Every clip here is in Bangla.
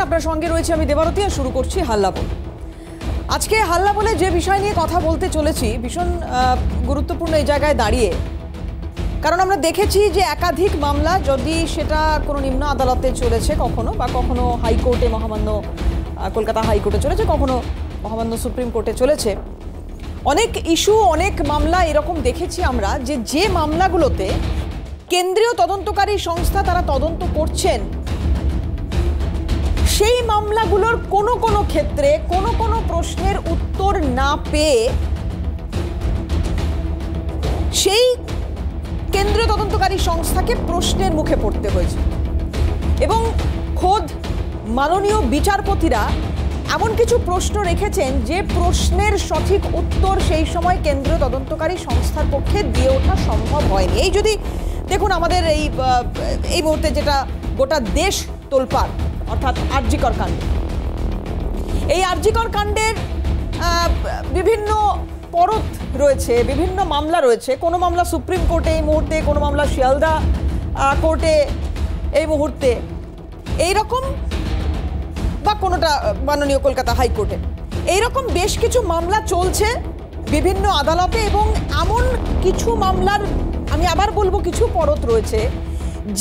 আপনার সঙ্গে রয়েছে আমি দেবারতী আর শুরু করছি হাল্লা বল। আজকে হাল্লা বলে যে বিষয় নিয়ে কথা বলতে চলেছি ভীষণ গুরুত্বপূর্ণ এই জায়গায় দাঁড়িয়ে, কারণ আমরা দেখেছি যে একাধিক মামলা, যদি সেটা কোনো নিম্ন আদালতে চলেছে কখনো বা কখনো হাইকোর্টে, মহামান্য কলকাতা হাইকোর্টে চলেছে, কখনো মহামান্য সুপ্রিম কোর্টে চলেছে, অনেক ইস্যু অনেক মামলা এরকম দেখেছি আমরা যে মামলাগুলোতে কেন্দ্রীয় তদন্তকারী সংস্থা তারা তদন্ত করছেন, সেই মামলাগুলোর কোনো ক্ষেত্রে কোনো প্রশ্নের উত্তর না পেয়ে সেই কেন্দ্রীয় তদন্তকারী সংস্থাকে প্রশ্নের মুখে পড়তে হয়েছে। এবং খোদ মাননীয় বিচারপতিরা এমন কিছু প্রশ্ন রেখেছেন যে প্রশ্নের সঠিক উত্তর সেই সময় কেন্দ্রীয় তদন্তকারী সংস্থার পক্ষে দিয়ে ওঠা সম্ভব হয়নি। এই যদি দেখুন আমাদের এই মুহূর্তে যেটা গোটা দেশ তোলপাড়, অর্থাৎ আরজিকর কাণ্ড, এই আরজিকর কাণ্ডের বিভিন্ন পরত রয়েছে, বিভিন্ন মামলা রয়েছে। কোনো মামলা সুপ্রিম কোর্টে এই মুহূর্তে, কোনো মামলা শিয়ালদা কোর্টে এই মুহূর্তে, এইরকম, বা কোনোটা মাননীয় কলকাতা হাইকোর্টে, এইরকম বেশ কিছু মামলা চলছে বিভিন্ন আদালতে। এবং এমন কিছু মামলার, আমি আবার বলবো, কিছু পরত রয়েছে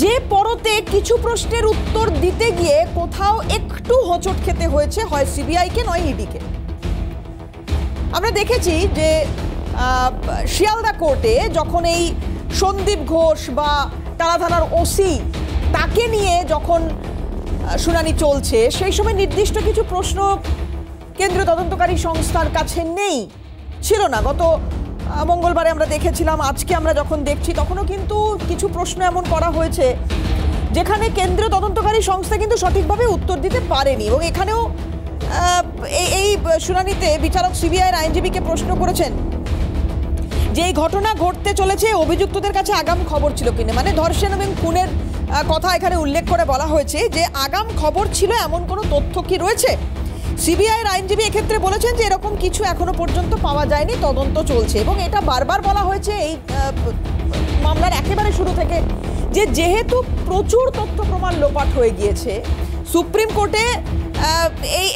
যে পরতে কিছু প্রশ্নের উত্তর দিতে গিয়ে কোথাও একটু হোঁচট খেতে হয়েছে, হয় সিবিআইকে নয় ইডিকে। আমরা দেখেছি যে শিয়ালদা কোর্টে যখন এই সন্দীপ ঘোষ বা তারা থানার ওসি, তাকে নিয়ে যখন শুনানি চলছে, সেই সময় নির্দিষ্ট কিছু প্রশ্ন কেন্দ্রীয় তদন্তকারী সংস্থার কাছে ছিল না। গত মঙ্গলবারে আমরা দেখেছিলাম, আজকে আমরা যখন দেখছি তখনও কিন্তু কিছু প্রশ্ন এমন করা হয়েছে যেখানে কেন্দ্রীয় তদন্তকারী সংস্থা কিন্তু সঠিকভাবে উত্তর দিতে পারেনি। এবং এখানেও এই শুনানিতে বিচারক সিবিআইয়ের আইনজীবীকে প্রশ্ন করেছেন যে এই ঘটনা ঘটতে চলেছে অভিযুক্তদের কাছে আগাম খবর ছিল কিনা, মানে ধর্ষণ এবং খুনের কথা এখানে উল্লেখ করে বলা হয়েছে যে আগাম খবর ছিল, এমন কোনো তথ্য কি রয়েছে? সিবিআইয়ের আইনজীবী এক্ষেত্রে বলেছেন যে এরকম কিছু এখনো পর্যন্ত পাওয়া যায়নি, তদন্ত চলছে। এবং এটা বারবার বলা হয়েছে এই মামলার একেবারে শুরু থেকে যে যেহেতু প্রচুর তথ্য প্রমাণ লোপাট হয়ে গিয়েছে, সুপ্রিম কোর্টে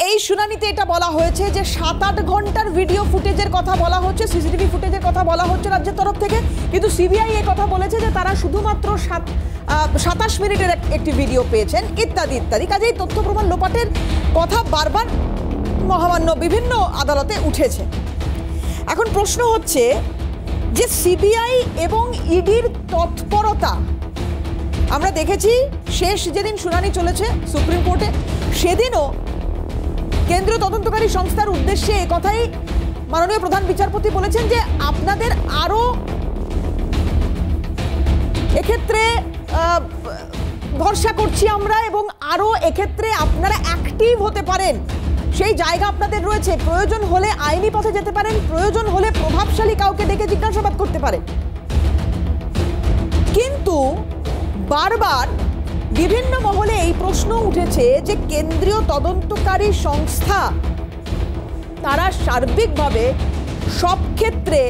এই শুনানিতে এটা বলা হয়েছে যে 7-8 ঘন্টার ভিডিও ফুটেজের কথা বলা হচ্ছে, সিসিটিভি ফুটেজের কথা বলা হচ্ছে রাজ্যের তরফ থেকে, কিন্তু সিবিআই এই কথা বলেছে যে তারা শুধুমাত্র 27 মিনিটের একটি ভিডিও পেয়েছেন, ইত্যাদি ইত্যাদি। কাজেই তথ্য প্রমাণ লোপাটের কথা বারবার মহামান্য বিভিন্ন আদালতে উঠেছে। এখন প্রশ্ন হচ্ছে যে সিবিআই এবং ইডির তৎপরতা, আমরা দেখেছি শেষ যেদিন শুনানি চলেছে সুপ্রিম কোর্টে, সেদিনও কেন্দ্রীয় তদন্তকারী সংস্থার উদ্দেশ্যে একথাই মাননীয় প্রধান বিচারপতি বলেছেন যে আপনাদের আরও এক্ষেত্রে ভরসা করছি আমরা, এবং আরও এক্ষেত্রে আপনারা অ্যাক্টিভ হতে পারেন, সেই জায়গা আপনাদের রয়েছে। প্রয়োজন হলে আইনি পথে যেতে পারেন, প্রয়োজন হলে প্রভাবশালী কাউকে ডেকে জিজ্ঞাসাবাদ করতে পারেন। কিন্তু বারবার বিভিন্ন মহলে এই প্রশ্ন উঠেছে যে কেন্দ্রীয় তদন্তকারী সংস্থা তারা সার্বিকভাবে সব ক্ষেত্রে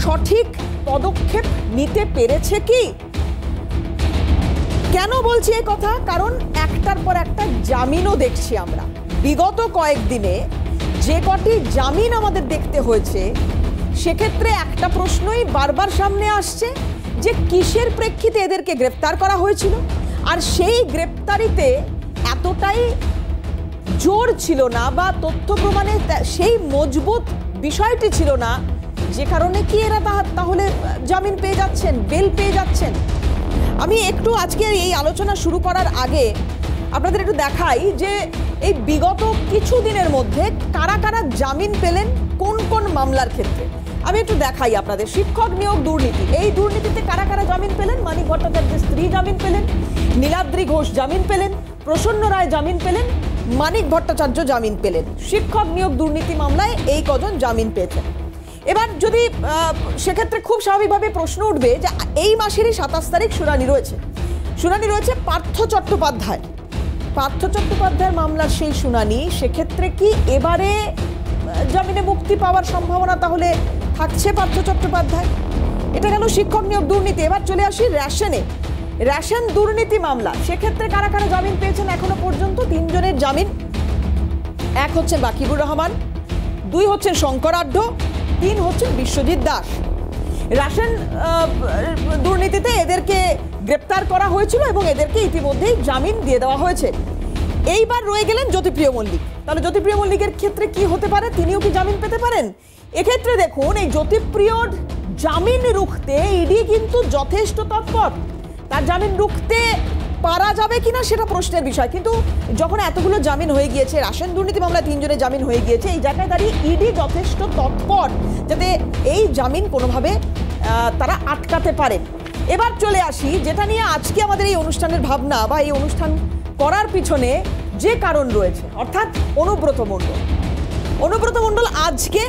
সঠিক পদক্ষেপ নিতে পেরেছে কি? কেন বলছি এই কথা? কারণ একটার পর একটা জামিনও দেখছি আমরা। বিগত কয়েকদিনে যে কটি জামিন আমাদের দেখতে হয়েছে, সেক্ষেত্রে একটা প্রশ্নই বারবার সামনে আসছে যে কিসের প্রেক্ষিতে এদেরকে গ্রেপ্তার করা হয়েছিল, আর সেই গ্রেপ্তারিতে এতটাই জোর ছিল না বা তথ্য প্রমাণে সেই মজবুত বিষয়টি ছিল না, যে কারণে কি এরা তাহলে জামিন পেয়ে যাচ্ছেন, বেল পেয়ে যাচ্ছেন। আমি একটু আজকে এই আলোচনা শুরু করার আগে আপনাদের একটু দেখাই যে এই বিগত কিছু দিনের মধ্যে কারা কারা জামিন পেলেন কোন কোন মামলার ক্ষেত্রে। আমি একটু দেখাই আপনাদের। শিক্ষক নিয়োগ দুর্নীতি, এই দুর্নীতিতে কারা কারা জামিন পেলেন? মানিক ভট্টাচার্যের স্ত্রী জামিন পেলেন, নীলাদ্রি ঘোষ জামিন পেলেন, প্রসন্ন রায় জামিন পেলেন, মানিক ভট্টাচার্য জামিন পেলেন। শিক্ষক নিয়োগ দুর্নীতি মামলায় এই কজন জামিন পেয়েছেন। এবার যদি সেক্ষেত্রে খুব স্বাভাবিকভাবে প্রশ্ন উঠবে যে এই মাসেরই 27 তারিখ শুনানি রয়েছে পার্থ চট্টোপাধ্যায়ের মামলার সেই শুনানি। সেক্ষেত্রে কি এবারে জামিনে মুক্তি পাওয়ার সম্ভাবনা তাহলে থাকছে পার্থ চট্টোপাধ্যায়? এটা গেল শিক্ষক নিয়োগ দুর্নীতি। এবার চলে আসি রেশনে। রেশন দুর্নীতি মামলা, সেক্ষেত্রে কারা কারা জামিন পেয়েছেন এখনো পর্যন্ত? 3 জনের জামিন। 1 হচ্ছেন বাকিবুর রহমান, 2 হচ্ছেন শঙ্কর আঢ্য, 3 হচ্ছেন বিশ্বজিৎ দাস। রেশন দুর্নীতিতে এদেরকে গ্রেপ্তার করা হয়েছিল এবং এদেরকে ইতিমধ্যেই জামিন দিয়ে দেওয়া হয়েছে। এইবার রয়ে গেলেন জ্যোতিপ্রিয় মল্লিক। তাহলে জ্যোতিপ্রিয় মল্লিকের ক্ষেত্রে কি হতে পারে? তিনিও কি জামিন পেতে পারেন? এক্ষেত্রে দেখুন, এই জ্যোতিপ্রিয়র জামিন রুখতে ইডি কিন্তু যথেষ্ট তৎপর। তার জামিন রুখতে পারা যাবে কিনা সেটা প্রশ্নের বিষয়, কিন্তু যখন এতগুলো জামিন হয়ে গিয়েছে, রেশন দুর্নীতি মামলায় 3 জনের জামিন হয়ে গিয়েছে, এই জায়গায় দাঁড়িয়ে ইডি যথেষ্ট তৎপর যাতে এই জামিন কোনোভাবে তারা আটকাতে পারেন। এবার চলে আসি যেটা নিয়ে আজকে আমাদের এই অনুষ্ঠানের ভাবনা বা এই অনুষ্ঠান করার পিছনে যে কারণ রয়েছে, অর্থাৎ অনুব্রত মণ্ডল। অনুব্রত মণ্ডল আজকে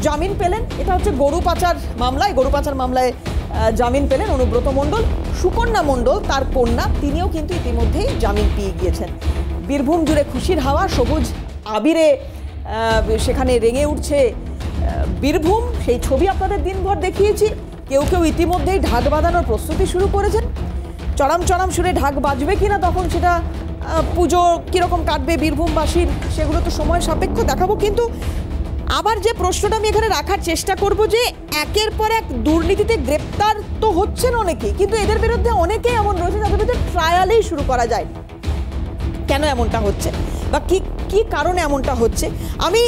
জামিন পেলেন। এটা হচ্ছে গরু পাচার মামলায়, গরু পাচার মামলায় জামিন পেলেন অনুব্রত মণ্ডল। সুকন্যা মণ্ডল তার কন্যা, তিনিও কিন্তু ইতিমধ্যেই জামিন পেয়ে গিয়েছেন। বীরভূম জুড়ে খুশির হাওয়া, সবুজ আবিরে সেখানে রেঙে উঠছে বীরভূম। সেই ছবি আপনাদের দিনভর দেখিয়েছি। কেউ কেউ ইতিমধ্যেই ঢাক বাঁধানোর প্রস্তুতি শুরু করেছেন। চড়াম চড়াম সুরে ঢাক বাজবে কিনা তখন সেটা, পুজো কীরকম কাটবে বীরভূমবাসীর, সেগুলো তো সময় সাপেক্ষ, দেখাবো। কিন্তু আবার যে প্রশ্নটা আমি এখানে রাখার চেষ্টা করব যে একের পর এক দুর্নীতিতে গ্রেপ্তার তো হচ্ছেন অনেকেই, কিন্তু এদের বিরুদ্ধে অনেকেই এমন রয়েছে যাদের বিরুদ্ধে ট্রায়ালেই শুরু করা যায়। কেন এমনটা হচ্ছে বা কি কারণে এমনটা হচ্ছে আমি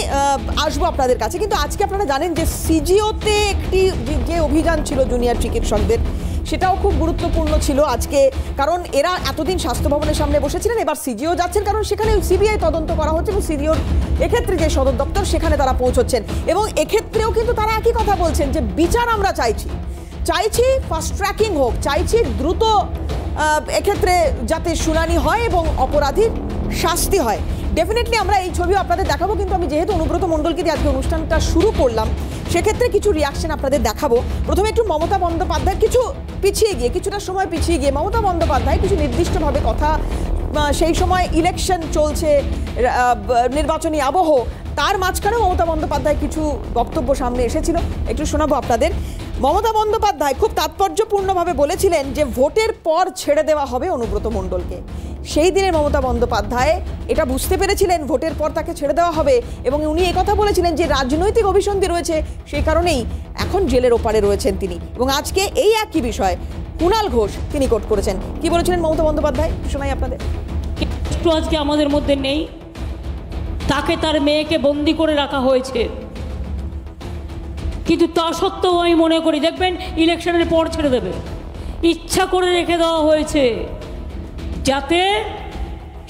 আসবো আপনাদের কাছে। কিন্তু আজকে আপনারা জানেন যে সিজিওতে একটি যে অভিযান ছিল জুনিয়র চিকিৎসকদের, সেটাও খুব গুরুত্বপূর্ণ ছিল আজকে, কারণ এরা এতদিন স্বাস্থ্য ভবনের সামনে বসেছিলেন, এবার সিজিও যাচ্ছেন, কারণ সেখানে সিবিআই তদন্ত করা হচ্ছে এবং সিজিওর এক্ষেত্রে যে সদর দপ্তর সেখানে তারা পৌঁছচ্ছেন। এবং এক্ষেত্রেও কিন্তু তারা একই কথা বলছেন যে বিচার আমরা চাইছি ফাস্ট ট্র্যাকিং হোক, চাইছি দ্রুত এক্ষেত্রে যাতে শুনানি হয় এবং অপরাধীর শাস্তি হয়। ডেফিনেটলি আমরা এই ছবিও আপনাদের দেখাবো, কিন্তু আমি যেহেতু অনুব্রত মণ্ডলকে দিয়ে আজকে অনুষ্ঠানটা শুরু করলাম, সেক্ষেত্রে কিছু রিয়াকশন আপনাদের দেখাবো। প্রথমে একটু মমতা বন্দ্যোপাধ্যায় কিছুটা সময় পিছিয়ে গিয়ে মমতা বন্দ্যোপাধ্যায় কিছু নির্দিষ্টভাবে কথা, সেই সময় ইলেকশন চলছে, নির্বাচনী আবহ, তার মাঝখানেও মমতা বন্দ্যোপাধ্যায় কিছু বক্তব্য সামনে এসেছিল, একটু শোনাবো আপনাদের। মমতা বন্দ্যোপাধ্যায় খুব তাৎপর্যপূর্ণভাবে বলেছিলেন যে ভোটের পর ছেড়ে দেওয়া হবে অনুব্রত মণ্ডলকে। সেই দিনের মমতা বন্দ্যোপাধ্যায় এটা বুঝতে পেরেছিলেন ভোটের পর তাকে ছেড়ে দেওয়া হবে, এবং উনি একথা বলেছিলেন যে রাজনৈতিক অভিসন্ধি রয়েছে, সেই কারণেই এখন জেলের ওপারে রয়েছেন তিনি। এবং আজকে এই একই বিষয় কুণাল ঘোষ তিনি কোট করেছেন। কি বলেছিলেন মমতা বন্দ্যোপাধ্যায় শোনাই আপনাদের। আজকে আমাদের মধ্যে নেই, তাকে তার মেয়েকে বন্দি করে রাখা হয়েছে, কিন্তু তা সত্ত্বেও আমি মনে করি দেখবেন ইলেকশনের পর ছেড়ে দেবে, ইচ্ছা করে রেখে দেওয়া হয়েছে যাতে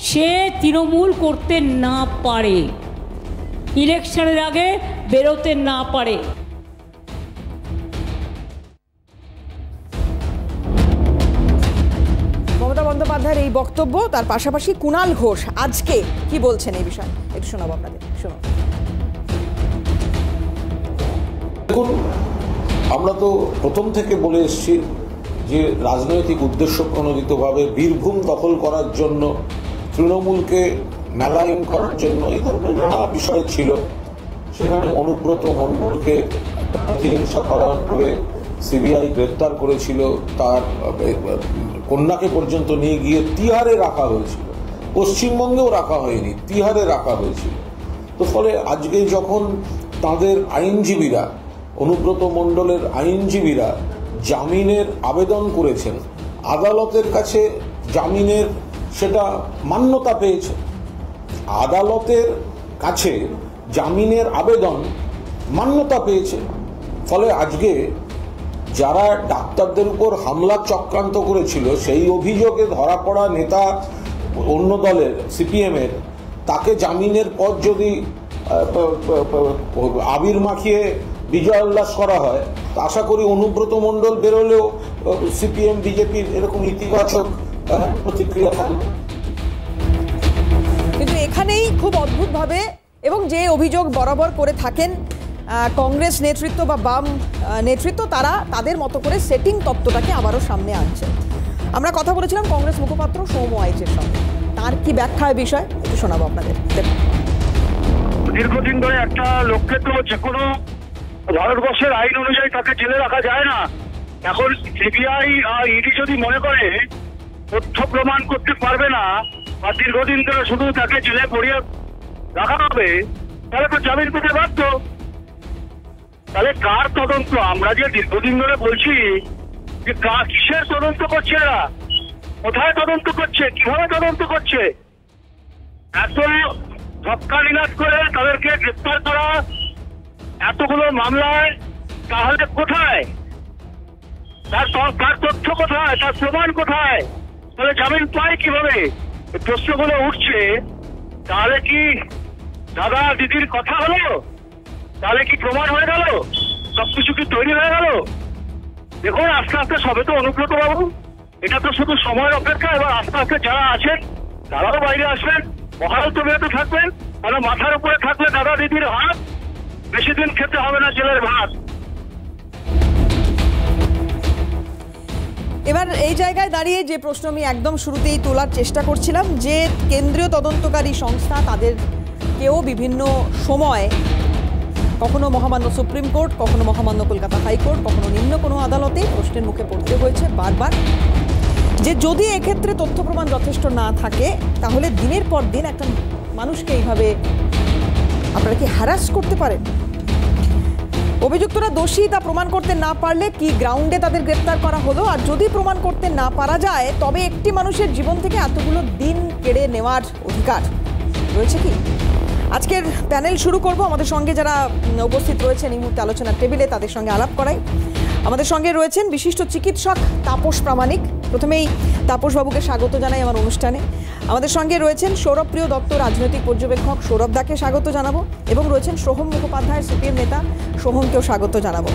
সে তৃণমূল করতে না পারে, ইলেকশনের আগে বেরোতে না পারে। মমতা বন্দ্যোপাধ্যায়ের এই বক্তব্য, তার পাশাপাশি কুণাল ঘোষ আজকে কি বলছেন এই বিষয়ে একটু শোনাবো আপনাদের। শুনুন। দেখুন, আমরা তো প্রথম থেকে বলে এসেছি যে রাজনৈতিক উদ্দেশ্য প্রণোদিতভাবে বীরভূম দখল করার জন্য, তৃণমূলকে মেলায়ন করার জন্য এই ধরনের নানা বিষয় ছিল। সেখানে অনুব্রত মণ্ডলকে প্রতিহিংসা করার পরে সিবিআই গ্রেপ্তার করেছিল, তার কন্যাকে পর্যন্ত নিয়ে গিয়ে তিহারে রাখা হয়েছিল, পশ্চিমবঙ্গেও রাখা হয়নি, তিহারে রাখা হয়েছিল। তো ফলে আজকে যখন তাদের আইনজীবীরা, অনুব্রত মণ্ডলের আইনজীবীরা জামিনের আবেদন করেছেন, আদালতের কাছে জামিনের সেটা মান্যতা পেয়েছে, আদালতের কাছে জামিনের আবেদন মান্যতা পেয়েছে। ফলে আজকে যারা ডাক্তারদের উপর হামলা চক্রান্ত করেছিল, সেই অভিযোগে ধরা পড়া নেতা অন্য দলের সিপিএমের, তাকে জামিনের পর যদি আবির মাখিয়ে বিজয় উল্লাস করা হয়, আশা করি অনুব্রত মণ্ডল বেরোলেও সিপিএম বিজেপির এরকম ইতিবাচক প্রতিক্রিয়া থাকবে। কিন্তু এখানেই খুব অদ্ভুতভাবে, এবং যে অভিযোগ বরাবর করে থাকেন কংগ্রেস নেতৃত্ব বা বাম নেতৃত্ব, তারা তাদের মতো করে সেটিং তত্ত্বটাকে আবারও সামনে আনছে। আমরা কথা বলেছিলাম কংগ্রেস মুখপাত্র সৌম আইচের সঙ্গে, তার কি ব্যাখ্যা বিষয় একটু শোনাবো আপনাদের। দীর্ঘদিন ধরে একটা লোককে তো যে কোনো ভারতবর্ষের আইন অনুযায়ী তাকে জেলে রাখা যায় না। এখন সিবিআই আর ইডি যদি মনে করে তথ্য প্রমাণ করতে পারবে না বা দীর্ঘদিন ধরে শুধু তাকে জেলে পড়িয়ে রাখা হবে, তাহলে তো জামিন পেতে বাধ্য। তাহলে কার তদন্ত? আমরা যে দীর্ঘদিন ধরে বলছি যে কিসের তদন্ত করছে এরা, কোথায় তদন্ত করছে, কিভাবে তদন্ত করছে, এত ধক্কালীলাজ করে তাদেরকে গ্রেপ্তার করা এতগুলো মামলায়, তাহলে কোথায় তার তথ্য, কোথায় তার প্রমাণ, কোথায়? তাহলে জামিন পায় কিভাবে? প্রশ্নগুলো উঠছে। তাহলে কি দাদা দিদির কথা হলো? তাহলে কি প্রমাণ হয়ে গেল? সবকিছু কি তৈরি হয়ে গেল? দেখুন, আস্তে আস্তে সবে তো অনুব্রত বাবু, এটা তো শুধু সময়ের অপেক্ষা। এবার আস্তে আস্তে যারা আছেন তারাও বাইরে আসবেন, মহারত তবিয়তে থাকবেন। কারণ মাথার উপরে থাকলে দাদা দিদির হাত, বেশি দিন খেতে হবে না জেলের ভাত। এবার এই জায়গায় দাঁড়িয়ে যে প্রশ্ন আমি একদম শুরুতেই তোলার চেষ্টা করছিলাম, যে কেন্দ্রীয় তদন্তকারী সংস্থা তাদের কেউ বিভিন্ন সময়, কখনো মহামান্য সুপ্রিম কোর্ট, কখনো মহামান্য কলকাতা হাইকোর্ট, কখনো নিম্ন কোনো আদালতে প্রশ্নের মুখে পড়তে হয়েছে বারবার, যে যদি এক্ষেত্রে তথ্য প্রমাণ যথেষ্ট না থাকে তাহলে দিনের পর দিন একটা মানুষকে এইভাবে আপনারা কি হ্যারাস করতে পারেন? অভিযুক্তরা দোষী তা প্রমাণ করতে না পারলে কি গ্রাউন্ডে তাদের গ্রেপ্তার করা হলো? আর যদি প্রমাণ করতে না পারা যায় তবে একটি মানুষের জীবন থেকে এতগুলো দিন কেড়ে নেওয়ার অধিকার রয়েছে কি? আজকের প্যানেল শুরু করব। আমাদের সঙ্গে যারা উপস্থিত রয়েছেন এই মুহূর্তে আলোচনার টেবিলে, তাদের সঙ্গে আলাপ করাই। আমাদের সঙ্গে রয়েছেন বিশিষ্ট চিকিৎসক তাপস প্রামাণিক। প্রথমেই তাপসবাবুকে স্বাগত জানাই আমার অনুষ্ঠানে। আমাদের সঙ্গে রয়েছেন সৌরভপ্রিয় দত্ত, রাজনৈতিক পর্যবেক্ষক, সৌরভ দাকে স্বাগত জানাবো। এবং রয়েছেন সোহম মুখোপাধ্যায়, সিপিএম নেতা, সোহমকেও স্বাগত জানাবো।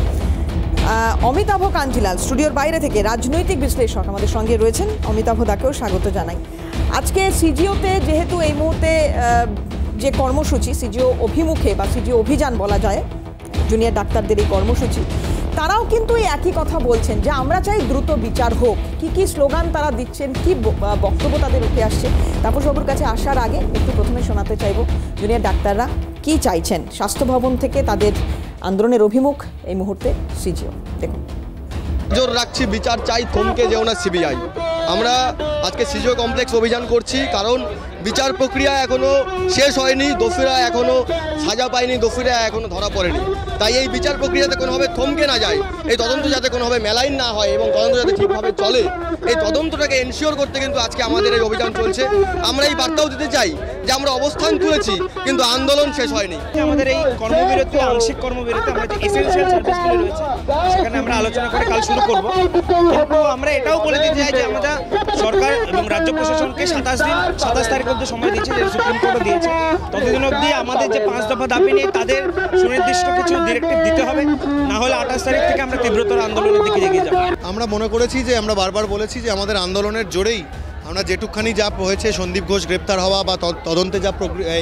অমিতাভ কাঞ্জিলাল স্টুডিওর বাইরে থেকে রাজনৈতিক বিশ্লেষক আমাদের সঙ্গে রয়েছেন, অমিতাভ দাকেও স্বাগত জানাই। আজকে সিজিওতে যেহেতু এই মুহূর্তে যে কর্মসূচি, সিজিও অভিমুখে বা সিজিও অভিযান বলা যায়, জুনিয়র ডাক্তারদের এই কর্মসূচি, তারাও কিন্তু এই একই কথা বলছেন যে আমরা চাই দ্রুত বিচার হোক। কি কি স্লোগান তারা দিচ্ছেন, কি বক্তব্য তাদের উঠে আসছে, তাপসবাবুর কাছে আসার আগে একটু প্রথমে শোনাতে চাইব জুনিয়র ডাক্তাররা কি চাইছেন। স্বাস্থ্য ভবন থেকে তাদের আন্দোলনের অভিমুখ এই মুহূর্তে সিজিও, দেখুন। জোর রাখছি, বিচার চাই, থমকে যেও না সিবিআই। আমরা আজকে সিজিও কমপ্লেক্স অভিযান করছি কারণ বিচার প্রক্রিয়া এখনো শেষ হয়নি, দোষীরা এখনো সাজা পায়নি, দোষীরা এখনো ধরা পড়েনি। তাই এই বিচার প্রক্রিয়াতে কোনোভাবে থমকে না যায়, এই তদন্ত যাতে কোনোভাবে মেলাইন না হয় এবং তদন্ত যাতে ঠিকভাবে চলে, এই তদন্তটাকে এনশিওর করতে কিন্তু আজকে আমাদের এই অভিযান চলছে। আমরা এই বার্তাও দিতে চাই যে আমরা অবস্থান তুলেছি কিন্তু আন্দোলন শেষ হয়নি। আমাদের এই কর্মবিরতি, আংশিক কর্মবিরতি, আমরা যে এসেনশিয়াল সার্ভিসগুলো রয়েছে সেখানে আমরা আলোচনা করে কাল শুরু করব। কিন্তু আমরা এটাও বলে দিতে চাই যে আমরা সরকার এবং রাজ্য প্রশাসনকে 27 তারিখ অবধি সময় দিচ্ছে, যে সুপ্রিম কোর্টও দিয়েছে। ততদিন অবধি আমাদের যে 5 দফা দাবি নিয়ে তাদের সুনির্দিষ্ট কিছু ডিরেক্টিভ দিতে হবে, না হলে 28 তারিখ থেকে আমরা তীব্রতর আন্দোলনের দিকে এগিয়ে যাব। আমরা মনে করেছি যে আমরা বারবার বলেছি যে আমাদের আন্দোলনের জোরেই আমরা যেটুকখানি যা হয়েছে, সন্দীপ ঘোষ গ্রেপ্তার হওয়া বা তদন্তে যা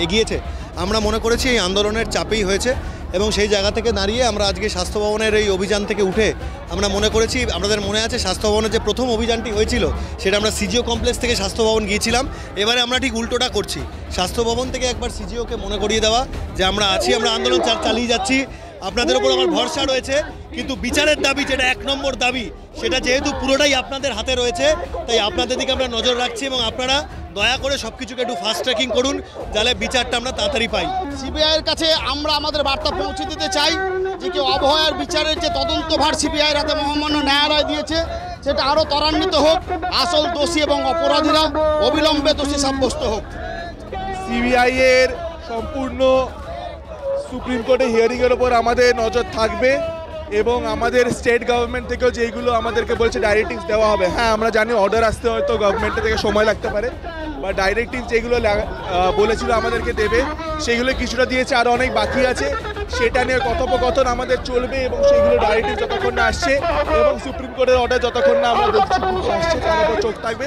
এগিয়েছে, আমরা মনে করেছি এই আন্দোলনের চাপেই হয়েছে। এবং সেই জায়গা থেকে দাঁড়িয়ে আমরা আজকে স্বাস্থ্য ভবনের এই অভিযান থেকে উঠে আমরা মনে করেছি, আমাদের মনে আছে স্বাস্থ্য ভবনের যে প্রথম অভিযানটি হয়েছিল সেটা আমরা সিজিও কমপ্লেক্স থেকে স্বাস্থ্য ভবন গিয়েছিলাম। এবারে আমরা ঠিক উল্টোটা করছি, স্বাস্থ্য ভবন থেকে একবার সিজিওকে মনে করিয়ে দেওয়া যে আমরা আছি, আমরা আন্দোলন চালিয়ে যাচ্ছি, আপনাদের উপর আমার ভরসা রয়েছে। কিন্তু বিচারের দাবি, যেটা 1 নম্বর দাবি, সেটা যেহেতু পুরোটাই আপনাদের হাতে রয়েছে, তাই আপনাদের দিকে আমরা নজর রাখছি এবং আপনারা দয়া করে সব কিছুকে একটু ফাস্ট ট্র্যাকিং করুন, যাতে বিচারটা আমরা তাড়াতাড়ি পাই। সিবিআইয়ের কাছে আমরা আমাদের বার্তা পৌঁছে দিতে চাই যে কি অবহেলার বিচারের যে তদন্তভার সিবিআইয়ের হাতে মহামান্য ন্যায়ালয় দিয়েছে সেটা আরও ত্বরান্বিত হোক, আসল দোষী এবং অপরাধীরা অবিলম্বে দোষী সাব্যস্ত হোক। সিবিআইয়ের সম্পূর্ণ সুপ্রিম কোর্টে হিয়ারিংয়ের ওপর আমাদের নজর থাকবে এবং আমাদের স্টেট গভর্নমেন্ট থেকেও যেইগুলো আমাদেরকে বলছে ডাইরেক্টিভস দেওয়া হবে। হ্যাঁ, আমরা জানি অর্ডার আসতে হয়তো গভর্নমেন্টের থেকে সময় লাগতে পারে, বা ডাইরেক্টিভ যেগুলো বলেছিল আমাদেরকে দেবে সেগুলো কিছুটা দিয়েছে, আরও অনেক বাকি আছে। সেটা নিয়ে কথোপকথন আমাদের চলবে এবং সেইগুলো ডাইরেক্টিভ যতক্ষণ না আসছে এবং সুপ্রিম কোর্টের অর্ডার যতক্ষণ না আমরা দেখছি আসছে তার উপর চোখ থাকবে।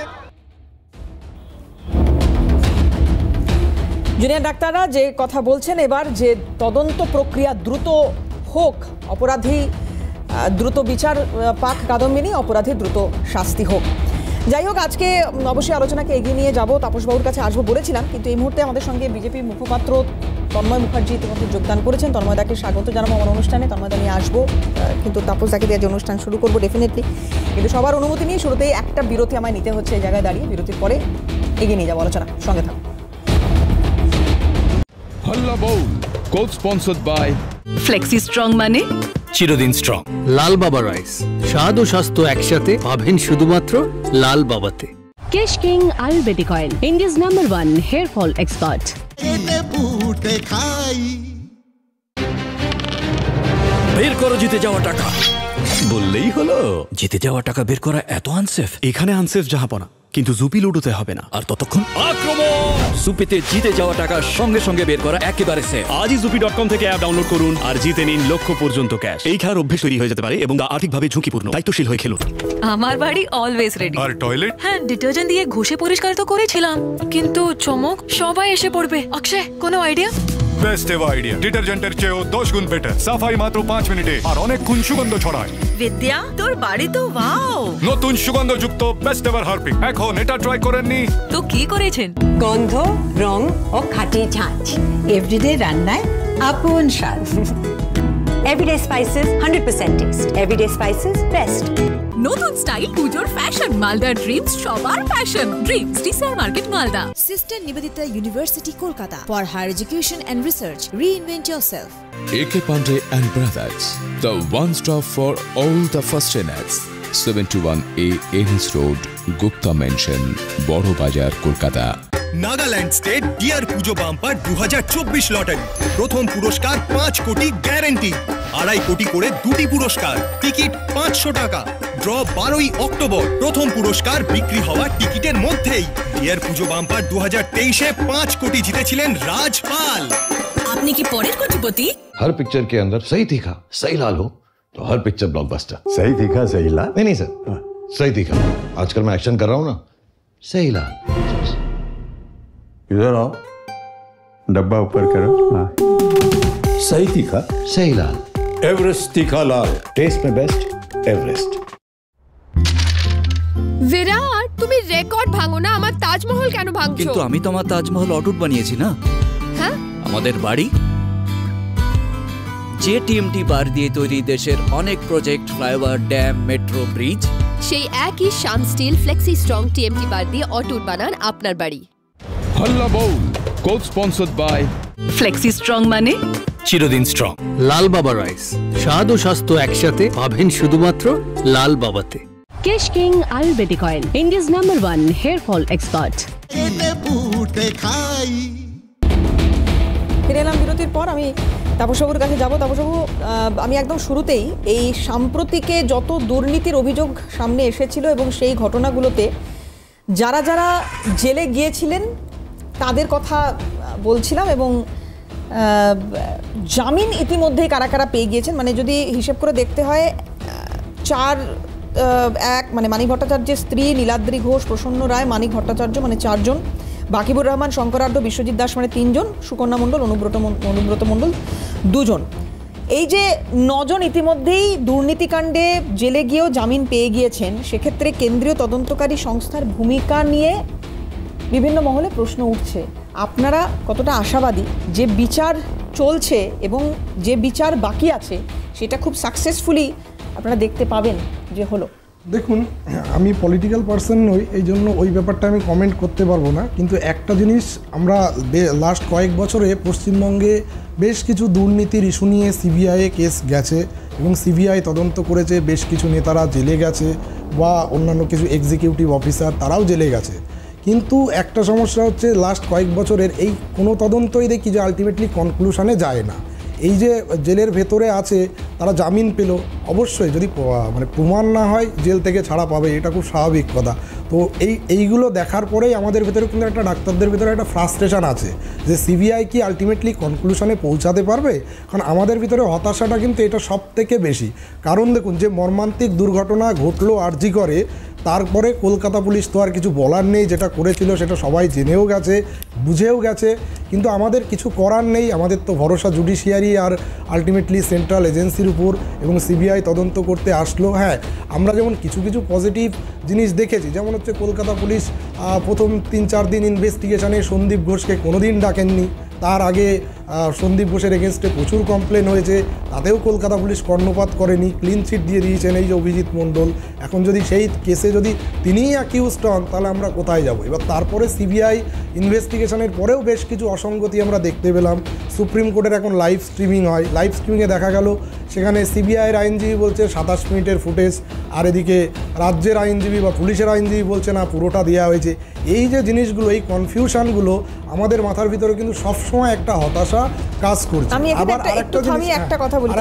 জুনিয়র ডাক্তাররা যে কথা বলছেন এবার, যে তদন্ত প্রক্রিয়া দ্রুত হোক, অপরাধী দ্রুত বিচার পাক কাদম্বিনী, অপরাধী দ্রুত শাস্তি হোক। যাই হোক, আজকে অবশ্যই আলোচনাকে এগিয়ে নিয়ে যাব, তাপসবাবুর কাছে আসবো বলেছিলাম, কিন্তু এই মুহূর্তে আমাদের সঙ্গে বিজেপির মুখপাত্র তন্ময় মুখার্জি ইতিমধ্যে যোগদান করেছেন। তন্ময়দাকে স্বাগত জানাবো আমার অনুষ্ঠানে। তন্ময়দা নিয়ে আসবো, কিন্তু তাপসদাকে দিয়ে আজ অনুষ্ঠান শুরু করবো ডেফিনেটলি। কিন্তু সবার অনুমতি নিয়ে শুরুতেই একটা বিরতি আমায় নিতে হচ্ছে এই জায়গায় দাঁড়িয়ে। বিরতির পরে এগিয়ে নিয়ে যাবো আলোচনা, সঙ্গে থাকুন। Halla Bol code sponsored by flexi strong মানে চিরদিন স্ট্রং। লাল বাবা রাইস, স্বাদ ও স্বাস্থ্য একসাথে পাবেন শুধুমাত্র লাল বাবাতে। Kesh king Ayurvedic oil, India's #1 hair fall expert. বের করো জিতে যাওয়া টাকা। বললেই হলো, জিতে যাওয়া টাকা বের করা এত আনসেফ। এখানে আনসেফ জাহাপনা, কিন্তু জুপি লুডোতে হবে না। আর ততক্ষণ আক্রমণ! সুপিতে জিতে যাওয়া টাকা সঙ্গে সঙ্গে বের করা একেবারে সেফ। আজই জুপি.com থেকে অ্যাপ ডাউনলোড করুন আর জিতে নিন লক্ষ পর্যন্ত ক্যাশ। এই খেলার অভ্যেস তৈরি হয়ে যেতে পারে এবং আর্থিকভাবে ঝুঁকিপূর্ণ। দায়িত্বশীল হয়ে খেলুন। আমার বাড়ি অলওয়েজ রেডি। আর টয়লেট? হ্যাঁ, ডিটারজেন্ট দিয়ে ঘষে পরিষ্কার তো করেছিলাম, কিন্তু চমক, সবাই এসে পড়বে। অক্ষয়, কোনো আইডিয়া? Best ever idea. ডিটারজেন্টের চেয়েও 10 গুণ বেটার। সাফাই মাত্র 5 মিনিটে আর অনেকক্ষণ সুগন্ধ ছড়ায়। বিদ্যা, তোর বাড়ি তো ওয়াও। নতুন সুগন্ধযুক্ত বেস্ট এভার হারপিক। এখন এটা ট্রাই করেননি তো কি করেছেন? গন্ধ, রং ও খাঁটি ঝাঁঝ, এভরিডে রান্নায় আপন স্বাদ। Everyday spices 100% taste. Everyday spices best. নতুন স্টাইল, পুজোর ফ্যাশন, মালদা ড্রিমস সবার fashion. Dreams desire market, Malda. Sister Nivedita University, Kolkata. For higher education and research, reinvent yourself. AK Pandey and Brothers, the one stop for all the fasteners. 721A Ames Road, Gupta Mansion, Boro Bazar, Kolkata. Nagaland state dear Puja bumper 2024 lottery. প্রথম পুরস্কার 5 কোটি গ্যারান্টি, 2.5 কোটি করে দুটি পুরস্কার। টিকিট 500 টাকা। ড্র 12ই অক্টোবর। প্রথম পুরস্কার বিক্রি হওয়া টিকিটের মধ্যেই। ডিয়ার পুজো বাম্পার 2023-এ 5 কোটি জিতেছিলেন রাজপাল। আপনি কি পরের কোটিপতি? हर पिक्चर के अंदर सही तीखा सही लाल हो तो हर पिक्चर ब्लॉकबस्टर। सही तीखा सही लाल? नहीं सर, सही तीखा। आजकल मैं एक्शन कर रहा हूं ना, सही लाल। इधर आओ, डब्बा ऊपर करो। हाँ, सही तीखा सही लाल। एवरेस्ट तीखा लाल, टेस्ट में बेस्ट एवरेस्ट। विराट, তুমি রেকর্ড ভাঙো না, আমার তাজমহল কেন ভাঙছো? কিন্তু আমি তো আমার তাজমহল অটুট বানিয়েছি না। হ্যাঁ, আমাদের বাড়ি যে টিএমটি বার দিয়ে তৈরি দেশের অনেক project, flyover, dam, metro, bridge, সেই একই শান steel flexi strong TMT bar দিয়ে অটুট বানান আপনার বাড়ি। Halla Bol code sponsored by flexi strong মানে চিরদিন স্ট্রং। লাল বাবা রাইস, স্বাদ ও স্বাস্থ্য একসাথে পাবেন শুধুমাত্র লাল বাবাতে। Kesh king Ayurvedic oil, India's #1 hair fall expert. ফিরে এলাম বিরতির পর। আমি তাপসবাবুর কাছে যাবো। তাপসবাবু, আমি একদম শুরুতেই এই সাম্প্রতিকে যত দুর্নীতির অভিযোগ সামনে এসেছিল এবং সেই ঘটনাগুলোতে যারা যারা জেলে গিয়েছিলেন তাদের কথা বলছিলাম, এবং জামিন ইতিমধ্যেই কারা কারা পেয়ে গিয়েছেন। মানে যদি হিসেব করে দেখতে হয়, মানে মানিক ভট্টাচার্যের স্ত্রী নীলাদ্রি ঘোষ, প্রসন্ন রায়, মানিক ভট্টাচার্য মানে 4 জন, বাকিবুর রহমান, শঙ্করার্ধ, বিশ্বজিৎ দাস মানে 3 জন, সুকন্যা মণ্ডল, অনুব্রত মণ্ডল 2 জন। এই যে 9 জন ইতিমধ্যেই দুর্নীতিকাণ্ডে জেলে গিয়েও জামিন পেয়ে গিয়েছেন, সেক্ষেত্রে কেন্দ্রীয় তদন্তকারী সংস্থার ভূমিকা নিয়ে বিভিন্ন মহলে প্রশ্ন উঠছে। আপনারা কতটা আশাবাদী যে বিচার চলছে এবং যে বিচার বাকি আছে সেটা খুব সাকসেসফুলি আপনারা দেখতে পাবেন যে হলো? দেখুন, আমি পলিটিক্যাল পার্সন নই, এই জন্য ওই ব্যাপারটা আমি কমেন্ট করতে পারবো না। কিন্তু একটা জিনিস, আমরা লাস্ট কয়েক বছরে পশ্চিমবঙ্গে বেশ কিছু দুর্নীতির ইস্যু নিয়ে সিবিআইয়ে কেস গেছে এবং সিবিআই তদন্ত করেছে। বেশ কিছু নেতারা জেলে গেছে বা অন্যান্য কিছু এক্সিকিউটিভ অফিসার তারাও জেলে গেছে। কিন্তু একটা সমস্যা হচ্ছে, লাস্ট কয়েক বছরের এই কোনো তদন্তই দেখি যে আলটিমেটলি কনক্লুশনে যায় না। এই যে জেলের ভেতরে আছে তারা জামিন পেল, অবশ্যই যদি মানে প্রমাণ না হয় জেল থেকে ছাড়া পাবে, এটা খুব স্বাভাবিক কথা। তো এইগুলো দেখার পরেই আমাদের ভেতরে কিন্তু একটা ডাক্তারদের ভেতরে একটা ফ্রাস্ট্রেশন আছে যে সিবিআই কি আলটিমেটলি কনক্লুশনে পৌঁছাতে পারবে। কারণ আমাদের ভিতরে হতাশাটা কিন্তু এটা সব থেকে বেশি। কারণ দেখুন, যে মর্মান্তিক দুর্ঘটনা ঘটলো আরজি করে, তারপরে কলকাতা পুলিশ তো আর কিছু বলার নেই, যেটা করেছিল সেটা সবাই জেনেও গেছে, বুঝেও গেছে, কিন্তু আমাদের কিছু করার নেই। আমাদের তো ভরসা জুডিশিয়ারি আর আলটিমেটলি সেন্ট্রাল এজেন্সির উপর, এবং সিবিআই তদন্ত করতে আসলো। হ্যাঁ, আমরা যেমন কিছু কিছু পজিটিভ জিনিস দেখেছি, যেমন হচ্ছে কলকাতা পুলিশ প্রথম 3-4 দিন ইনভেস্টিগেশনে সন্দীপ ঘোষকে কোনোদিন ডাকেননি, তার আগে সন্দীপ ঘোষের এগেনস্টে প্রচুর কমপ্লেন হয়েছে, তাতেও কলকাতা পুলিশ কর্ণপাত করেনি, ক্লিন চিট দিয়ে দিয়েছেন এই যে অভিজিৎ মণ্ডল। এখন যদি সেই কেসে যদি তিনিই অ্যাকিউজড হন তাহলে আমরা কোথায় যাব? এবার তারপরে সিবিআই ইনভেস্টিগেশনের পরেও বেশ কিছু অসঙ্গতি আমরা দেখতে পেলাম। সুপ্রিম কোর্টের এখন লাইভ স্ট্রিমিং হয়, লাইভ স্ট্রিমিংয়ে দেখা গেল সেখানে সিবিআইয়ের আইনজীবী বলছে 27 মিনিটের ফুটেজ, আর এদিকে রাজ্যের আইনজীবী বা পুলিশের আইনজীবী বলছে না পুরোটা দেওয়া হয়েছে। এই যে জিনিসগুলো, এই কনফিউশনগুলো আমাদের মাথার ভিতরে কিন্তু সবসময় একটা হতাশা কাজ করছে। আমি একটা কথা বলি,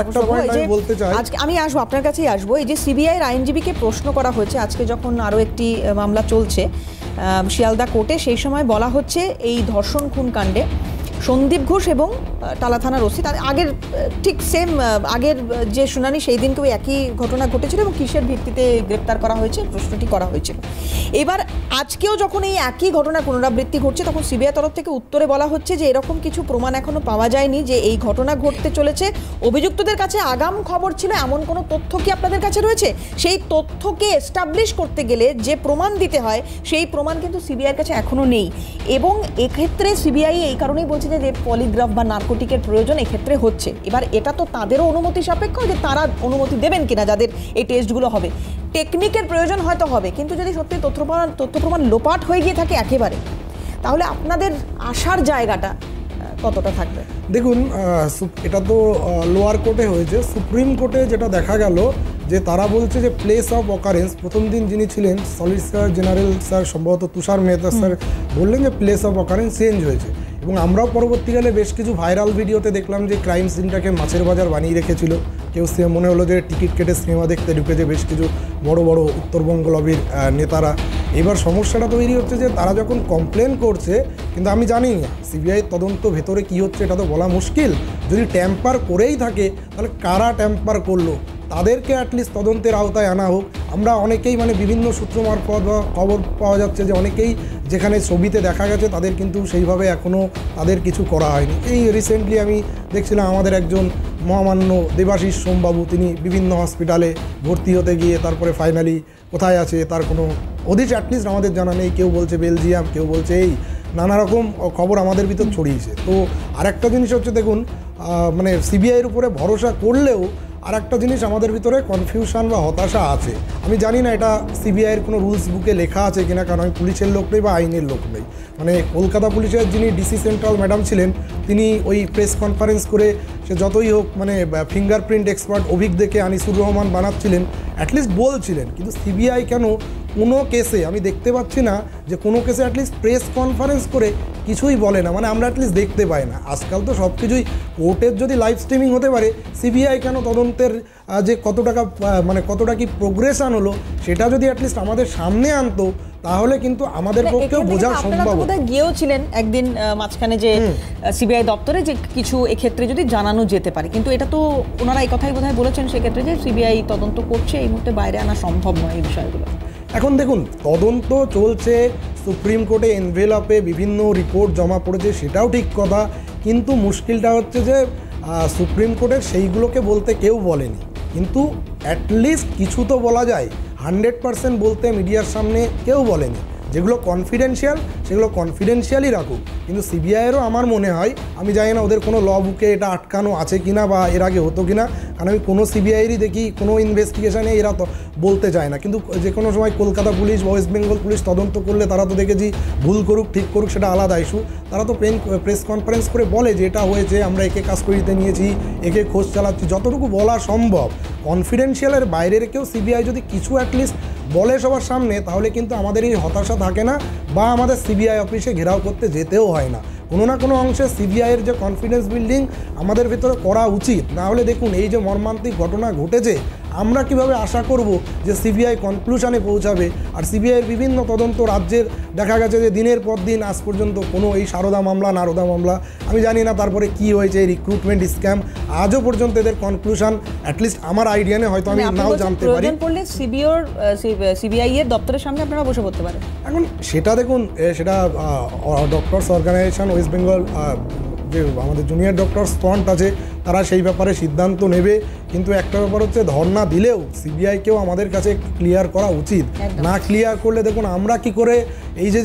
বলতে চাই, আজকে আমি আসবো আপনার কাছেই আসবো। এই যে সিবিআইয়ের আইনজীবীকে প্রশ্ন করা হয়েছে আজকে যখন আরও একটি মামলা চলছে শিয়ালদা কোর্টে, সেই সময় বলা হচ্ছে এই ধর্ষণ খুন কাণ্ডে সন্দীপ ঘোষ এবং টালা থানার ওসি তার আগের ঠিক সেম আগের যে শুনানি সেই দিনকেও একই ঘটনা ঘটেছিল এবং কিসের ভিত্তিতে গ্রেপ্তার করা হয়েছে প্রশ্নটি করা হয়েছিল। এবার আজকেও যখন এই একই ঘটনা পুনরাবৃত্তি ঘটছে তখন সিবিআই তরফ থেকে উত্তরে বলা হচ্ছে যে এরকম কিছু প্রমাণ এখনো পাওয়া যায়নি যে এই ঘটনা ঘটতে চলেছে। অভিযুক্তদের কাছে আগাম খবর ছিল, এমন কোনো তথ্য কি আপনাদের কাছে রয়েছে? সেই তথ্যকে এস্টাবলিশ করতে গেলে যে প্রমাণ দিতে হয় সেই প্রমাণ কিন্তু সিবিআইয়ের কাছে এখনো নেই। এবং এক্ষেত্রে সিবিআই এই কারণেই বলছে যে পলিগ্রাফ বা নার্কোটিকের প্রয়োজন এক্ষেত্রে হচ্ছে। এবার এটা তো তাদেরও অনুমতি সাপেক্ষ যে তারা অনুমতি দেবেন কিনা যাদের এই টেস্টগুলো হবে। টেকনিকের প্রয়োজন হয়তো হবে, কিন্তু যদি সত্যি তথ্য প্রমাণ লোপাট হয়ে গিয়ে থাকে একেবারে, তাহলে আপনাদের আসার জায়গাটা কতটা থাকবে? দেখুন, এটা তো লোয়ার কোর্টে হয়েছে। সুপ্রিম কোর্টে যেটা দেখা গেল যে তারা বলছে যে প্লেস অফ অকারেন্স, প্রথম দিন যিনি ছিলেন সলিসিটর জেনারেল স্যার সম্ভবত তুষার মেহতা স্যার বললেন যে প্লেস অফ অকারেন্স চেঞ্জ হয়েছে। এবং আমরাও পরবর্তীকালে বেশ কিছু ভাইরাল ভিডিওতে দেখলাম যে ক্রাইম সিনটাকে মাছের বাজার বানিয়ে রেখেছিল। কেউ মনে হলো যে টিকিট কেটে সিনেমা দেখতে ঢুকেছে বেশ কিছু বড় বড় উত্তরবঙ্গ লবির নেতারা। এবার সমস্যাটা তৈরি হচ্ছে যে তারা যখন কমপ্লেন করছে, কিন্তু আমি জানি না সিবিআই তদন্ত ভেতরে কি হচ্ছে এটা তো বলা মুশকিল। যদি ট্যাম্পার করেই থাকে তাহলে কারা ট্যাম্পার করলো তাদেরকে অ্যাটলিস্ট তদন্তের আওতায় আনা হোক। আমরা অনেকেই বিভিন্ন সূত্র মারফত বা খবর পাওয়া যাচ্ছে যে অনেকেই যেখানে ছবিতে দেখা গেছে তাদের কিন্তু সেইভাবে এখনও তাদের কিছু করা হয়নি। এই রিসেন্টলি আমি দেখছিলাম আমাদের একজন মহামান্য দেবাশিস সোমবাবু, তিনি বিভিন্ন হসপিটালে ভর্তি হতে গিয়ে তারপরে ফাইনালি কোথায় আছে তার কোনো অধিক অ্যাটলিস্ট আমাদের জানা নেই। কেউ বলছে বেলজিয়াম, কেউ বলছে এই নানা রকম খবর আমাদের ভিতর ছড়িয়েছে। তো আরেকটা জিনিস হচ্ছে দেখুন, সিবিআইয়ের উপরে ভরসা করলেও আর একটা জিনিস আমাদের ভিতরে কনফিউশন বা হতাশা আছে। আমি জানি না এটা সিবিআইয়ের কোনো রুলস বুকে লেখা আছে কিনা, কারণ আমি পুলিশের লোক নেই বা আইনের লোক নেই। কলকাতা পুলিশের যিনি ডিসি সেন্ট্রাল ম্যাডাম ছিলেন, তিনি ওই প্রেস কনফারেন্স করে সে যতই হোক ফিঙ্গারপ্রিন্ট এক্সপার্ট অভিজ্ঞকে আনিসুর রহমান বানাচ্ছিলেন, অ্যাটলিস্ট বলছিলেন। কিন্তু সিবিআই কেন কোনো কেসে আমি দেখতে পাচ্ছি না যে কোনো কেসে অ্যাটলিস্ট প্রেস কনফারেন্স করে কিছুই বলে না, আমরা অ্যাটলিস্ট দেখতে পাই না। আজকাল তো সব কিছুই কোর্টের যদি লাইভ স্ট্রিমিং হতে পারে, সিবিআই কেন তদন্তের যে কতটা কি প্রোগ্রেশন হলো সেটা যদি অ্যাটলিস্ট আমাদের সামনে আনতো তাহলে কিন্তু আমাদের পক্ষেও বোঝা সম্ভব। গিয়েছিলেন একদিন মাঝখানে যে সিবিআই দপ্তরে যে কিছু এক্ষেত্রে যদি জানানো যেতে পারে, কিন্তু এটা তো ওনারা এই কথাই বোধহয় বলেছেন সেক্ষেত্রে যে সিবিআই তদন্ত করছে, এই মুহূর্তে বাইরে আনা সম্ভব নয় এই বিষয়গুলো। এখন দেখুন, তদন্ত চলছে, সুপ্রিম কোর্টে এনভেলপে বিভিন্ন রিপোর্ট জমা পড়েছে, সেটাও ঠিক কথা। কিন্তু মুশকিলটা হচ্ছে যে সুপ্রিম কোর্টের সেইগুলোকে বলতে কেউ বলেনি, কিন্তু অ্যাটলিস্ট কিছু তো বলা যায়। 100% বলতে মিডিয়ার সামনে কেউ বলেনি। যেগুলো কনফিডেন্সিয়াল সেগুলো কনফিডেন্সিয়ালই রাখুক। কিন্তু সিবিআইয়েরও আমার মনে হয়, আমি জানি না ওদের কোনো ল বুকে এটা আটকানো আছে কিনা বা এর আগে হতো কিনা, কারণ আমি কোনো সিবিআইয়েরই দেখি কোনো ইনভেস্টিগেশনে এরা তো বলতে চায় না। কিন্তু যে কোনো সময় কলকাতা পুলিশ বা ওয়েস্ট বেঙ্গল পুলিশ তদন্ত করলে তারা তো দেখেছি ভুল করুক ঠিক করুক সেটা আলাদা ইস্যু, তারা তো প্রেস কনফারেন্স করে বলে যে এটা হয়েছে, আমরা একে কাস্টডিতে নিয়েছি, একে খোঁজ চালাচ্ছি, যতটুকু বলা সম্ভব। কনফিডেন্সিয়ালের বাইরে রেখেও সিবিআই যদি কিছু অ্যাটলিস্ট বলে সবার সামনে, তাহলে কিন্তু আমাদের এই হতাশা থাকে না বা আমাদের সিবিআই অফিসে ঘেরাও করতে যেতেও হয় না। কোনো না কোনো অংশে সিবিআইয়ের যে কনফিডেন্স বিল্ডিং আমাদের ভিতরে করা উচিত। না হলে দেখুন, এই যে মর্মান্তিক ঘটনা ঘটেছে, আমরা কিভাবে আশা করব যে সিবিআই কনক্লুশনে পৌঁছাবে? আর সিবিআইয়ের বিভিন্ন তদন্ত রাজ্যের দেখা গেছে যে দিনের পর দিন আজ পর্যন্ত কোনো এই সারদা মামলা নারদা মামলা, আমি জানি না তারপরে কি হয়েছে, এই রিক্রুটমেন্ট স্ক্যাম, আজও পর্যন্ত এদের কনক্লুশন অ্যাটলিস্ট আমার আইডিয়া নেই, হয়তো আমি নাও জানতে পারি। সিবিআই এর দপ্তরের সামনে আপনারা বসে পড়তে পারেন। এখন সেটা দেখুন, সেটা ডক্টরস অর্গানাইজেশন ওয়েস্ট বেঙ্গল যে আমাদের জুনিয়র ডক্টরস ফ্রন্ট আছে, তারা সেই ব্যাপারে সিদ্ধান্ত নেবে। কিন্তু একটা ব্যাপার হচ্ছে, ধর্ণা দিলেও সিবিআইকেও আমাদের কাছে ক্লিয়ার করা উচিত। না ক্লিয়ার করলে দেখুন আমরা কি করে এই যে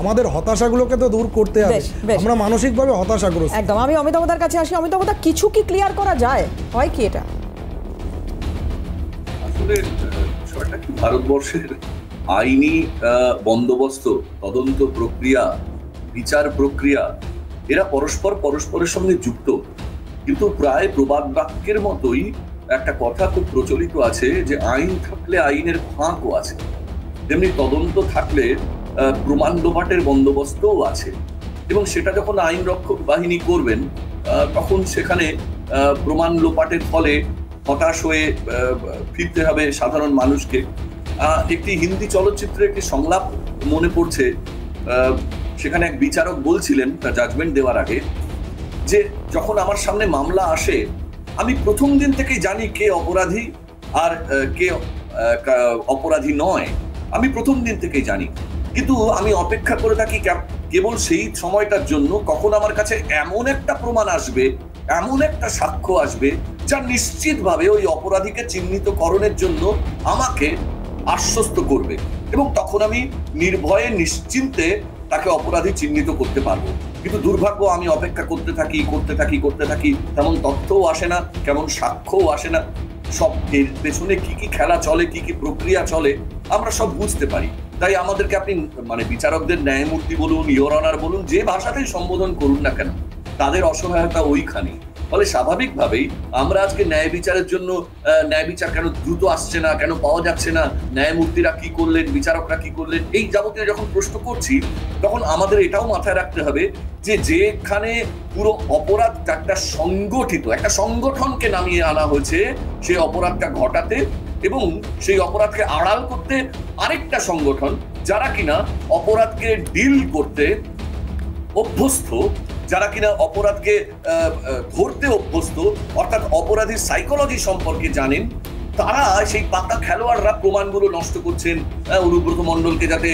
আমাদের হতাশাগুলোকে তো দূর করতে হবে, আমরা মানসিকভাবে হতাশাগ্রস্ত। একদম। আমি অমিতাভদার কাছে আসি। অমিতাভদা, কিছু কি ক্লিয়ার করা যায়, হয় কি এটা? আসলে বিষয়টা কি, ভারতবর্ষের আইনি বন্দোবস্ত, তদন্ত প্রক্রিয়া, বিচার প্রক্রিয়া, এরা পরস্পরের সঙ্গে যুক্ত। কিন্তু প্রায় প্রবাদ বাক্যের মতোই একটা কথা খুব প্রচলিত আছে যে আইন থাকলে আইনের ফাঁকও আছে, তেমনি তদন্ত থাকলে প্রমাণ লোপাটের বন্দোবস্তও আছে। এবং সেটা যখন আইন রক্ষক বাহিনী করবেন তখন সেখানে প্রমাণ লোপাটের ফলে হতাশ হয়ে ফিরতে হবে সাধারণ মানুষকে। একটি হিন্দি চলচ্চিত্রে একটি সংলাপ মনে পড়ছে, সেখানে এক বিচারক বলছিলেন তার জাজমেন্ট দেওয়ার আগে যে যখন আমার সামনে মামলা আসে আমি প্রথম দিন থেকেই জানি কে অপরাধী আর কে অপরাধী নয়, আমি প্রথম দিন থেকেই জানি। কিন্তু আমি অপেক্ষা করে থাকি কেবল সেই সময়টার জন্য কখন আমার কাছে এমন একটা প্রমাণ আসবে, এমন একটা সাক্ষ্য আসবে যা নিশ্চিতভাবে ওই অপরাধীকে চিহ্নিতকরণের জন্য আমাকে আশ্বস্ত করবে, এবং তখন আমি নির্ভয়ে নিশ্চিন্তে তাকে অপরাধী চিহ্নিত করতে পারবো। কিন্তু দুর্ভাগ্য, আমি অপেক্ষা করতে থাকি, তেমন তথ্যও আসে না, কেমন সাক্ষ্যও আসে না। সব এর পেছনে কি কি খেলা চলে, কি কি প্রক্রিয়া চলে আমরা সব বুঝতে পারি। তাই আমাদেরকে আপনি বিচারকদের ন্যায়মূর্তি বলুন, ইয়োর অনার বলুন, যে ভাষাতেই সম্বোধন করুন না কেন, তাদের অসহায়তা ওইখানে। ফলে স্বাভাবিকভাবেই আমরা আজকে ন্যায় বিচারের জন্য ন্যায় বিচার কেন দ্রুত আসছে না, কেন পাওয়া যাচ্ছে না, ন্যায়মূর্তিরা কি করলেন, বিচারকরা কি করলেন, এই যাবতীয় যখন প্রশ্ন করছি তখন আমাদের এটাও মাথায় রাখতে হবে যে যেখানে পুরো অপরাধটা একটা সংগঠনকে নামিয়ে আনা হয়েছে সেই অপরাধটা ঘটাতে, এবং সেই অপরাধকে আড়াল করতে আরেকটা সংগঠন যারা কিনা অপরাধকে ডিল করতে অভ্যস্ত, যারা কিনা অপরাধকে ধরতে অভ্যস্ত, অর্থাৎ অপরাধীর সাইকোলজি সম্পর্কে জানেন, তারা সেই পাকা খেলোয়াড়রা প্রমাণগুলো নষ্ট করছেন। অনুব্রত মণ্ডলকে যাতে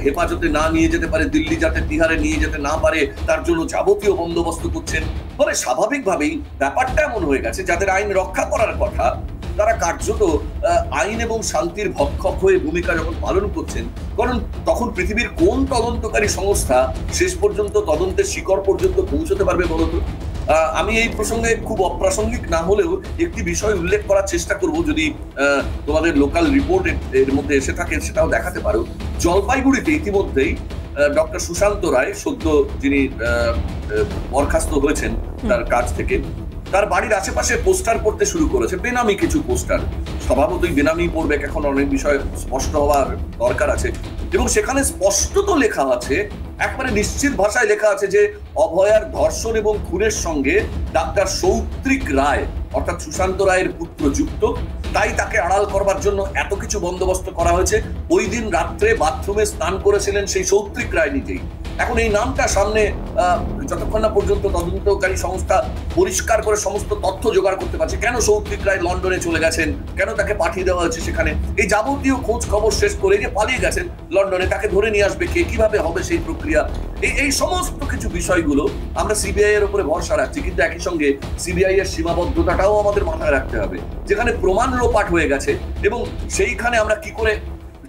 হেফাজতে না নিয়ে যেতে পারে, দিল্লি যাতে তিহারে নিয়ে যেতে না পারে, তার জন্য যাবতীয় বন্দোবস্ত করছেন। ফলে স্বাভাবিকভাবেই ব্যাপারটা এমন হয়ে গেছে যাদের আইন রক্ষা করার কথা তারা কার্যত আইন এবং শান্তির ভক্ষক হয়ে ভূমিকা যখন পালন করছেন, কারণ তখন পৃথিবীর কোন তদন্তকারী সংস্থা শেষ পর্যন্ত তদন্তের শিকড় পর্যন্ত পৌঁছতে পারবে বলতো? আমি এই প্রসঙ্গে খুব অপ্রাসঙ্গিক না হলেও একটি বিষয় উল্লেখ করার চেষ্টা করব, যদি তোমাদের লোকাল রিপোর্ট এর মধ্যে এসে থাকে সেটাও দেখাতে পারো। জলপাইগুড়িতে ইতিমধ্যেই ডক্টর সুশান্ত রায়, সদ্য যিনি বরখাস্ত হয়েছেন তার কাজ থেকে, তার বাড়ির আশেপাশে পোস্টার পড়তে শুরু করেছে, বেনামি কিছু পোস্টার। স্বভাবতই বেনামি পড়বে, এখন অনেক বিষয় স্পষ্ট হওয়ার দরকার আছে। এবং সেখানে স্পষ্টত লেখা আছে, একবারে নিশ্চিত ভাষায় লেখা আছে যে অভয়ার ধর্ষণ এবং খুনের সঙ্গে ডাক্তার সৌত্রিক রায় অর্থাৎ সুশান্ত রায়ের পুত্র যুক্ত, তাই তাকে আড়াল করবার জন্য এত কিছু বন্দোবস্ত করা হয়েছে। ওই দিন রাত্রে বাথরুমে স্নান করেছিলেন সেই সৌত্রিক রায় নিজেই। এখন এই নামটা সামনে যতক্ষণ না পর্যন্ত তদন্তকারী সংস্থা পরিষ্কার করে সমস্ত তথ্য জোগাড় করতে পারছে, কেন সৌত্রিক রায় লন্ডনে চলে গেছেন, কেন তাকে পাঠিয়ে দেওয়া হয়েছে সেখানে, এই যাবতীয় খোঁজ খবর শেষ করে যে পালিয়ে গেছেন লন্ডনে, তাকে ধরে নিয়ে আসবে কে, কিভাবে হবে সেই প্রক্রিয়া, এই সমস্ত কিছু বিষয়গুলো আমরা সিবিআই এর উপরে ভরসা রাখছি। কিন্তু একই সঙ্গে সিবিআই এর সীমাবদ্ধতাটাও আমাদের মাথায় রাখতে হবে। যেখানে প্রমাণ লোপাট হয়ে গেছে এবং সেইখানে আমরা কি করে,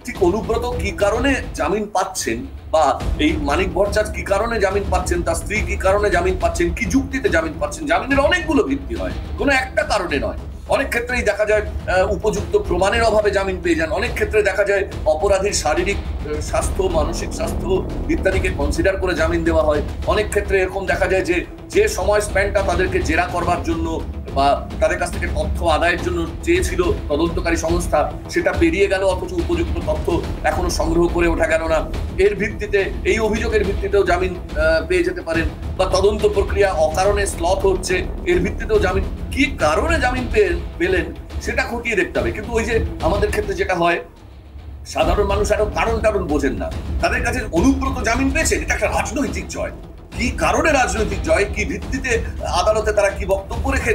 ঠিক অনুব্রত কি কারণে জামিন পাচ্ছেন, বা এই মানিক ভট্টাচার্য কি কারণে জামিন পাচ্ছেন, তার স্ত্রী কি কারণে জামিন পাচ্ছেন, কি যুক্তিতে জামিন পাচ্ছেন, জামিনের অনেকগুলো ভিত্তি হয়, কোনো একটা কারণে নয়। অনেক ক্ষেত্রেই দেখা যায় উপযুক্ত প্রমাণের অভাবে জামিন পেয়ে যান, অনেক ক্ষেত্রে দেখা যায় অপরাধীর শারীরিক স্বাস্থ্য, মানসিক স্বাস্থ্য ইত্যাদিকে কনসিডার করে জামিন দেওয়া হয়। অনেক ক্ষেত্রে এরকম দেখা যায় যে সময় স্প্যানটা তাদেরকে জেরা করবার জন্য বা তাদের কাছ থেকে তথ্য আদায়ের জন্য চেয়েছিল তদন্তকারী সংস্থা, সেটা পেরিয়ে গেল, অথচ উপযুক্ত তথ্য এখনো সংগ্রহ করে ওঠা গেল না। এর ভিত্তিতে, এই অভিযোগের ভিত্তিতেও জামিন পেয়ে যেতে পারেন, বা তদন্ত প্রক্রিয়া অকারণে স্লথ হচ্ছে, এর ভিত্তিতেও জামিন, কি কারণে জামিন পেলেন সেটা খতিয়ে দেখতে হবে। কিন্তু ওই যে আমাদের ক্ষেত্রে যেটা হয়, সাধারণ মানুষ আরো কারণ বোঝেন না, তাদের কাছে অনুব্রত জামিন পেয়েছে, এটা একটা রাজনৈতিক জয়। কি কারণে রাজনৈতিক জয়, কি ভিত্তিতে আদালতে তারা কি বক্তব্য রেখে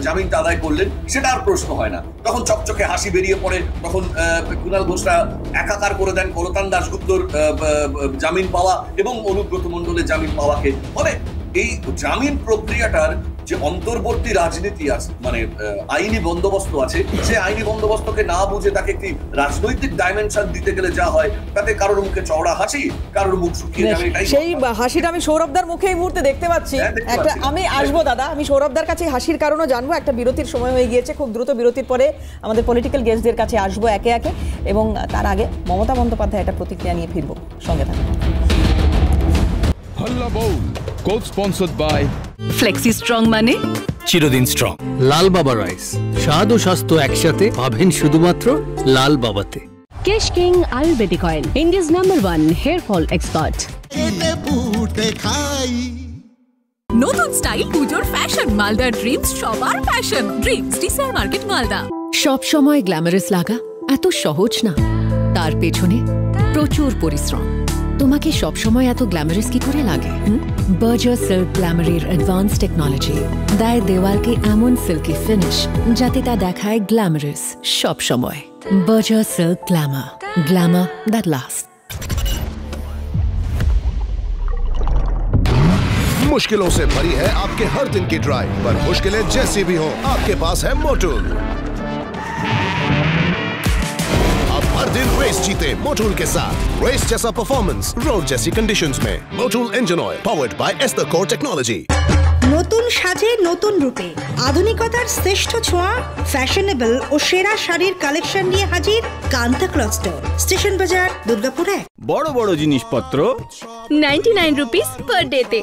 জামিনটা আদায় করলেন সেটা আর প্রশ্ন হয় না। তখন চকচকে হাসি বেরিয়ে পড়ে, তখন কুণাল ঘোষরা একাকার করে দেন কলতান দাশগুপ্তর জামিন পাওয়া এবং অনুব্রত মণ্ডলের জামিন পাওয়াকে। ফলে এই জামিন প্রক্রিয়াটার যে অন্তর্বর্তী রাজনীতি আছে, মানে আইনি বন্দোবস্ত আছে, সেই আইনি বন্দোবস্তকে না বুঝে তাকে একটি রাজনৈতিক ডাইমেনশন দিতে গেলে যা হয়, তাতে কারোর মুখে চওড়া হাসি, কারোর মুখ শুকিয়ে যাবে। সেই হাসিটা আমি সৌরভদার মুখে এই মুহূর্তে দেখতে পাচ্ছি। একটা আমি আসবো দাদা, আমি সৌরভদার কাছে হাসির কারণও জানবো। একটা বিরতির সময় হয়ে গিয়েছে, খুব দ্রুত বিরতির পরে আমাদের পলিটিক্যাল গেস্টদের কাছে আসবো একে একে, এবং তার আগে মমতা বন্দ্যোপাধ্যায় একটা প্রতিক্রিয়া নিয়ে ফিরবো। সঙ্গে থাকুন। Halla Bol code sponsored by flexi strong মানে চিরদিন স্ট্রং। লাল বাবা রাইস, স্বাদ ও স্বাস্থ্য একসাথে পাবেন শুধুমাত্র লাল বাবাতে। Kesh king Ayurvedic oil, India's number 1 hair fall expert. নতুন স্টাইল পুজোর ফ্যাশন, মালদা ড্রিমস সবার fashion. Dreams desire market Malda. সব সময় গ্ল্যামারাস লাগা এত সহজ না, তার পেছনে প্রচুর পরিশ্রম। তোমাকে সব সময় এত গ্ল্যামারাস কি করে লাগে? বার্জার সিল্ক গ্ল্যামারের অ্যাডভান্স টেকনোলজি দেয় দেওয়ালকে এমন সিল্কি ফিনিশ যাতে তা দেখায় গ্ল্যামারাস সব সময়। Berger silk glamour, glamour that last. मुश्किलों से भरी है आपके हर दिन की ड्राइव, पर मुश्किलें जैसी भी हो आपके पास है मोटूल। अब हर दिन रेस जीते मोटूल के साथ। रेस जैसा परफॉर्मेंस रोड जैसी कंडीशंस में। Motul engine oil powered by ester core technology. নতুন সাজে নতুন রূপে আধুনিকতার শ্রেষ্ঠ ছোঁয়া, ফ্যাশনেবল ও সেরা শাড়ির কালেকশন নিয়ে হাজির কান্তা ক্লথ স্টোর, স্টেশন বাজার, দুর্গাপুরে। বড় বড় জিনিসপত্র 99 rupees per day তে।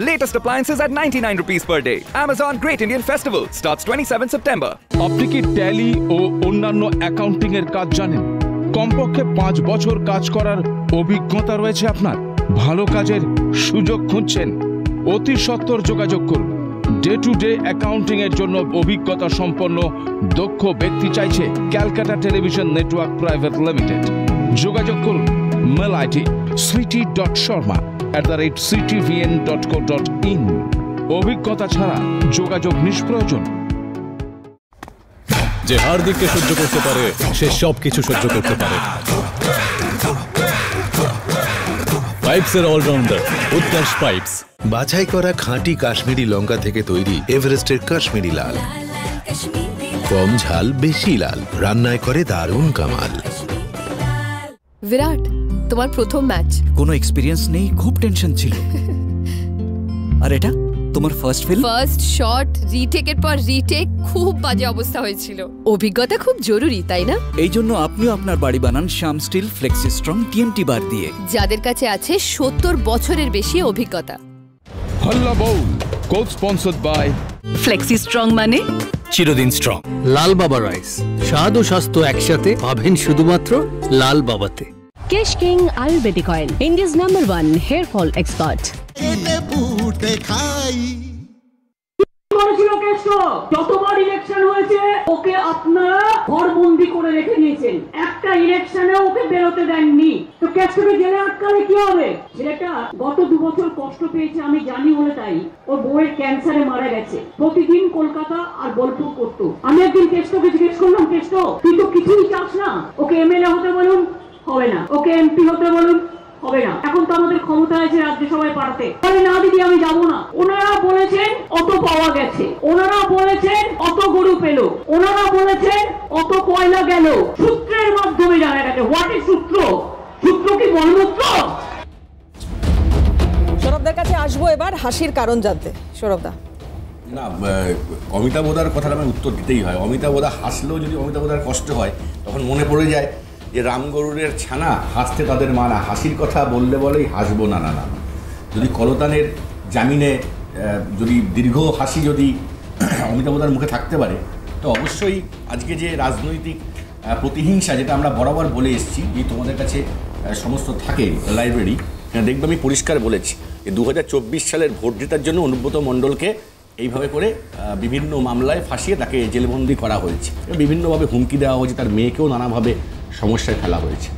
Latest appliances at 99 rupees per day. Amazon Great Indian Festival starts 27 September. আপনি কি ট্যালি ও অন্যান্য অ্যাকাউন্টিং এর কাজ জানেন? কমপক্ষে 5 বছর কাজ করার অভিজ্ঞতা রয়েছে আপনার? ভালো কাজের সুযোগ খুঁজছেন? অতি সত্বর যোগাযোগ করুন। ডে টু ডে অ্যাকাউন্টিং এর জন্য অভিজ্ঞতা সম্পন্ন দক্ষ ব্যক্তি চাইছে Calcutta television network private limited. যোগাযোগ করুন। Mail ID switi.sharma@ctvn.co.in। অভিজ্ঞতা ছাড়া যোগাযোগ নিষ্প্রয়োজন। যে হার্দিককে সহ্য করতে পারে সে সব কিছু সহ্য করতে পারে। পাইপসের অলরাউন্ডার উৎকর্ষ পাইপস। বাছাই করা খাঁটি কাশ্মীরি লঙ্কা থেকে তৈরি এভারেস্টের কাশ্মীরি লাল। কম ঝাল বেশি লাল, রান্নায় করে দারুণ কামাল। বিরাট, তোমার প্রথম ম্যাচ। কোনো এক্সপিরিয়েন্স নেই, খুব টেনশন ছিল। আর এটা তোমার ফার্স্ট ফিল্ম? ফার্স্ট শট, রিটেকের পর রিটেক, খুব বাজে অবস্থা হয়েছিল। অভিজ্ঞতা খুব জরুরি, তাই না? এই জন্য আপনিও আপনার বাড়ি বানান Shyam steel flexi strong TMT bar দিয়ে, যাদের কাছে আছে 70 বছরের বেশি অভিজ্ঞতা। Halla Bol code sponsored by flexi strong মানে চিরদিন স্ট্রং। লাল বাবা রাইস, স্বাদ ও স্বাস্থ্য একসাথে পাবেন শুধুমাত্র লাল বাবাতে। Kesh king Ayurvedic oil, India's number 1 hair fall expert. যতবার ইলেকশন হয়েছে ওকে আপনারা ঘরবন্দি করে রেখে দিয়েছেন, একটা ইলেকশনে ওকে বেরোতে দেননি। তো কেষ্টকে জেলে আটকালে কি হবে? ছেলেটা গত 2 বছর কষ্ট পেয়েছে, আমি জানি বলে তাই। ওর বউয়ের ক্যান্সারে মারা গেছে, প্রতিদিন কলকাতা আর বোলপুর করতো। আমি একদিন কেষ্টকে জিজ্ঞেস করলাম, কেষ্ট তুই তো কিছুই চাস না, ওকে এমএলএ হতে বলুন হবে না, ওকে এমপি হতে বলুন হবে না, এখন তো আমাদের ক্ষমতা আছে রাজ্যসভায় পাঠাতে, বলে না দিদি আমি যাব না। ওনারা বলেছেন অত পাওয়া গেছে, ওনারা বলেছেন অত গরু পেল, ওনারা বলেছেন অত কয়লা গেল, সূত্রের মাধ্যমে জানা গেছে। হোয়াট ইজ সূত্র? সূত্র কি মলমূত্র? সৌরভদার কাছে আসবো এবার হাসির কারণ জানতে। সৌরভদা, না, অমিতাভ বোদার কথাটা আমি উত্তর দিতেই হয়। অমিতাভ বোদা হাসলেও যদি অমিতাভ বোদার কষ্ট হয়, তখন মনে পড়ে যায় যে রামগরুড়ের ছানা হাসতে তাদের মানা, হাসির কথা বললে বলেই হাসবো না না না। যদি কলতানের জামিনে যদি দীর্ঘ হাসি যদি অমিতাভ বোদার মুখে থাকতে পারে, তো অবশ্যই আজকে যে রাজনৈতিক প্রতিহিংসা, যেটা আমরা বরাবর বলে এসেছি যে তোমাদের কাছে সমস্ত থাকে লাইব্রেরি, দেখবে আমি পরিষ্কার বলেছি যে 2024 সালের ভোট জেতার জন্য অনুব্রত মণ্ডলকে এইভাবে করে বিভিন্ন মামলায় ফাঁসিয়ে তাকে জেলবন্দি করা হয়েছে, বিভিন্নভাবে হুমকি দেওয়া হয়েছে, তার মেয়েকেও নানাভাবে সমস্যায় ফেলা হয়েছে,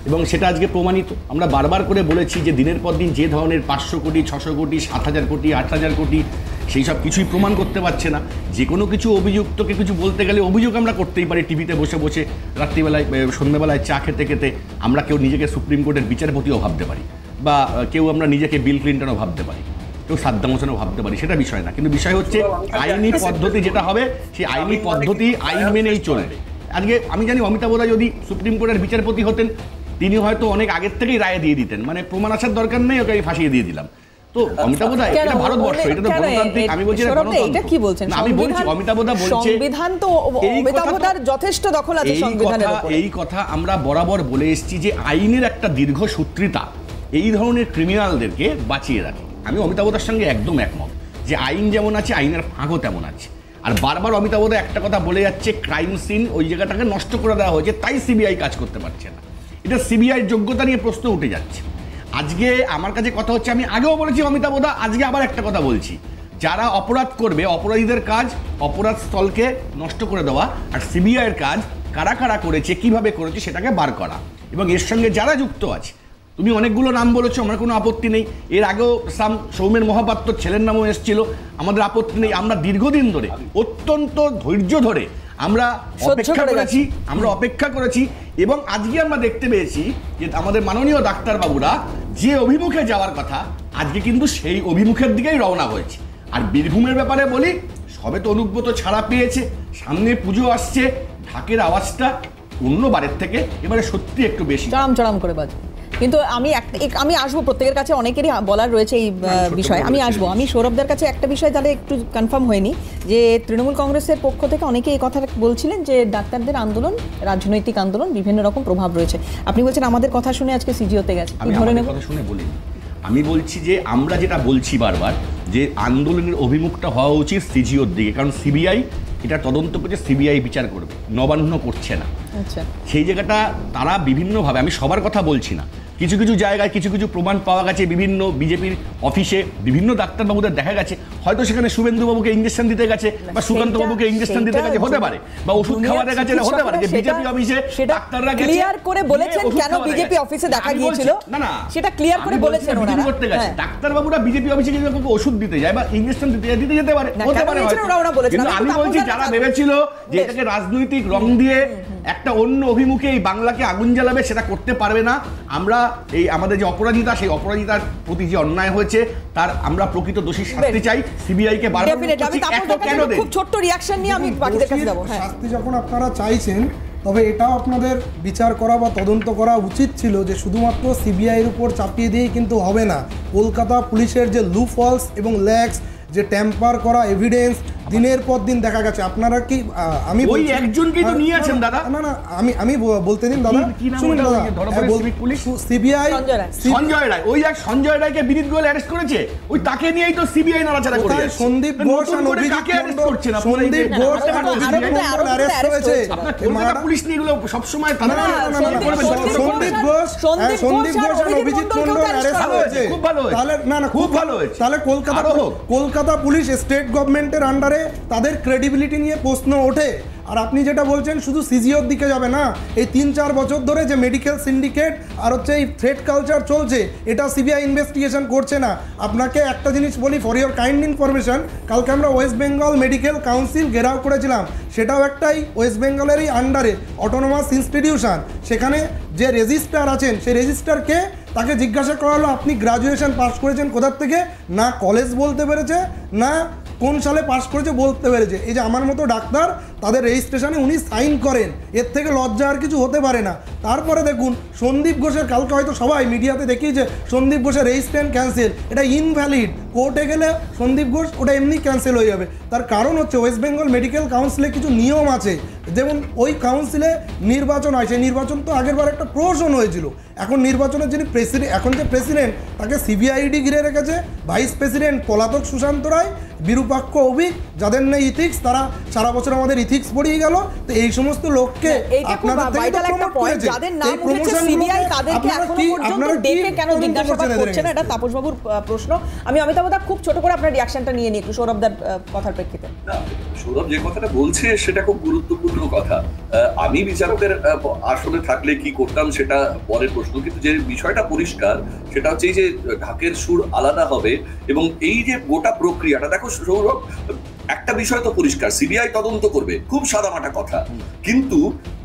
এবং সেটা আজকে প্রমাণিত। আমরা বারবার করে বলেছি যে দিনের পর দিন যে ধরনের 500 কোটি 600 কোটি 7,000 কোটি 8,000 কোটি সেই সব কিছুই প্রমাণ করতে পারছে না। যে কোনো কিছু অভিযুক্তকে কিছু বলতে গেলে অভিযোগ আমরা করতেই পারি, টিভিতে বসে বসে রাত্রিবেলায় সন্ধ্যাবেলায় চা খেতে খেতে আমরা কেউ নিজেকে সুপ্রিম কোর্টের বিচারপতিও ভাবতে পারি, বা কেউ আমরা নিজেকে বিল ক্লিন্টনও ভাবতে পারি। কেউ সাধ্যমোচনও ভাবতে পারি, সেটা বিষয় না। কিন্তু বিষয় হচ্ছে আইনি পদ্ধতি যেটা হবে, সেই আইনি পদ্ধতি আইন মেনেই চলবে। আজকে আমি জানি অমিতাভ দা যদি সুপ্রিম কোর্টের বিচারপতি হতেন, তিনি হয়তো অনেক আগের থেকেই রায় দিয়ে দিতেন, মানে প্রমাণ আসার দরকার নেই, ওকে আমি ফাঁসিয়ে দিয়ে দিলাম। তো অমিতাভ দা, এটা ভারতবর্ষ, এটা তো গণতান্ত্রিক। আমি বলছি এটা কি বলছেন? আমি বলছি অমিতাভ দা বলছে সংবিধান তো অমিতাভ দার যথেষ্ট দখল আছে সংবিধানের উপরে। এই কথা আমরা বরাবর বলে এসেছি যে আইনের একটা দীর্ঘসূত্রিতা এই ধরনের ক্রিমিনালদেরকে বাঁচিয়ে রাখে। আমি অমিতাভ দার সঙ্গে একদম একমত যে আইন যেমন আছে, আইনের ফাঁকও তেমন আছে। আর বারবার অমিতাভ দা একটা কথা বলে যাচ্ছে, ক্রাইম সিন ওই জায়গাটাকে নষ্ট করে দেওয়া হয়েছে, তাই সিবিআই কাজ করতে পারছে না। এটা সিবিআই যোগ্যতা নিয়ে প্রশ্ন উঠে যাচ্ছে। আজকে আমার কাছে কথা হচ্ছে, আমি আগেও বলেছি অমিতাভ দা, আজকে আবার একটা কথা বলছি, যারা অপরাধ করবে অপরাধীদের কাজ অপরাধ স্থলকে নষ্ট করে দেওয়া, আর সিবিআইয়ের কাজ কারা কারা করেছে, কিভাবে করেছে সেটাকে বার করা, এবং এর সঙ্গে যারা যুক্ত আছে। তুমি অনেকগুলো নাম বলেছো, আমার কোনো আপত্তি নেই। এর আগেও সৌমেন মহাপাত্র ছেলের নামও এসেছিল, আমাদের আপত্তি নেই। আমরা দীর্ঘদিন ধরে অত্যন্ত ধৈর্য ধরে আমরা অপেক্ষা করেছি এবং আজকে আমরা দেখতে পেয়েছি যে আমাদের মাননীয় ডাক্তারবাবুরা যে অভিমুখে যাওয়ার কথা, আজকে কিন্তু সেই অভিমুখের দিকেই রওনা হয়েছে। আর বীরভূমের ব্যাপারে বলি, সবে তো অনুব্রত ছাড়া পেয়েছে, সামনে পুজো আসছে, ঢাকের আওয়াজটা অন্যবারের থেকে এবারে সত্যি একটু বেশি চড়াম করে বাজে। কিন্তু আমি আসবো, প্রত্যেকের কাছে অনেকেরই বলার রয়েছে এই বিষয়ে, আমি আসবো। আমি সৌরভদের কাছে একটা বিষয় তাহলে একটু কনফার্ম হয়নি, যে তৃণমূল কংগ্রেসের পক্ষ থেকে অনেকে এই কথা বলছিলেন যে ডাক্তারদের আন্দোলন রাজনৈতিক আন্দোলন, বিভিন্ন রকম প্রভাব রয়েছে। আপনি বলছেন আমাদের কথা শুনে আজকে সিজিওতে গেছে, আমি কথা শুনে বলি। আমি বলছি যে আমরা যেটা বলছি বারবার, যে আন্দোলনের অভিমুখটা হওয়া উচিত সিজিওর দিকে, কারণ সিবিআই এটা তদন্ত করছে, সিবিআই বিচার করবে, নবান্ন করছে না। সেই জায়গাটা তারা বিভিন্নভাবে, আমি সবার কথা বলছি না, কিছু কিছু জায়গায় কিছু কিছু প্রমাণ পাওয়া গেছে, বিভিন্ন বিজেপির অফিসে বিভিন্ন ডাক্তারবাবুদের দেখা গেছে হয়তো সেখানে শুভেন্দুবাবুকে ইঞ্জেকশন দিতে গেছে বা সুকান্ত বাবুকে ইঞ্জেকশন দিতে গেছে, হতে পারে, বা ওষুধ খাওয়াতে গেছে, হতে পারে যে বিজেপি অফিসে ডাক্তাররা গেছে, ক্লিয়ার করে বলেছেন কেন বিজেপি অফিসে দেখা গিয়েছিল, না না সেটা ক্লিয়ার করে বলেছেন ওনারা করতে গেছে। ডাক্তারবাবুরা বিজেপি অফিসে গিয়ে ওষুধ দিতে যায় বা ইঞ্জেকশন দিতে যেতে পারে, হতে পারে। কিন্তু আমি বলছি যারা ভেবেছিল যে এটাকে রাজনৈতিক রং দিয়ে একটা অন্য অভিমুখে এই বাংলাকে আগুন জ্বালাবে, সেটা করতে পারবে না। আমরা এই আমাদের যে অপরাজিতা, সেই অপরাজিতার প্রতি যে অন্যায় হয়েছে তার আমরা প্রকৃত দোষী শাস্তি চাই। সিবিআই কে বারবার খুব ছোট্ট রিঅ্যাকশন নিয়ে আমি বাকিদের কাছে যাব। শাস্তি যখন আপনারা চাইছেন, তবে এটাও আপনাদের বিচার করা বা তদন্ত করা উচিত ছিল যে শুধুমাত্র সিবিআইয়ের উপর চাপিয়ে দিয়েই কিন্তু হবে না। কলকাতা পুলিশের যে লুপ হলস এবং ল্যাগস, যে ট্যাম্পার করা এভিডেন্স দিনের পর দিন দেখা গেছে, আপনারা কি আমি ওই একজনকেই তো নিয়ে আছেন দাদা, না না আমি বলতে দিন দাদা, শুনুন দাদা, সিবিআই সঞ্জয় রায়, ওই এক সঞ্জয় রায়কে বিনীত গোয়েল অ্যারেস্ট করেছে, ওই তাকে নিয়েই তো সিবিআই নাড়াচাড়া করে যাচ্ছে। সন্দীপ ঘোষ আর অভিজিৎ মণ্ডল, সন্দীপ ঘোষ আর অভিজিৎ মণ্ডল অ্যারেস্ট হয়েছে। কলকাতা পুলিশ নিয়ে এগুলো সব সময় সন্দীপ ঘোষ আর অভিজিৎ মণ্ডল অ্যারেস্ট হয়েছে, খুব ভালো হয়েছে, তাহলে না না খুব ভালো হয়েছে। তাহলে কলকাতা পুলিশ স্টেট গভর্নমেন্টের আন্ডারে, তাদের ক্রেডিবিলিটি নিয়ে প্রশ্ন ওঠে। আর আপনি যেটা বলছেন শুধু সিজিওর দিকে যাবে না, এই 3-4 বছর ধরে যে মেডিকেল সিন্ডিকেট আর হচ্ছে এই থ্রেট কালচার চলছে, এটা সিবিআই ইনভেস্টিগেশন করছে না। আপনাকে একটা জিনিস বলি ফর ইওর কাইন্ড ইনফরমেশন, কালকে আমরা ওয়েস্ট বেঙ্গল মেডিকেল কাউন্সিল ঘেরাও করেছিলাম, সেটাও একটাই ওয়েস্ট বেঙ্গলেরই আন্ডারে অটোনোমাস ইনস্টিটিউশন। সেখানে যে রেজিস্ট্রার আছেন, সেই রেজিস্ট্রারকে তাকে জিজ্ঞাসা করা হলো আপনি গ্রাজুয়েশন পাস করেছেন কোথার থেকে, না কলেজ বলতে পেরেছে, না কোন সালে পাস করেছে বলতে পেরেছে। এই যে আমার মতো ডাক্তার, তাদের রেজিস্ট্রেশনে উনি সাইন করেন, এর থেকে লজ্জা আর কিছু হতে পারে না। তারপরে দেখুন সন্দীপ ঘোষের, কালকে হয়তো সবাই মিডিয়াতে দেখিয়েছে সন্দীপ ঘোষের রেজিস্ট্রেশন ক্যান্সেল, এটা ইনভ্যালিড, কোর্টে গেলে সন্দীপ ঘোষ ওটা এমনি ক্যান্সেল হয়ে যাবে। তার কারণ হচ্ছে ওয়েস্ট বেঙ্গল মেডিকেল কাউন্সিলে কিছু নিয়ম আছে, যেমন ওই কাউন্সিলে নির্বাচন হয়, সেই নির্বাচন তো আগেরবার একটা প্রহসন হয়েছিল। এখন নির্বাচনের যিনি এখন যে প্রেসিডেন্ট, তাকে সিবিআইডি ঘিরে রেখেছে, ভাইস প্রেসিডেন্ট পলাতক সুশান্ত রায়, বিরূপাক্ষ অভিক, যাদের নেই ইথিক্স, তারা সারা বছর আমাদের ইথিক্স পড়িয়ে গেল। তো এই সমস্ত লোককে আপনাদের থেকে তো প্রমোট করেছে, এই প্রমোশন সিবিআই তাদেরকে এখনো পর্যন্ত ডেকে কেন জিজ্ঞাসাবাদ করছে না, এটা তাপস বাবুর প্রশ্ন। আমি অমিতাভ দা খুব ছোট করে আপনার রিঅ্যাকশনটা নিয়ে নিই একটু সৌরভদার কথার প্রেক্ষিতে। সৌরভ যে কথাটা বলছে সেটা খুব গুরুত্বপূর্ণ কথা। আমি বিচারকের আসলে থাকলে কি করতাম সেটা পরের প্রশ্ন, কিন্তু যে বিষয়টা পরিষ্কার সেটা হচ্ছে এই যে ঢাকের সুর আলাদা হবে এবং এই যে গোটা প্রক্রিয়াটা, দেখো সৌরভ একটা বিষয় তো পরিষ্কার, সিবিআই তদন্ত করবে, খুব সাদামাটা কথা, কিন্তু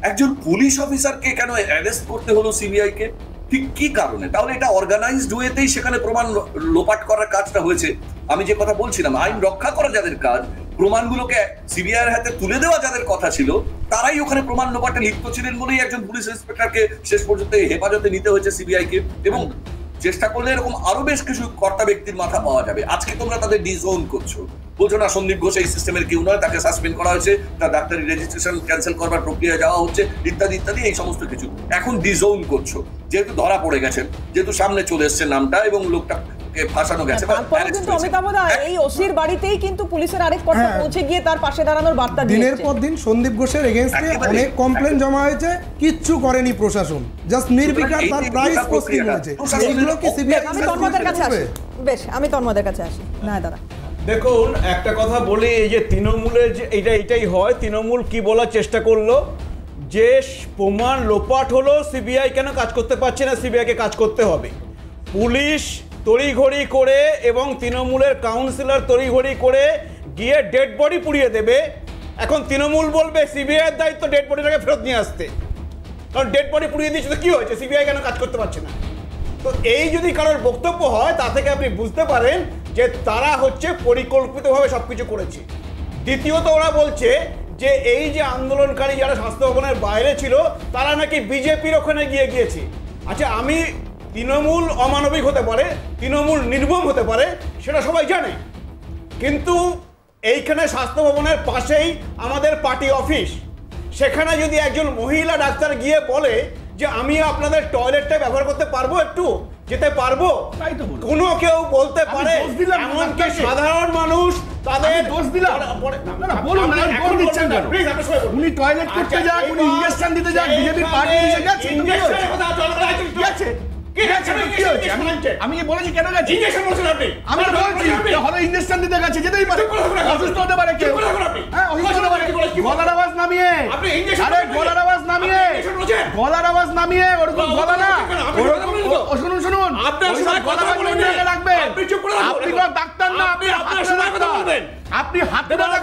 একজন পুলিশ অফিসারকে কেন অ্যারেস্ট করতে হলো সিবিআই কে, ঠিক কি কারণে? তাহলে এটা অর্গানাইজড ওয়েতেই সেখানে প্রমাণ লোপাট করার কাজটা হয়েছে, আমি যে কথা বলছিলাম, আইন রক্ষা করা যাদের কাজ, প্রমাণগুলোকে সিবিআইয়ের হাতে তুলে দেওয়া যাদের কথা ছিল, তারাই ওখানে প্রমাণ লোপাটে লিপ্ত ছিলেন বলেই একজন পুলিশ ইন্সপেক্টরকে শেষ পর্যন্ত হেফাজতে নিতে হয়েছে সিবিআইকে। এবং চেষ্টা করলে এরকম আরো বেশ কিছু কর্তা ব্যক্তির মাথা পাওয়া যাবে। আজকে তোমরা তাদের ডিজোন করছো, বলছো না সন্দীপ ঘোষ এই সিস্টেমের কেউ নয়, তাকে সাসপেন্ড করা হয়েছে, তার ডাক্তারি রেজিস্ট্রেশন ক্যান্সেল করবার প্রক্রিয়া যাওয়া হচ্ছে, ইত্যাদি ইত্যাদি, এই সমস্ত কিছু এখন ডিজোন করছো। যেহেতু ধরা পড়ে গেছেন, যেহেতু সামনে চলে এসছে নামটা এবং লোকটা ফাঁসানো গেছে, কিন্তু অমিতাভদা এই ওসির বাড়িতেই কিন্তু পুলিশের আরেক কর্তা পৌঁছে গিয়ে তার পাশে দাঁড়ানোর বার্তা দিয়েছে। দিনের পর দিন সন্দীপ ঘোষের এগেইনস্টে অনেক কমপ্লেন জমা হয়েছে, কিচ্ছু করেনি প্রশাসন, জাস্ট নির্বিকার তার প্রাইস পোস্টিং হয়েছে। এইগুলো কি সিবিআই? আমি তন্ময়ের কাছে আসি, বেশ আমি তন্ময়ের কাছে আসি। না দাদা দেখুন, একটা কথা বলি, এই যে তৃণমূলের যে এটাই হয়, তৃণমূল কি বলার চেষ্টা করলো যে প্রমাণ লোপাট হলো, সিবিআই কেন কাজ করতে পারছে না, সিবিআইকে কাজ করতে হবে। পুলিশ তড়িঘড়ি করে এবং তৃণমূলের কাউন্সিলর তড়িঘড়ি করে গিয়ে ডেড বডি পুড়িয়ে দেবে। এখন তৃণমূল বলবে সিবিআইয়ের দায়িত্ব ডেড বডিটাকে ফেরত নিয়ে আসতে, কারণ ডেড বডি পুড়িয়ে দিয়েছে তো কী হয়েছে, সিবিআই কেন কাজ করতে পারছে না। তো এই যদি কারোর বক্তব্য হয়, তা থেকে আপনি বুঝতে পারেন যে তারা হচ্ছে পরিকল্পিতভাবে সব কিছু করেছে। দ্বিতীয়ত ওরা বলছে যে এই যে আন্দোলনকারী যারা স্বাস্থ্য ভবনের বাইরে ছিল, তারা নাকি বিজেপির ওখানে গিয়েছে। আচ্ছা, আমি তৃণমূল অমানবিক হতে পারে, তৃণমূল নির্মম হতে পারে, সেটা সবাই জানে, কিন্তু এইখানে স্বাস্থ্য ভবনের পাশেই আমাদের পার্টি অফিস। সেখানে যদি একজন মহিলা ডাক্তার গিয়ে বলে যে আমি আপনাদের টয়লেটটা ব্যবহার করতে পারবো, একটু যেতে পারবো, কোনো কেউ বলতে পারে, এমনকি সাধারণ মানুষ তাদের দোষ দিলাম। উনি টয়লেট করতে যান, উনি ইনজেকশন দিতে যান, বিজেপি পার্টি এসে গেছে। আমি বলেছি কেন গেছি, আমি বলছি হলো ইনজেকশন দিতে গেছে, যেতেই পারে, অসুস্থ হতে পারে কেউ, হ্যাঁ অসুস্থ হতে পারে। গলার আওয়াজ নামিয়ে, আরে গলার আওয়াজ নামিয়ে, গলার আওয়াজ নামিয়ে, ওরকম গলা না, ওরকম শুনুন শুনুন, আপনার গলা রাখবেন, আপনি কোনো ডাক্তার না, আপনি আপনার সময় কথা বলবেন, আপনি হাতে ডাক্তার।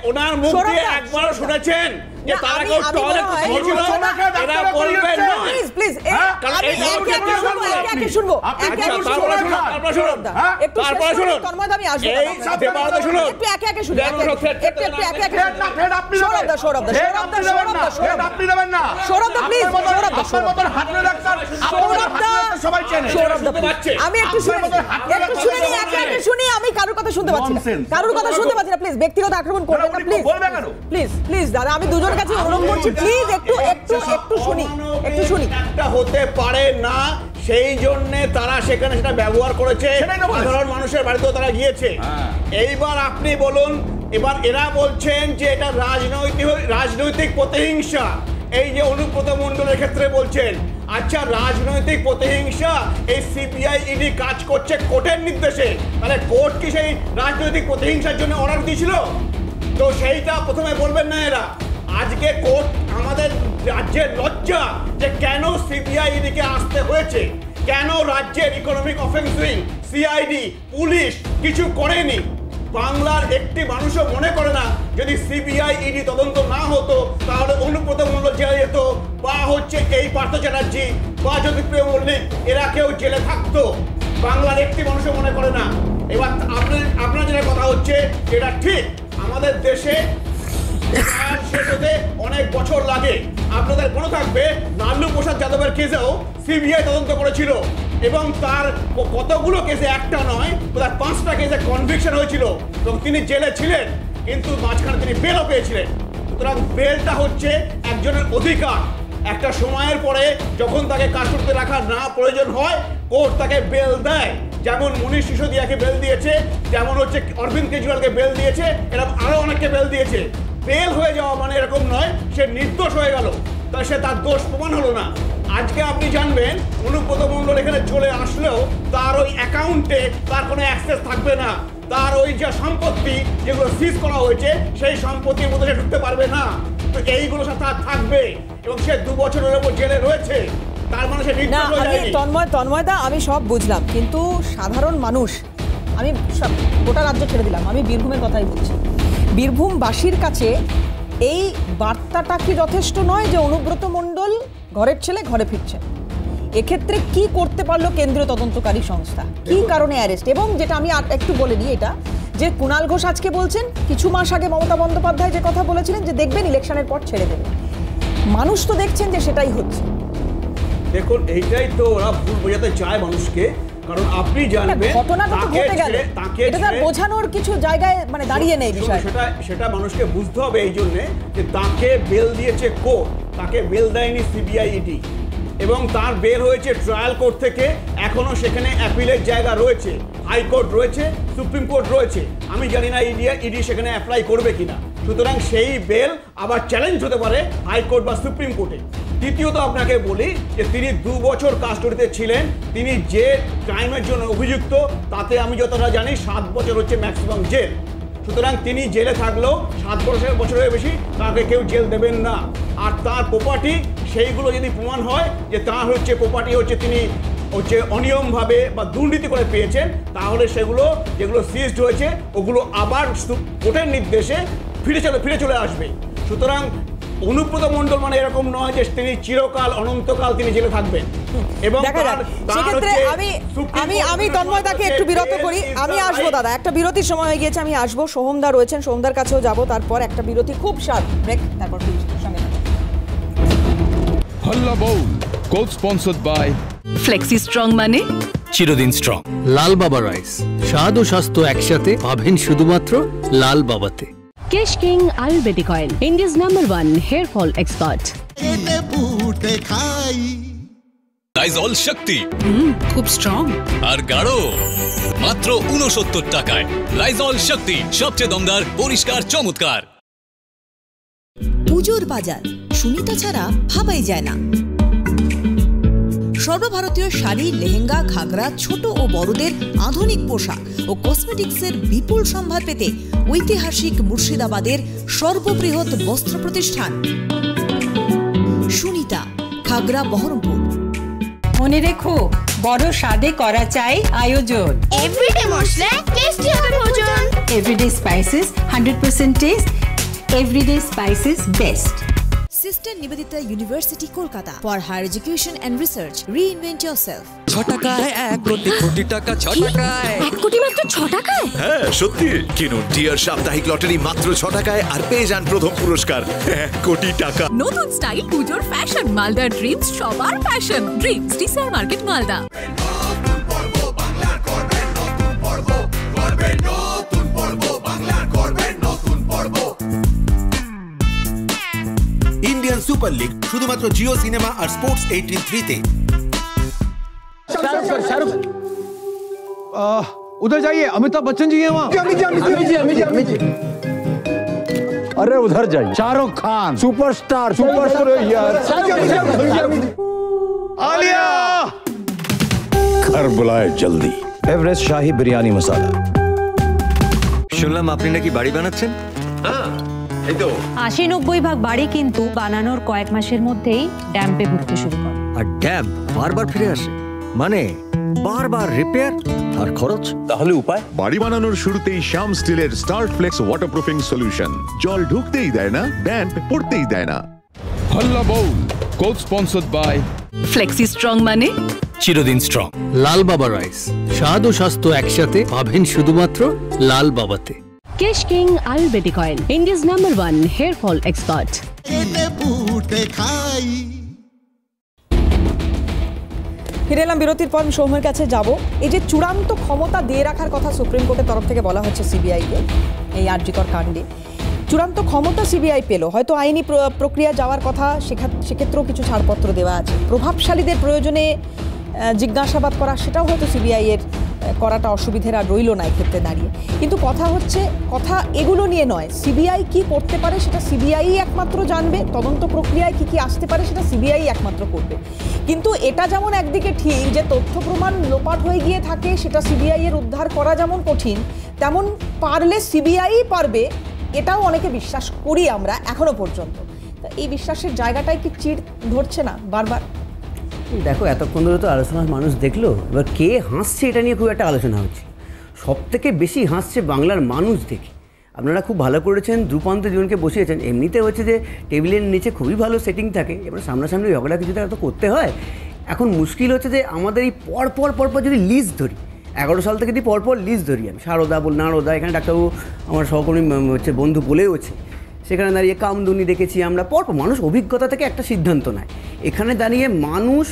ওনার মুখ দিয়ে একবার শুনেছেন যে তারা কেউ টয়লেট করছিল, এরা বলবেন না। প্লিজ প্লিজ একে শুনবো, তারপরে শুনুন, আমি আসবো, দেবারদা শুনুন, একটু একে শুনুন, একটু একে আপনি দেবেন না, সৌরভদা প্লিজ, সৌরভদা হাতে ডাক্তার, সবাই চেনে, আমি একটু শুনি, একে শুনি, আমি কারোর কথা শুনতে পাচ্ছি না, কারোর কথা শুনতে পাচ্ছি না, প্লিজ ব্যক্তিগত আক্রমণ করবেন না, প্লিজ প্লিজ প্লিজ দাদা, আমি দুজনের কাছে অনুরোধ করছি, প্লিজ একটু শুনি, একটু শুনি। একটা হতে পারে না, সেই জন্য তারা সেখানে সেটা ব্যবহার করেছে, সাধারণ মানুষের বাড়িতেও তারা গিয়েছে। এইবার আপনি বলুন, এবার এরা বলছেন যে এটা রাজনৈতিক প্রতিহিংসা, এই যে অনুব্রত মণ্ডলের ক্ষেত্রে বলছেন। আচ্ছা, রাজনৈতিক প্রতিহিংসা, এই সিবিআই ইডি কাজ করছে কোর্টের নির্দেশে, তাহলে কোর্ট কি সেই রাজনৈতিক প্রতিহিংসার জন্য অর্ডার দিয়েছিল? তো সেইটা প্রথমে বলবেন না এরা। আজকে কোর্ট আমাদের রাজ্যের লজ্জা যে কেন সিবিআই ইডিকে আসতে হয়েছে, কেন রাজ্যের economic offence wing, CID, police কিছু করেনি। বাংলার একটি মানুষও মনে করে না যদি সিবিআই ইডি তদন্ত না হতো তাহলে অনুব্রত মণ্ডল জেলে যেত, বা হচ্ছে এই পার্থ চ্যাটার্জি বা জ্যোতিপ্রিয় মল্লিক এরা কেউ জেলে থাকতো। বাংলার একটি মানুষও মনে করে না। এবার আপনার যেটা কথা হচ্ছে এটা ঠিক, আমাদের দেশে শেষ হতে অনেক বছর লাগে। আপনাদের মনে থাকবে লালু প্রসাদ যাদবের কেসেও সিবিআই তদন্ত করেছিল এবং তার কতগুলো কেসে, একটা নয় প্রায় 5টা কেসে কনভিকশন হয়েছিল এবং তিনি জেলে ছিলেন, কিন্তু মাঝখানে তিনি বেলও পেয়েছিলেন। সুতরাং বেলটা হচ্ছে একজনের অধিকার। একটা সময়ের পরে যখন তাকে কাস্টডিতে রাখা না প্রয়োজন হয়, কোর্ট তাকে বেল দেয়। যেমন মনীষ সিসোদিয়াকে বেল দিয়েছে, যেমন হচ্ছে অরবিন্দ কেজরিওয়ালকে বেল দিয়েছে, এরকম আরো অনেককে বেল দিয়েছে। বেল হয়ে যাওয়া মানে এরকম নয় সে নির্দোষ হয়ে গেল, তাই সে তার দোষ প্রমাণ হলো না। আজকে আপনি জানবেন অনুব্রত মণ্ডল এখানে চলে আসলেও তার ওই অ্যাকাউন্টে তার কোনো অ্যাক্সেস থাকবে না, তার ওই যে সম্পত্তি যেগুলো সিজ করা হয়েছে সেই সম্পত্তির মধ্যে সে ঢুকতে পারবে না। তো এইগুলো তার থাকবে এবং সে 2 বছরের উপর জেলে রয়েছে, তার মানে সে নির্দোষ হয়ে যায়নি। তন্ময়দা আমি সব বুঝলাম, কিন্তু সাধারণ মানুষ, আমি গোটা রাজ্য ছেড়ে দিলাম, আমি বীরভূমের কথাই বলছি। বীরভূমবাসীর কাছে এই বার্তাটা কি যথেষ্ট নয় যে অনুব্রত মণ্ডল ঘরের ছেলে ঘরে ফিরছেন? এক্ষেত্রে কি করতে পারলো কেন্দ্রীয় তদন্তকারী সংস্থা, কি কারণে অ্যারেস্ট? এবং যেটা আমি একটু বলে দিই, এটা যে কুণাল ঘোষ আজকে বলছেন, কিছু মাস আগে মমতা বন্দ্যোপাধ্যায় যে কথা বলেছিলেন যে দেখবেন ইলেকশনের পর ছেড়ে দেবেন, মানুষ তো দেখছেন যে সেটাই হচ্ছে। দেখুন, এইটাই তো ওরা ভুল বোঝাতে চায় মানুষকে, কারণ আপনি জানবেন ঘটনাটা তো ঘটে গেল, এটা তার বোঝানোর কিছু জায়গায় মানে দাঁড়িয়ে নেই বিষয়। সেটা মানুষকে বুঝতে হবে এই জন্যে যে তাকে বেল দিয়েছে কোর্ট, তাকে বেল দেয়নি সিবিআই ইডি, এবং তার বের হয়েছে ট্রায়াল কোর্ট থেকে। এখনো সেখানে অ্যাপিলের জায়গা রয়েছে, হাইকোর্ট রয়েছে, সুপ্রিম কোর্ট রয়েছে। আমি জানি না ইডি সেখানে অ্যাপ্লাই করবে কিনা। সুতরাং সেই বেল আবার চ্যালেঞ্জ হতে পারে হাইকোর্ট বা সুপ্রিম কোর্টে। দ্বিতীয়ত আপনাকে বলি যে তিনি 2 বছর কাস্টডিতে ছিলেন। তিনি যে ক্রাইমের জন্য অভিযুক্ত তাতে আমি যতটা জানি 7 বছর হচ্ছে ম্যাক্সিমাম জেল। সুতরাং তিনি জেলে থাকলেও 7 বছরের বেশি তাকে কেউ জেল দেবেন না। আর তার প্রপার্টি, সেইগুলো যদি প্রমাণ হয় যে তার হচ্ছে প্রপার্টি হচ্ছে তিনি অনিয়মভাবে বা দুর্নীতি করে পেয়েছেন, তাহলে সেগুলো যেগুলো সিজড হয়েছে ওগুলো আবার কোর্টের নির্দেশে ফিরে চলে আসবে। সুতরাং অনুব্রত মণ্ডল মানে এরকম নয় যে তিনি চিরকাল অনন্তকাল তিনি জেলে থাকবেন। এবং সেক্ষেত্রে আমি তন্ময়দাকে একটু বিরত করি, আমি আসবো দাদা, একটা বিরতির সময় হয়ে গিয়েছে, আমি আসবো। সোহমদা রয়েছেন, সোহমদার কাছেও যাব, তারপর একটা বিরতি, খুব শার্প ব্রেক, তারপর সঙ্গে হল্লা Bol co sponsored by flexi strong মানে চিরদিন স্ট্রং। লাল বাবা রাইস, স্বাদ ও স্বাস্থ্য একসাথে পাবেন শুধুমাত্র লাল বাবাতে। Kesh king Ayurvedic oil, India's #1 hair fall expert. Lysol শক্তি খুব স্ট্রং আর গাঢ়, মাত্র 69 টাকায়। লাইজল শক্তি, সবচেয়ে দমদার, পরিষ্কার, চমৎকার। পুজোর বাজার সুনিতা ছাড়া ভাবাই যায় না। সর্বভারতীয় শাড়ি, লেহেঙ্গা, ঘাগরা, ছোট ও বড়দের আধুনিক পোশাক ও কসমেটিক্সের বিপুল সম্ভার পেতে ঐতিহাসিক মুর্শিদাবাদের সর্ববৃহৎ বস্ত্র প্রতিষ্ঠান সুনিতা, খাগড়া, বহরমপুর। মনে রেখো, বড় স্বাদে করা চাই আয়োজন। এভরিডে মশলা, টেস্টি হবে ভোজন। Everyday spices, 100% taste. Everyday spices best. Sister Nivedita University, Kolkata. For higher education and research, reinvent yourself. 6 টাকায় 1 কোটি টাকা, 6 টাকায় 1 কোটি মাত্র 6 টাকায়? হ্যাঁ সত্যি, কিনুন ডিয়ার সাপ্তাহিক লটারি মাত্র 6 টাকায় আর পেয়ে যান প্রথম পুরস্কার 1 কোটি টাকা। নতুন স্টাইল, পুজোর ফ্যাশন, মালদা ড্রিমস, সবার fashion. Dreams desire market, Malda. Indian super league শুধুমাত্র জিও সিনেমা আর স্পোর্টস 18-3 তে। शाहरुख उधर जाइए, अमिताभ बच्चन जी हैं वहाँ। अमित जी। अरे उधर जाइए, शाहरुख खान सुपरस्टार यार। आलिया घर बुलाए जल्दी। एवरेस्ट शाही बिरयानी मसाला। শুনলাম আপনি নাকি বাড়ি বানাচ্ছেন? হ্যাঁ, 80-90 ভাগ বাড়ি কিন্তু বানানোর কয়েক মাসের মধ্যেই ড্যাম্পে ভুগতে শুরু করে। আর ড্যাম্প বারবার ফিরে আসে, মানে বারবার রিপেয়ার আর খরচ। তাহলে উপায়? বাড়ি বানানোর শুরুতেই শ্যাম স্টিলের স্টার্ট ফ্লেক্স ওয়াটারপ্রুফিং সলিউশন। জল ঢুকতেই দেয় না, ড্যাম্প পড়তেই দেয় না। হল্লা Bol co sponsored by flexi strong মানে চিরদিন স্ট্রং। লাল বাবা রাইস, স্বাদ ও স্বাস্থ্য একসাথে পাবেন শুধুমাত্র লাল বাবাতে। Kesh king Ayurvedic oil, India's #1 hair fall expert. ফিরে এলাম বিরতির পর, সৌম্যের কাছে যাব। এই যে চূড়ান্ত ক্ষমতা দিয়ে রাখার কথা সুপ্রিম কোর্টের তরফ থেকে বলা হচ্ছে সিবিআইকে, এই আরজিকর কাণ্ডে চূড়ান্ত ক্ষমতা সিবিআই পেল, হয়তো আইনি প্রক্রিয়া যাওয়ার কথা, সেক্ষেত্রেও কিছু ছাড়পত্র দেওয়া আছে। প্রভাবশালীদের প্রয়োজনে জিজ্ঞাসাবাদ করা, সেটাও হয়তো সিবিআই এর করাটা অসুবিধের আর রইল না এক্ষেত্রে দাঁড়িয়ে। কিন্তু কথা হচ্ছে, কথা এগুলো নিয়ে নয়, সিবিআই কি করতে পারে সেটা সিবিআই একমাত্র জানবে, তদন্ত প্রক্রিয়ায় কি কি আসতে পারে সেটা সিবিআই একমাত্র করবে। কিন্তু এটা যেমন একদিকে ঠিক যে তথ্য প্রমাণ লোপাট হয়ে গিয়ে থাকে, সেটা সিবিআই এর উদ্ধার করা যেমন কঠিন, তেমন পারলে সিবিআই পারবে, এটাও অনেকে বিশ্বাস করি আমরা এখনো পর্যন্ত। তা এই বিশ্বাসের জায়গাটাই কি চিড় ধরছে না বারবার? দেখো, এতক্ষণ ধরে তো আলোচনা মানুষ দেখলো, এবার কে হাসছে এটা নিয়ে খুব একটা আলোচনা হচ্ছে। সব থেকে বেশি হাসছে বাংলার মানুষ দেখে। আপনারা খুব ভালো করেছেন, দ্রুপান্ত জীবনকে বসিয়েছেন। এমনিতে হচ্ছে যে টেবিলের নিচে খুবই ভালো সেটিং থাকে, এবার সামনাসামনি ঝগড়া কিছুটা তো করতে হয়। এখন মুশকিল হচ্ছে যে আমাদের এই পরপর যদি লিস্ট ধরি, 11 সাল থেকে যদি পরপর লিস্ট ধরি, আমি সারদা নারদা, এখানে ডাক্তারবাবু আমার সহকর্মী হচ্ছে বন্ধু বলেওছে, সেখানে দাঁড়িয়ে কামদুনি দেখেছি আমরা, পরপর মানুষ অভিজ্ঞতা থেকে একটা সিদ্ধান্ত নেয়। এখানে দাঁড়িয়ে মানুষ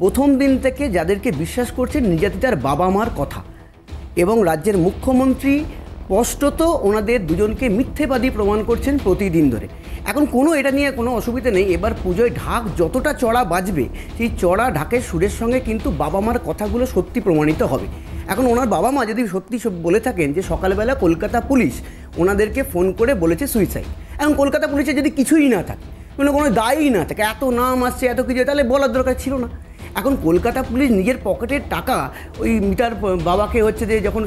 প্রথম দিন থেকে যাদেরকে বিশ্বাস করছে নির্যাতিতার বাবা মার কথা, এবং রাজ্যের মুখ্যমন্ত্রী স্পষ্টত ওনাদের দুজনকে মিথ্যেবাদী প্রমাণ করছেন প্রতিদিন ধরে। এখন কোনো এটা নিয়ে কোনো অসুবিধা নেই, এবার পুজোয় ঢাক যতটা চড়া বাজবে সেই চড়া ঢাকের সুরের সঙ্গে কিন্তু বাবা মার কথাগুলো সত্যি প্রমাণিত হবে। এখন ওনার বাবা মা যদি সত্যি বলে থাকেন যে সকালবেলা কলকাতা পুলিশ ওনাদেরকে ফোন করে বলেছে সুইসাইড, এখন কলকাতা পুলিশের যদি কিছুই না থাকে, কোনো দায়ই না থাকে, এত নাম আসছে এত কিছু, তাহলে বলার দরকার ছিল না। এখন কলকাতা পুলিশ নিজের পকেটের টাকা ওই মিটার বাবাকে হচ্ছে যে যখন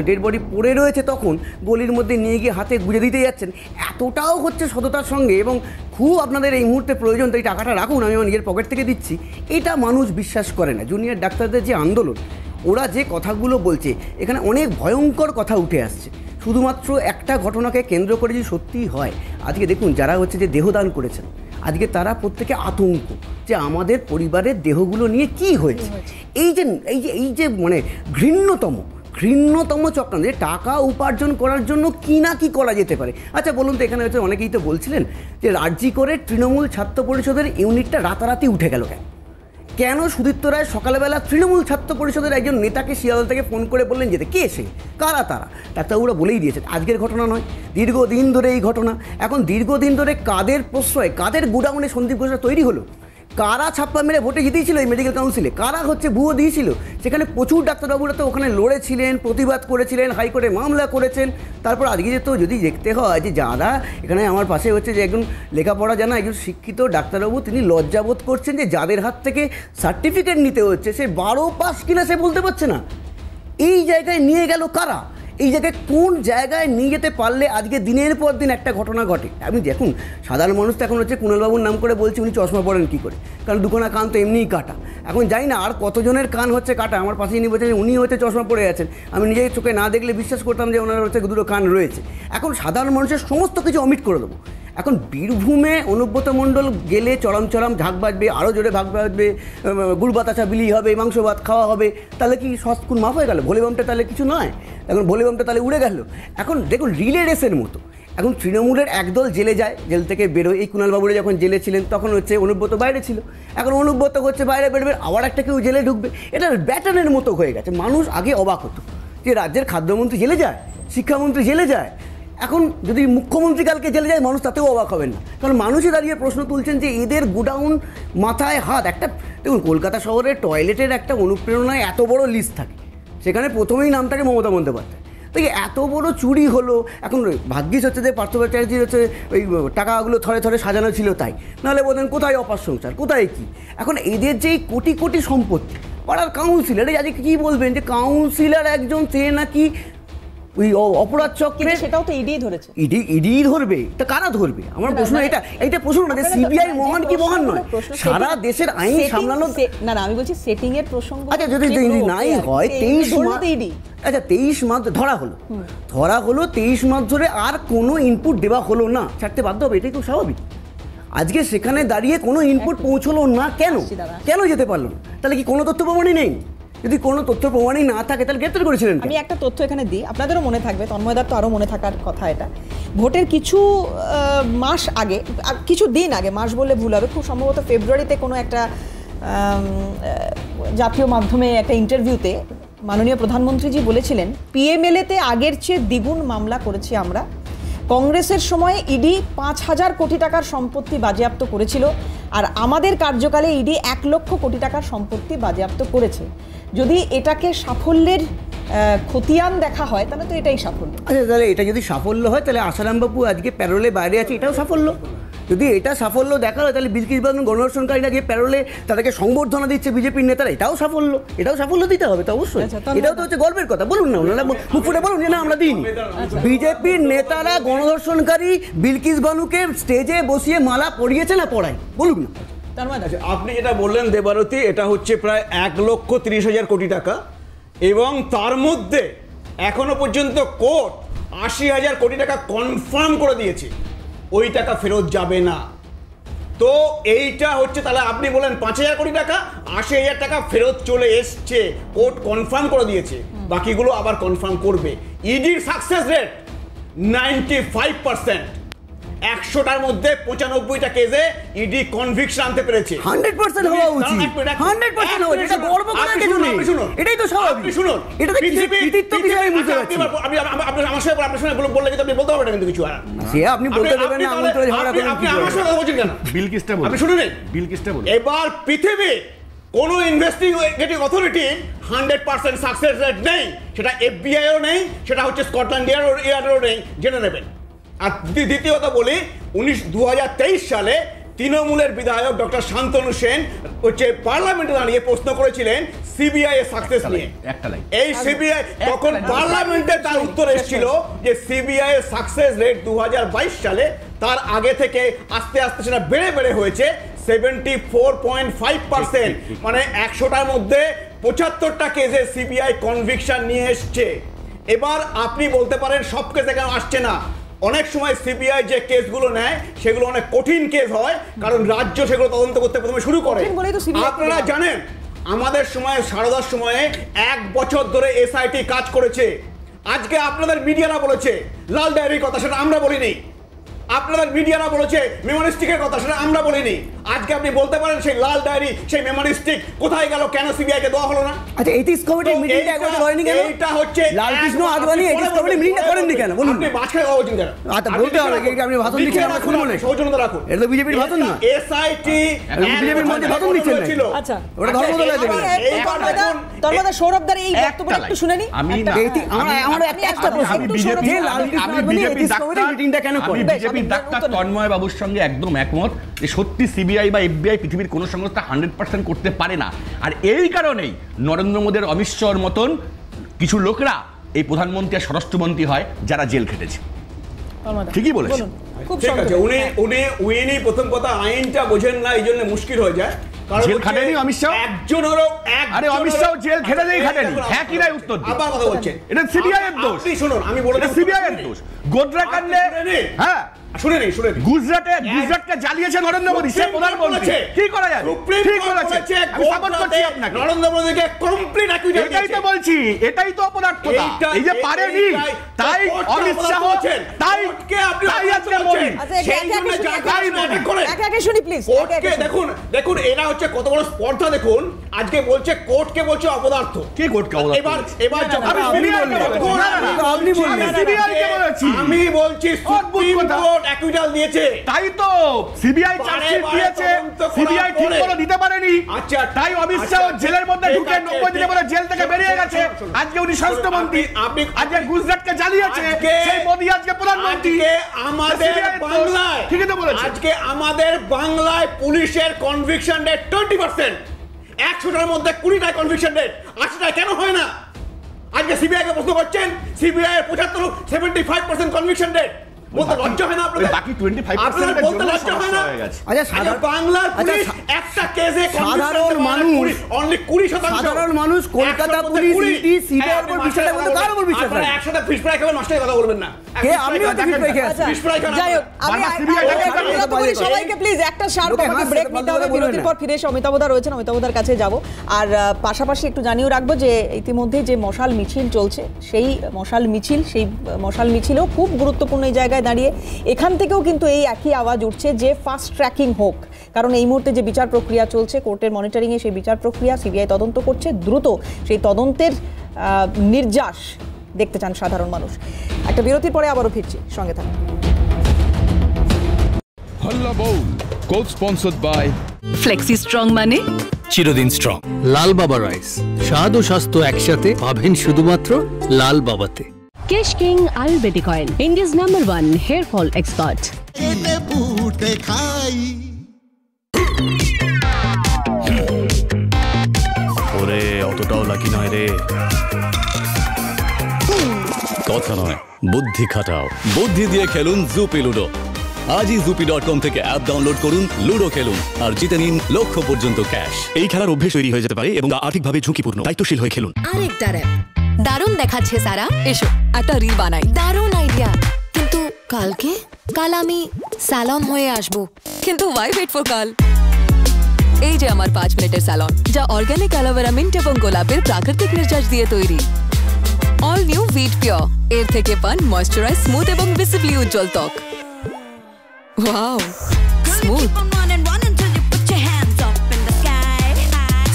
ডেড বডি পড়ে রয়েছে তখন গলির মধ্যে নিয়ে গিয়ে হাতে গুঁজে দিতে যাচ্ছেন, এতটাও হচ্ছে সততার সঙ্গে, এবং খুব আপনাদের এই মুহূর্তে প্রয়োজন তো এই টাকাটা রাখুন, আমি আমার নিজের পকেট থেকে দিচ্ছি, এটা মানুষ বিশ্বাস করে না। জুনিয়র ডাক্তারদের যে আন্দোলন, ওরা যে কথাগুলো বলছে, এখানে অনেক ভয়ঙ্কর কথা উঠে আসছে। শুধুমাত্র একটা ঘটনাকে কেন্দ্র করে যদি সত্যিই হয়, আজকে দেখুন যারা হচ্ছে যে দেহদান করেছেন, আজকে তারা প্রত্যেকে আতঙ্ক যে আমাদের পরিবারের দেহগুলো নিয়ে কি হয়েছে। এই যে মানে ঘৃণ্যতম চক্রান্ত, যে টাকা উপার্জন করার জন্য কি না কি করা যেতে পারে। আচ্ছা বলুন তো, এখানে হচ্ছে অনেকেই তো বলছিলেন যে রাজ্যি করে তৃণমূল ছাত্র পরিষদের ইউনিটটা রাতারাতি উঠে গেল কেন? সুদীপ্ত রায় সকালবেলা তৃণমূল ছাত্র পরিষদের একজন নেতাকে শিয়ালদা থেকে ফোন করে বললেন যেতে, কে সে, কারা তারা? ডাক্তারবাবুরা বলেই দিয়েছেন আজকের ঘটনা নয়, দীর্ঘদিন ধরে এই ঘটনা। এখন দীর্ঘদিন ধরে কাদের প্রশ্রয়, কাদের গোডাউনে সন্দীপ ঘোষরা তৈরি হলো, কারা ছাপ্পা মেরে ভোটে জিতেছিল এই মেডিকেল কাউন্সিলে, কারা হচ্ছে ভুয়ো দিয়েছিল, সেখানে প্রচুর ডাক্তারবাবুরা তো ওখানে লড়েছিলেন, প্রতিবাদ করেছিলেন, হাইকোর্টে মামলা করেছেন। তারপর আজকে যে তো যদি দেখতে হয় যে যারা এখানে আমার পাশে হচ্ছে যে একজন লেখাপড়া জানা একজন শিক্ষিত ডাক্তারবাবু, তিনি লজ্জাবোধ করছেন যে যাদের হাত থেকে সার্টিফিকেট নিতে হচ্ছে সে 12 পাস কিনা সে বলতে পারছে না। এই জায়গায় নিয়ে গেল কারা? এই জায়গায় কোন জায়গায় নিয়ে যেতে পারলে আজকে দিনের পর দিন একটা ঘটনা ঘটে? আপনি দেখুন, সাধারণ মানুষ তো এখন হচ্ছে কুণালবাবুর নাম করে বলছে উনি চশমা পড়েন কী করে, কারণ দুখানা কান তো এমনিই কাটা। এখন জানি না আর কতজনের কান হচ্ছে কাটা, আমার পাশে ইনি বলছেন উনি হচ্ছে চশমা পড়ে আছেন, আমি নিজের চোখে না দেখলে বিশ্বাস করতাম যে ওনার হচ্ছে দুটো কান রয়েছে। এখন সাধারণ মানুষের সমস্ত কিছু অমিট করে দেবো। এখন বীরভূমে অনুব্রত মণ্ডল গেলে চরম ঝাঁক বাজবে, আরও জোরে ভাগ বাজবে, গুড় বাতাসা বিলি হবে, মাংস ভাত খাওয়া হবে, তাহলে কি সৎকুন মাফ হয়ে গেল? ভোলেবামটা তাহলে কিছু নয়, এখন ভোলেবামটা তাহলে উড়ে গেল। এখন দেখুন রিলে রেসের মতো এখন তৃণমূলের একদল জেলে যায়, জেল থেকে বেরোয়। এই কুণালবাবুরা যখন জেলে ছিলেন তখন হচ্ছে অনুব্রত বাইরে ছিল, এখন অনুব্রত হচ্ছে বাইরে বেরোবে, আবার একটা কেউ জেলে ঢুকবে। এটা ব্যাটার্নের মতো হয়ে গেছে। মানুষ আগে অবাক হতো যে রাজ্যের খাদ্যমন্ত্রী জেলে যায়, শিক্ষামন্ত্রী জেলে যায়, এখন যদি মুখ্যমন্ত্রী কালকে জেলে যায় মানুষ তাতেও অবাক হবেন না, কারণ মানুষই দাঁড়িয়ে প্রশ্ন তুলছেন যে এদের গোডাউন মাথায় হাত। একটা দেখুন, কলকাতা শহরের টয়লেটের একটা অনুপ্রেরণায় এত বড় লিস্ট থাকে, সেখানে প্রথমেই নাম থাকে মমতা বন্দ্যোপাধ্যায়। তো এত বড় চুরি হলো, এখন ভাগ্যিস হচ্ছে যে পার্থ চ্যাটার্জির হচ্ছে ওই টাকাগুলো থরে থরে সাজানো ছিল, তাই নাহলে বলতেন কোথায় অপার সংসার, কোথায় কি। এখন এদের যেই কোটি কোটি সম্পত্তি, পাড়ার কাউন্সিলর আজকে কী বলবেন যে কাউন্সিলর একজন সে নাকি ওই অপরাধ চক্রে, সেটাও তো ইডি ধরেছে। ইডি ধরবে, তা কারা ধরবে? আমার প্রশ্ন এটা প্রশ্ন না যে সিবিআই মহান কি মহান নয়, সারা দেশের আইন সামলানো। না আমি বলছি সেটিং এর প্রসঙ্গ। আচ্ছা যদি নাই হয় 23 মাস, আচ্ছা 23 মাস ধরা হলো 23 মাস ধরে আর কোনো ইনপুট দেওয়া হলো না, ছাড়তে বাধ্য হবে, এটাই খুব স্বাভাবিক। আজকে সেখানে দাঁড়িয়ে কোনো ইনপুট পৌঁছলো না, কেন যেতে পারলো না? তাহলে কি কোনো তথ্য প্রমাণই নেই? যদি কোনো তথ্য প্রমাণই না থাকে তাহলে গ্রেপ্তার করেছিলেন। আমি একটা তথ্য এখানে দিই, আপনাদেরও মনে থাকবে, তন্ময়দার তো আরও মনে থাকার কথা। এটা ভোটের কিছু মাস আগে, কিছু দিন আগে, মাস বললে ভুল হবে, খুব সম্ভবত ফেব্রুয়ারিতে কোনো একটা জাতীয় মাধ্যমে একটা ইন্টারভিউতে মাননীয় প্রধানমন্ত্রীজি বলেছিলেন পিএমএলএতে আগের চেয়ে দ্বিগুণ মামলা করেছি আমরা। কংগ্রেসের সময় ইডি 5,000 কোটি টাকার সম্পত্তি বাজেয়াপ্ত করেছিল, আর আমাদের কার্যকালে ইডি 1 লক্ষ কোটি টাকার সম্পত্তি বাজেয়াপ্ত করেছে। যদি এটাকে সাফল্যের খতিয়ান দেখা হয় তাহলে তো এটাই সাফল্য। আচ্ছা তাহলে এটা যদি সাফল্য হয় তাহলে আসারাম বাবু আজকে প্যারোলে বাইরে আছে, এটাও সাফল্য। যদি এটা সাফল্য দেখা হয় তাহলে বিলকিস বানু গণধর্ষণকারীরা গিয়ে প্যারোলে তাদেরকে সংবর্ধনা দিচ্ছে বিজেপির নেতারা, এটাও সাফল্য দিতে হবে তো অবশ্যই। এটাও তো হচ্ছে গর্বের কথা। বলুন না, ওনারা মুখ ফুটে বলুন যে না আমরা দিইনি। বিজেপির নেতারা গণধর্ষণকারী বিলকিস বানুকে স্টেজে বসিয়ে মালা পরিয়েছে না পড়ায়, বলুন না। আপনি যেটা বললেন দেবারতী, এটা হচ্ছে প্রায় 1,30,000 কোটি টাকা, এবং তার মধ্যে এখনো পর্যন্ত কোর্ট 80,000 কোটি টাকা কনফার্ম করে দিয়েছে, ওই টাকা ফেরত যাবে না। তো এইটা হচ্ছে, তাহলে আপনি বলেন 5,000 কোটি টাকা, 80,000 টাকা ফেরত চলে এসছে, কোর্ট কনফার্ম করে দিয়েছে, বাকিগুলো আবার কনফার্ম করবে। ইডির সাকসেস রেট 95%। 100টার মধ্যে 95টা কেসে ইডি কনভিকশন আনতে পেরেছে। 100% হওয়া উচিত, 100% হওয়া উচিত। এটা গর্ব করার কিছু নেই, এটাই তো স্বাভাবিক। আপনি শুনুন, এটা তো কৃতিত্ব বিষয় বুঝতে পারছি। আপনি আমার সাথে আপনার সঙ্গে বললে কিন্তু আপনি বলতে পারবেন কিন্তু কিছু। আর সে আপনি বলতে দেবেন না, আমি তো ঝগড়া করি। আপনি আমার সঙ্গে কথা বলছেন কেন? বিল কেসটা বলুন, আপনি শুনুন, বিল কেসটা বলুন। এবার পৃথিবী কোন ইনভেস্টিগেটিং অথরিটি 100% সাকসেস রেট নেই, সেটা এফবিআইও নেই, সেটা হচ্ছে স্কটল্যান্ড ইয়ার্ডও নেই, জেনে নেবেন। আর দ্বিতীয়ত বলি, 2023 সালে তৃণমূলের বিধায়ক ডক্টর শান্তনু সেন হচ্ছে পার্লামেন্টে দাঁড়িয়ে প্রশ্ন করেছিলেন সিবিআই এর সাকসেস নিয়ে। এই সিবিআই তখন পার্লামেন্টে তার উত্তর এসেছিল যে সিবিআই এর সাকসেস রেট 2022 সালে তার আগে থেকে আস্তে আস্তে সেটা বেড়ে বেড়ে হয়েছে 74.5%। মানে 100টার মধ্যে 75টা কেসে সিবিআই কনভিকশন নিয়ে এসছে। এবার আপনি বলতে পারেন সব কেসে কেন আসছে না। অনেক সময় সিবিআই যে কেসগুলো নেয় সেগুলো অনেক কঠিন কেস হয়, কারণ রাজ্য সেগুলো তদন্ত করতে প্রথমে শুরু করে। আপনারা জানেন আমাদের সময়, সারদার সময়ে 1 বছর ধরে এসআইটি কাজ করেছে। আজকে আপনাদের মিডিয়ারা বলেছে লাল ডায়েরির কথা, সেটা আমরা বলিনি। আপনাদের মিডিয়ারা বলেছে মেমোরিস্টিকের কথা, সেটা আমরা বলিনি। আজকে আপনি বলতে পারেন সেই লাল ডায়েরি, সেই মেমোরিস্টিক কোথায় গেল, কেন সিবিআই কে দেওয়া হলো না? আচ্ছা, এথিক্স কমিটির মিটিংটা একবার হয়নি কেন? এইটা হচ্ছে লালকৃষ্ণ আদবানি এথিক্স কমিটির মিটিংটা করেননি কেন বলুন? আপনি বাছাই হওয়া উচিত কেন? আচ্ছা, বলতে হবে কি আপনি ভাষণ দিচ্ছেন, আমরা শুনবো না। সৌজন্যতা রাখুন। এটা তো বিজেপির ভাষণ না, এসআইটি বিজেপির মধ্যে ভাষণ দিচ্ছেন না। আচ্ছা, ওটা ধর্মতলায় দেবেন। ধর্মদা সৌরভদার এই বক্তব্যটা একটু শুনে নি। আমরা একটা প্রশ্ন, যে লালকৃষ্ণ আদবানি এথিক্স কমিটির মিটিংটা কেন করে? বিজেপি ডাক্তার তন্ময় বাবুর সঙ্গে একদম একমত যে সত্যি সিবিআই বা এফবিআই পৃথিবীর কোনো সংস্থা 100% করতে পারে না। আর এই কারণেই নরেন্দ্র মোদীর অমিত শাহর মতন কিছু লোকরা এই প্রধানমন্ত্রী আর স্বরাষ্ট্রমন্ত্রী হয় যারা জেল খেটেছে। ঠিকই বলেছেন। ঠিক আছে, উনি প্রথম কথা আইনটা বোঝেন না, এই জন্য মুশকিল হয়ে যায়। জেল খাটেনি অমিত শাহ? একজনেরও আরে অমিত শাহ জেল খেটেনি, খাটেনি। হ্যাঁ কি নাই উত্তর দিন। আবার কথা বলছেন, এটা সিবিআই এর দোষ। আপনি শুনুন, আমি বলে দিই সিবিআই এর দোষ। গোদরা কাণ্ডে হ্যাঁ শুনেনি, গুজরাটকে জ্বালিয়েছে নরেন্দ্র মোদী, সে প্রধানমন্ত্রী। কি করা যাবে? ঠিক বলেছে, আমি সাপোর্ট করছি আপনাকে। নরেন্দ্র মোদীকে কমপ্লিট অ্যাকুইট, এটাই তো বলছি, এটাই তো অপদার্থতা। এই যে পারেনি, তাই অমিত শাহ, তাই আজকে মোদী। একে শুনি প্লিজ। কোর্টকে দেখুন এরা হচ্ছে কত বড় স্পর্ধা দেখুন। আজকে বলছে কোর্টকে বলছে অপদার্থ। কে কোর্টকে অপদার্থ? এবার আপনি বললেন সিবিআই কে বলেছি, আমি বলছি সুপ্রিম কোর্ট অ্যাকুইটাল দিয়েছে। তাই তো সিবিআই চার্জশিট দিয়েছে, সিবিআই ঠিক করে দিতে পারেনি। আচ্ছা, তাই অমিত শাহ জেলের মধ্যে ঢুকে 90 দিনে পরে জেল থেকে বেরিয়ে গেছে। আজকে উনি স্বরাষ্ট্রমন্ত্রী, আজকে গুজরাটকে জ্বালিয়েছে, সেই মোদী আজকে প্রধানমন্ত্রী। আমাদের বাংলায়, ঠিকই তো বলেছে, আজকে আমাদের বাংলায় পুলিশের কনভিকশন রেট 20%। 100টার মধ্যে 20টা কনভিকশন রেট, 80টা কেন হয় না? আজকে সিবিআই কে প্রশ্ন করছেন, সিবিআই এর 75% কনভিকশন রেট। বলতে লজ্জা হয় না আপনাদের? বাকি 25% এর জন্য সমস্যা হয়ে গেছে। আচ্ছা, বাংলার পুলিশ একটা কেসে সাধারণ মানুষ, অনলি 20%। সাধারণ মানুষ কলকাতা পুলিশ, ইডি, সিবিআই এর উপর বিশ্বাস রাখে, কার উপর বিশ্বাস রাখে? একসাথে ফিশ ফ্রাই খাবেন, মাস্টারের কথা বলবেন না। কে আপনি তো ফিশ ফ্রাই খেয়ে আছেন? ফিশ ফ্রাই খান। যাই হোক, আমি সবাইকে প্লিজ একটা শার্ট ব্রেক নিতে হবে। বিরতির পর ফিরে এসে অমিতাভদা রয়েছেন, অমিতাভদার কাছে যাব। আর পাশাপাশি একটু জানিয়ে রাখবো যে ইতিমধ্যে যে মশাল মিছিল চলছে, সেই মশাল মিছিলও খুব গুরুত্বপূর্ণ এই জায়গায় দাঁড়িয়ে। এখান থেকেও কিন্তু এই একই আওয়াজ উঠছে যে ফাস্ট ট্র্যাকিং হোক, কারণ এই মুহূর্তে যে বিচার প্রক্রিয়া চলছে কোর্টের মনিটরিংয়ে, সেই বিচার প্রক্রিয়া সিবিআই তদন্ত করছে, দ্রুত সেই তদন্তের নির্যাস দেখতে চান সাধারণ মানুষ। একটা বিরতির পরে আবারও ফিরছি, সঙ্গে থাকুন। Halla Bol co sponsored by flexi strong, মানে চিরদিন স্ট্রং। লাল বাবা রাইস, স্বাদ ও স্বাস্থ্য একসাথে পাবেন শুধুমাত্র লাল বাবাতে। Kesh king Ayurvedic oil, India's #1 hair fall expert. ওরে অতটাও লাকি নয় রে, কথা নয়, বুদ্ধি খাটাও। বুদ্ধি দিয়ে খেলুন জুপি লুডো। আজই জুপি.com থেকে অ্যাপ ডাউনলোড করুন, লুডো খেলুন আর জিতে নিন লক্ষ পর্যন্ত ক্যাশ। এই খেলার অভ্যেস তৈরি হয়ে যেতে পারে এবং আর্থিকভাবে ঝুঁকিপূর্ণ, দায়িত্বশীল হয়ে খেলুন। আরেকটা অ্যাপ দারুণ দেখাচ্ছে সারা, এসো একটা রিল বানাই। দারুণ আইডিয়া, কিন্তু কালকে? কাল আমি স্যালন হয়ে আসবো। কিন্তু ওয়াই ওয়েট ফর কাল? এই যে আমার 5 মিনিটের স্যালন, যা অর্গানিক অ্যালোভেরা, মিন্ট এবং গোলাপের প্রাকৃতিক নির্যাস দিয়ে তৈরি। অল নিউ ভিট পিওর, এর থেকে পান ময়েশ্চারাইজ, স্মুথ এবং ভিজিবলি উজ্জ্বল ত্বক। Wow, smooth.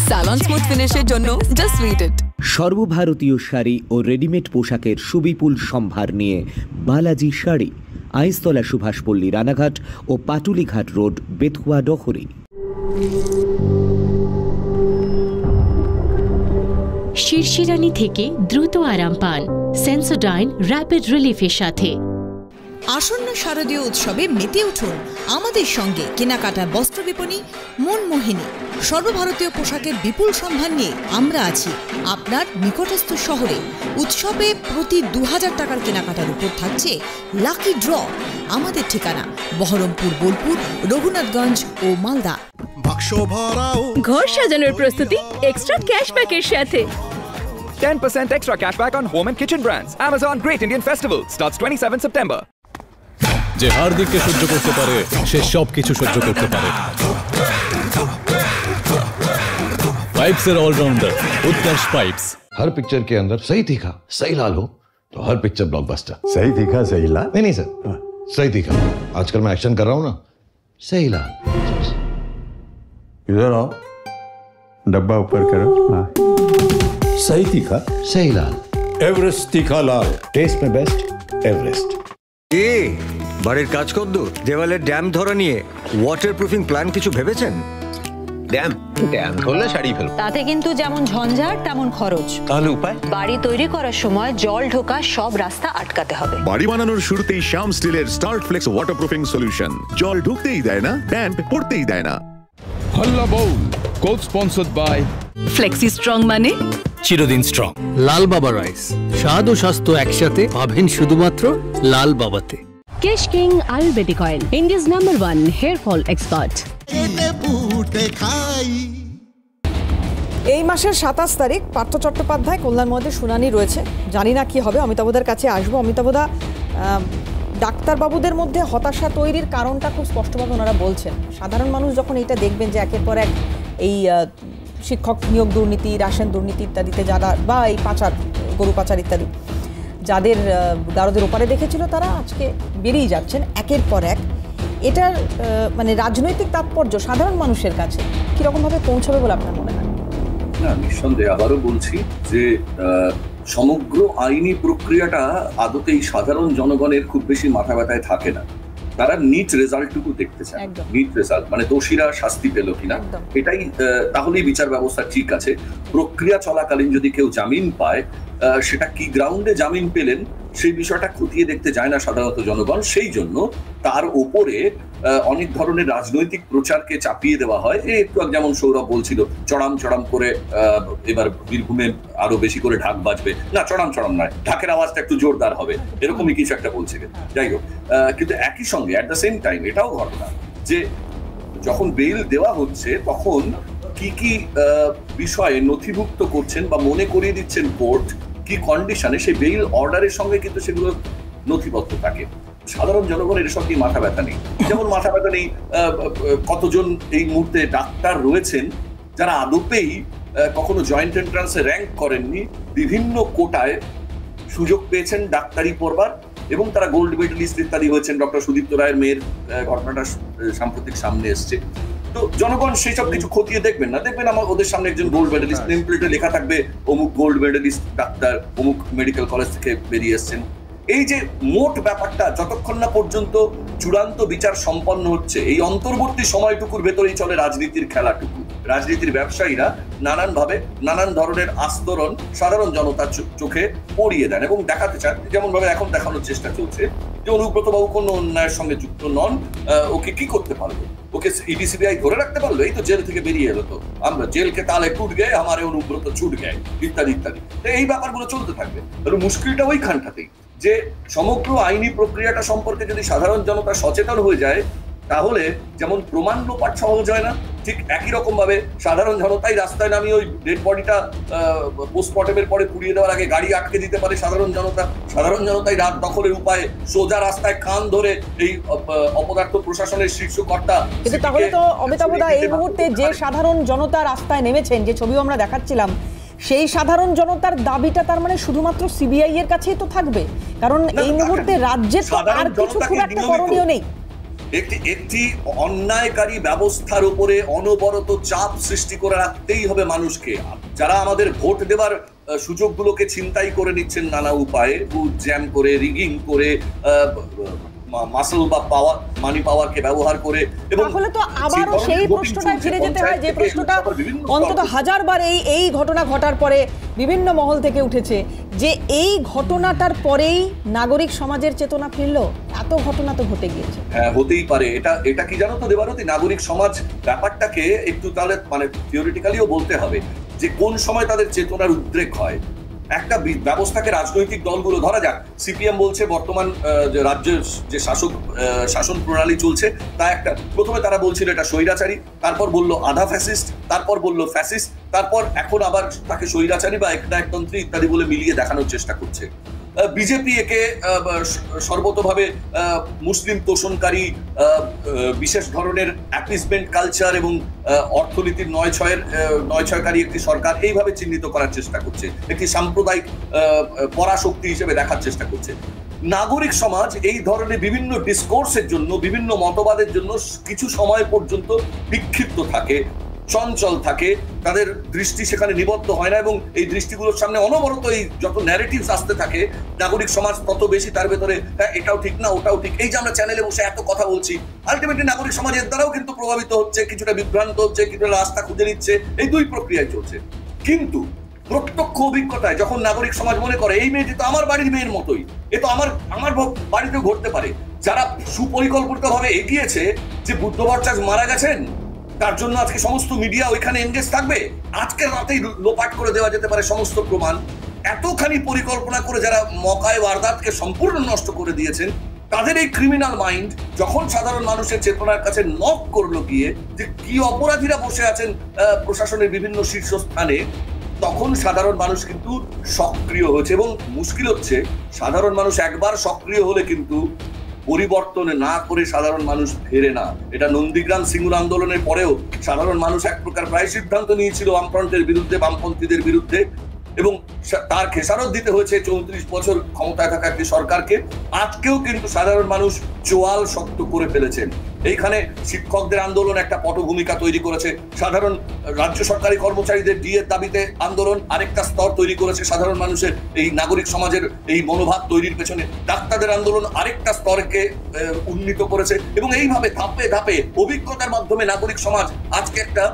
স্যালন স্মুথ ফিনিশের জন্য জাস্ট সুইট ইট। সর্বভারতীয় শাড়ি ও রেডিমেড পোশাকের সুবিপুল সম্ভার নিয়ে বালাজি শাড়ি, আইসতলা, সুভাষপল্লী, রানাঘাট ও পাটুলিঘাট রোড, বেথুয়া, ডহরি। শিরশিরানি থেকে দ্রুত আরাম পান সেন্সোডাইন র্যাপিড রিলিফের সাথে। আসন্ন শারদীয় উৎসবে মেতে উঠুন আমাদের সঙ্গে। কেনাকাটার বস্ত্র বিপণী মনমোহিনী, সর্বভারতীয় পোশাকের বিপুল সম্ভার নিয়ে আমরা আছি আপনার নিকটস্থ শহরে। উৎসবে প্রতি 2000 টাকার কেনাকাটার উপর থাকছে লাকি ড্র। আমাদের ঠিকানা বহরমপুর, বোলপুর, রঘুনাথগঞ্জ ও মালদা। ঘর সাজানোর প্রস্তুতি এক্সট্রা ক্যাশব্যাকের সাথে। 10% extra cashback on home and kitchen brands. Amazon Great Indian Festival starts 27 September. যে হার্দিককে সহ্য করতে পারে সে সব কিছু সহ্য করতে পারে। Pipes and allrounder Utkarsh pipes. हर पिक्चर के अंदर सही तीखा सही लाल हो तो हर पिक्चर ब्लॉकबस्टर। सही तीखा सही लाल? नहीं सर, सही तीखा। आजकल मैं एक्शन कर रहा हूं ना, सही लाल। इधर आओ, डब्बा ऊपर करो। हाँ, सही तीखा सही लाल। एवरेस्ट तीखा लाल, टेस्ट में बेस्ट एवरेस्ट। এ বাড়ির কাজ কদ্দূর? দেওয়ালের ড্যাম ধরা নিয়ে ওয়াটারপ্রুফিং প্ল্যান কিছু ভেবেছেন? ড্যাম ধরলে সারিয়ে ফেলবো। তাতে কিন্তু যেমন ঝঞ্ঝাট তেমন খরচ। তাহলে উপায়? বাড়ি তৈরি করার সময় জল ঢোকা সব রাস্তা আটকাতে হবে। বাড়ি বানানোর শুরুতেই শ্যাম স্টিলের স্টার্ট ফ্লেক্স ওয়াটারপ্রুফিং সলিউশন। জল ঢুকতেই দেয় না, ড্যাম্প পড়তেই দেয় না। Halla Bol code sponsored by flexi strong, মানে চিরদিন স্ট্রং। লাল বাবা রাইস, স্বাদ ও স্বাস্থ্য একসাথে পাবেন শুধুমাত্র লাল বাবাতে। Kesh king Ayurvedic oil, India's number 1 hair fall expert. এই মাসের 27 তারিখ পার্থ চট্টোপাধ্যায় কল্যাণ মহোদয়ের শুনানি রয়েছে। জানি না কি হবে। অমিতাভদার কাছে আসবো। অমিতাভদা, ডাক্তারবাবুদের মধ্যে হতাশা তৈরির কারণটা খুব স্পষ্টভাবে ওনারা বলছেন। সাধারণ মানুষ যখন এটা দেখবেন যে একের পর এক এই শিক্ষক নিয়োগ দুর্নীতি, রাশন দুর্নীতি ইত্যাদিতে যারা, বা এই পাচার, গরু পাচার ইত্যাদি যাদের গারদের ওপারে দেখেছিল, তারা আজকে বেরিয়ে যাচ্ছেন একের পর এক। এটার মানে রাজনৈতিক তাৎপর্য সাধারণ মানুষের কাছে কীরকমভাবে পৌঁছাবে বলে আপনার মনে হয়? না, নিঃসন্দেহে আবারও বলছি যে সমগ্র আইনি প্রক্রিয়াটা আদতেই সাধারণ জনগণের খুব বেশি মাথা ব্যথায় থাকে না। তারা নিট রেজাল্টটুকু দেখতে চায়। নিট রেজাল্ট মানে দোষীরা শাস্তি পেল কিনা, এটাই। তাহলেই বিচার ব্যবস্থা ঠিক আছে। প্রক্রিয়া চলাকালীন যদি কেউ জামিন পায়, সেটা কি গ্রাউন্ডে জামিন পেলেন সেই বিষয়টা খতিয়ে দেখতে যায় না সাধারণত জনগণ। সেই জন্য তার ওপরে অনেক ধরনের রাজনৈতিক প্রচারকে চাপিয়ে দেওয়া হয়। একটু যেমন সৌরভ বলছিল, চড়াম চড়াম করে এবার বীরভূমে আরো বেশি করে ঢাক বাজবে। না, চড়াম চড়াম নয়, ঢাকের আওয়াজটা একটু জোরদার হবে, এরকমই কিছু একটা বলছিলেন। যাই হোক, কিন্তু একই সঙ্গে অ্যাট দ্য সেম টাইম এটাও ঘটনা যে যখন বেইল দেওয়া হচ্ছে তখন কি কি বিষয়ে নথিভুক্ত করছেন বা মনে করিয়ে দিচ্ছেন কোর্ট, কি কন্ডিশনে সেই বেইল অর্ডারের সঙ্গে কিন্তু সেগুলো নথিবদ্ধ থাকে। সাধারণ জনগণের এর সঙ্গে মাথা ব্যথা নেই। যেমন মাথা ব্যথা নেই কতজন এই মুহূর্তে ডাক্তার রয়েছেন যারা আদপেই কখনো জয়েন্ট এন্ট্রান্সে র্যাঙ্ক করেননি, বিভিন্ন কোটায় সুযোগ পেয়েছেন ডাক্তারি পড়বার, এবং তারা গোল্ড মেডেলিস্ট ইত্যাদি হয়েছেন। ডক্টর সুদীপ্ত রায়ের মেয়ের ঘটনাটা সাম্প্রতিক সামনে এসছে। তো জনগণ সেই সব কিছু খতিয়ে দেখবেন না। দেখবেন আমার ওদের সামনে একজন গোল্ড মেডেলিস্ট, নেম প্লেটে লেখা থাকবে অমুক গোল্ড মেডেলিস্ট ডাক্তার অমুক মেডিকেল কলেজ থেকে বেরিয়ে এসছেন। এই যে মোট ব্যাপারটা যতক্ষণ না পর্যন্ত চূড়ান্ত বিচার সম্পন্ন হচ্ছে, এই অন্তর্বর্তী সময়টুকুর ভেতরেই চলে রাজনীতির খেলাটুকু। রাজনীতির ব্যবসায়ীরা নানানভাবে নানান ধরনের আস্তরণ সাধারণ জনতার চোখে পড়িয়ে দেন এবং দেখাতে চান। যেমন ভাবে এখন দেখানোর চেষ্টা চলছে যে অনুব্রত বাবু কোনো অন্যায়ের সঙ্গে যুক্ত নন, ওকে কি করতে পারলো, ওকে ইডি সিবিআই ধরে রাখতে পারলো, এই তো জেল থেকে বেরিয়ে এলো, তো আমরা জেলকে তালে টুট গে আমারে অনুব্রত ছুট গে ইত্যাদি ইত্যাদি। এই ব্যাপারগুলো চলতে থাকবে। মুশকিলটা ওইখানটাতেই যে সমগ্র আইনি প্রক্রিয়াটা সম্পর্কে যদি সাধারণ জনতা সচেতন হয়ে যায়, তাহলে যেমন প্রমাণ লোপাট সহজ হয় না, ঠিক একই রকম ভাবে সাধারণ জনতাই রাস্তায় নামিয়ে ওই ডেড বডিটা পোস্টমর্টমের পরে পুড়িয়ে দেওয়ার আগে গাড়ি আটকে দিতে পারে সাধারণ জনতাই রাত দখলের উপায়ে সোজা রাস্তায় কান ধরে এই অপদার্থ প্রশাসনের শীর্ষকর্তা। কিন্তু তাহলে তো অমিতাভদা এই মুহূর্তে যে সাধারণ জনতা রাস্তায় নেমেছেন, যে ছবিও আমরা দেখাচ্ছিলাম, সেই সাধারণ জনতার দাবিটা তার মানে শুধুমাত্র সিবিআই এর কাছেই তো থাকবে, কারণ এই মুহূর্তে রাজ্যের আর কিছু খুব একটা করণীয় নেই। একটি অন্যায়কারী ব্যবস্থার উপরে অনবরত চাপ সৃষ্টি করে রাখতেই হবে মানুষকে। যারা আমাদের ভোট দেবার সুযোগগুলোকে ছিনতাই করে নিচ্ছেন নানা উপায়ে, বুথ জ্যাম করে, রিগিং করে, মাসল বা পাওয়ার, মানি পাওয়ারকে ব্যবহার করে। এবং তাহলে তো আবারও সেই প্রশ্নটায় ফিরে যেতে হয় যে প্রশ্নটা অন্তত হাজারবার এই ঘটনা ঘটার পরে বিভিন্ন মহল থেকে উঠেছে, যে এই ঘটনাটার পরেই নাগরিক সমাজের চেতনা ফিরল? এত ঘটনা তো ঘটে গিয়েছে। হ্যাঁ, হতেই পারে। এটা কি জানো তো দেবারতী, নাগরিক সমাজ ব্যাপারটাকে একটু তাহলে মানে থিওরিটিক্যালিও বলতে হবে যে কোন সময় তাদের চেতনার উদ্রেক হয়। একটা ব্যবস্থাকে রাজনৈতিক দলগুলো, ধরা যাক সিপিএম বলছে বর্তমান রাজ্যের যে শাসন প্রণালী চলছে তা একটা, প্রথমে তারা বলছিল এটা স্বৈরাচারী, তারপর বললো আধা ফ্যাসিস্ট, তারপর বললো ফ্যাসিস্ট, তারপর এখন আবার তাকে স্বৈরাচারী বা একনায়কতন্ত্রী ইত্যাদি বলে মিলিয়ে দেখানোর চেষ্টা করছে। বিজেপি একে সর্বতভাবে মুসলিম তোষণকারী, বিশেষ ধরনের অ্যাপিসমেন্ট কালচার এবং অর্থনীতির নয়ছয়কারী একটি সরকার এইভাবে চিহ্নিত করার চেষ্টা করছে, একটি সাম্প্রদায়িক পরাশক্তি হিসেবে দেখার চেষ্টা করছে। নাগরিক সমাজ এই ধরনের বিভিন্ন ডিসকোর্সের জন্য, বিভিন্ন মতবাদের জন্য কিছু সময় পর্যন্ত বিক্ষিপ্ত থাকে, চঞ্চল থাকে, তাদের দৃষ্টি সেখানে নিবদ্ধ হয় না, এবং এই দৃষ্টিগুলোর সামনে অনবরত এই যত ন্যারেটিভস আসতে থাকে, নাগরিক সমাজ তত বেশি তার ভেতরে হ্যাঁ এটাও ঠিক না ওটাও ঠিক। এই যে আমরা চ্যানেলে বসে এত কথা বলছি, আলটিমেটলি নাগরিক সমাজের দ্বারাও কিন্তু প্রভাবিত হচ্ছে, কিছুটা বিভ্রান্ত হচ্ছে, কিছুটা রাস্তা খুঁজে নিচ্ছে, এই দুই প্রক্রিয়ায় চলছে। কিন্তু প্রত্যক্ষ অভিজ্ঞতায় যখন নাগরিক সমাজ মনে করে এই মেয়েটি তো আমার বাড়ির মেয়ের মতোই, এ তো আমার বাড়িতেও ঘটতে পারে, যারা সুপরিকল্পিতভাবে এগিয়েছে যে বুদ্ধ ভট্টাচার্য মারা গেছেন তার জন্য আজকে সমস্ত মিডিয়া ওইখানে এনগেজ থাকবে, আজকের রাতেই লোপাট করে দেওয়া যেতে পারে সমস্ত প্রমাণ, এতখানি পরিকল্পনা করে যারা মকায় ওয়ারদাতকে সম্পূর্ণ নষ্ট করে দিয়েছেন, তাদের এই ক্রিমিনাল মাইন্ড যখন সাধারণ মানুষের চেতনার কাছে নক করলো গিয়ে যে কি অপরাধীরা বসে আছেন প্রশাসনের বিভিন্ন শীর্ষস্থানে, তখন সাধারণ মানুষ কিন্তু সক্রিয় হয়েছে। এবং মুশকিল হচ্ছে সাধারণ মানুষ একবার সক্রিয় হলে কিন্তু পরিবর্তনে না করে সাধারণ মানুষ ফেরে না। এটা নন্দীগ্রাম সিঙ্গুর আন্দোলনের পরেও সাধারণ মানুষ এক প্রকার প্রায় সিদ্ধান্ত নিয়েছিল বামফ্রন্টের বিরুদ্ধে, বামপন্থীদের বিরুদ্ধে, এবং তার খেসারত দিতে হয়েছে 34 বছর ক্ষমতায় থাকা একটি সরকারকে। আজকেও কিন্তু সাধারণ মানুষ চোয়াল শক্ত করে ফেলেছেন। এইখানে শিক্ষকদের আন্দোলন একটা পটভূমিকা তৈরি করেছে, সাধারণ রাজ্য সরকারি কর্মচারীদের ডিএর দাবিতে আন্দোলন আরেকটা স্তর তৈরি করেছে সাধারণ মানুষের এই নাগরিক সমাজের এই মনোভাব তৈরির পেছনে, ডাক্তারদের আন্দোলন আরেকটা স্তরকে উন্নীত করেছে, এবং এইভাবে ধাপে ধাপে অভিজ্ঞতার মাধ্যমে নাগরিক সমাজ আজকে একটা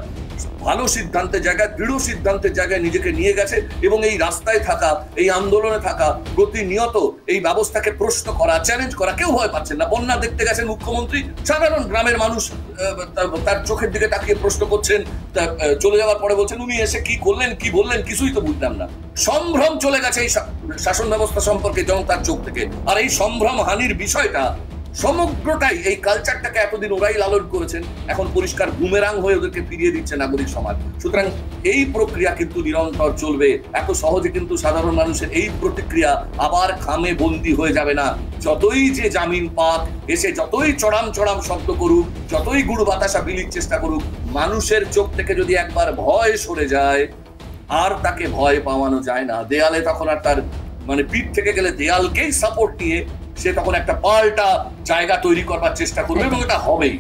ভালো সিদ্ধান্তের জায়গায়, দৃঢ় সিদ্ধান্তের জায়গায় নিজেকে নিয়ে গেছে। এবং এই রাস্তায় থাকা, এই আন্দোলনে থাকা, প্রতিনিয়ত এই ব্যবস্থাকে প্রশ্ন করা, চ্যালেঞ্জ করা, কেউ ভয় পাচ্ছেন না। বন্যা দেখতে গেছেন মুখ্যমন্ত্রী, সাধারণ গ্রামের মানুষ তার চোখের দিকে তাকিয়ে প্রশ্ন করছেন, চলে যাওয়ার পরে বলছেন উনি এসে কি করলেন কি বললেন কিছুই তো বুঝলাম না। সম্ভ্রম চলে গেছে এই শাসন ব্যবস্থা সম্পর্কে জনতার চোখ থেকে। আর এই সম্ভ্রম হানির বিষয়টা সমগ্রটাই এই কালচারটাকে এতদিন ওরাই লালন করেছেন, এখন পরিষ্কার বুমেরাং হয়ে ওদেরকে ফিরিয়ে দিচ্ছে নাগরিক সমাজ। সুতরাং এই প্রক্রিয়া কিন্তু নিরন্তর চলবে, এত সহজে কিন্তু সাধারণ মানুষের এই প্রতিক্রিয়া আবার খামে বন্দী হয়ে যাবে না। যতই যে জামিন পাক এসে যতই চড়াম চড়াম শব্দ করুক, যতই গুড় বাতাসা বিলির চেষ্টা করুক, মানুষের চোখ থেকে যদি একবার ভয় সরে যায় আর তাকে ভয় পাওয়ানো যায় না। দেয়ালে তখন আর তার মানে পিঠ থেকে গেলে দেয়ালকেই সাপোর্ট নিয়ে সে তখন একটা পাল্টা জায়গা তৈরি করবার চেষ্টা করবে, এবং এটা হবেই।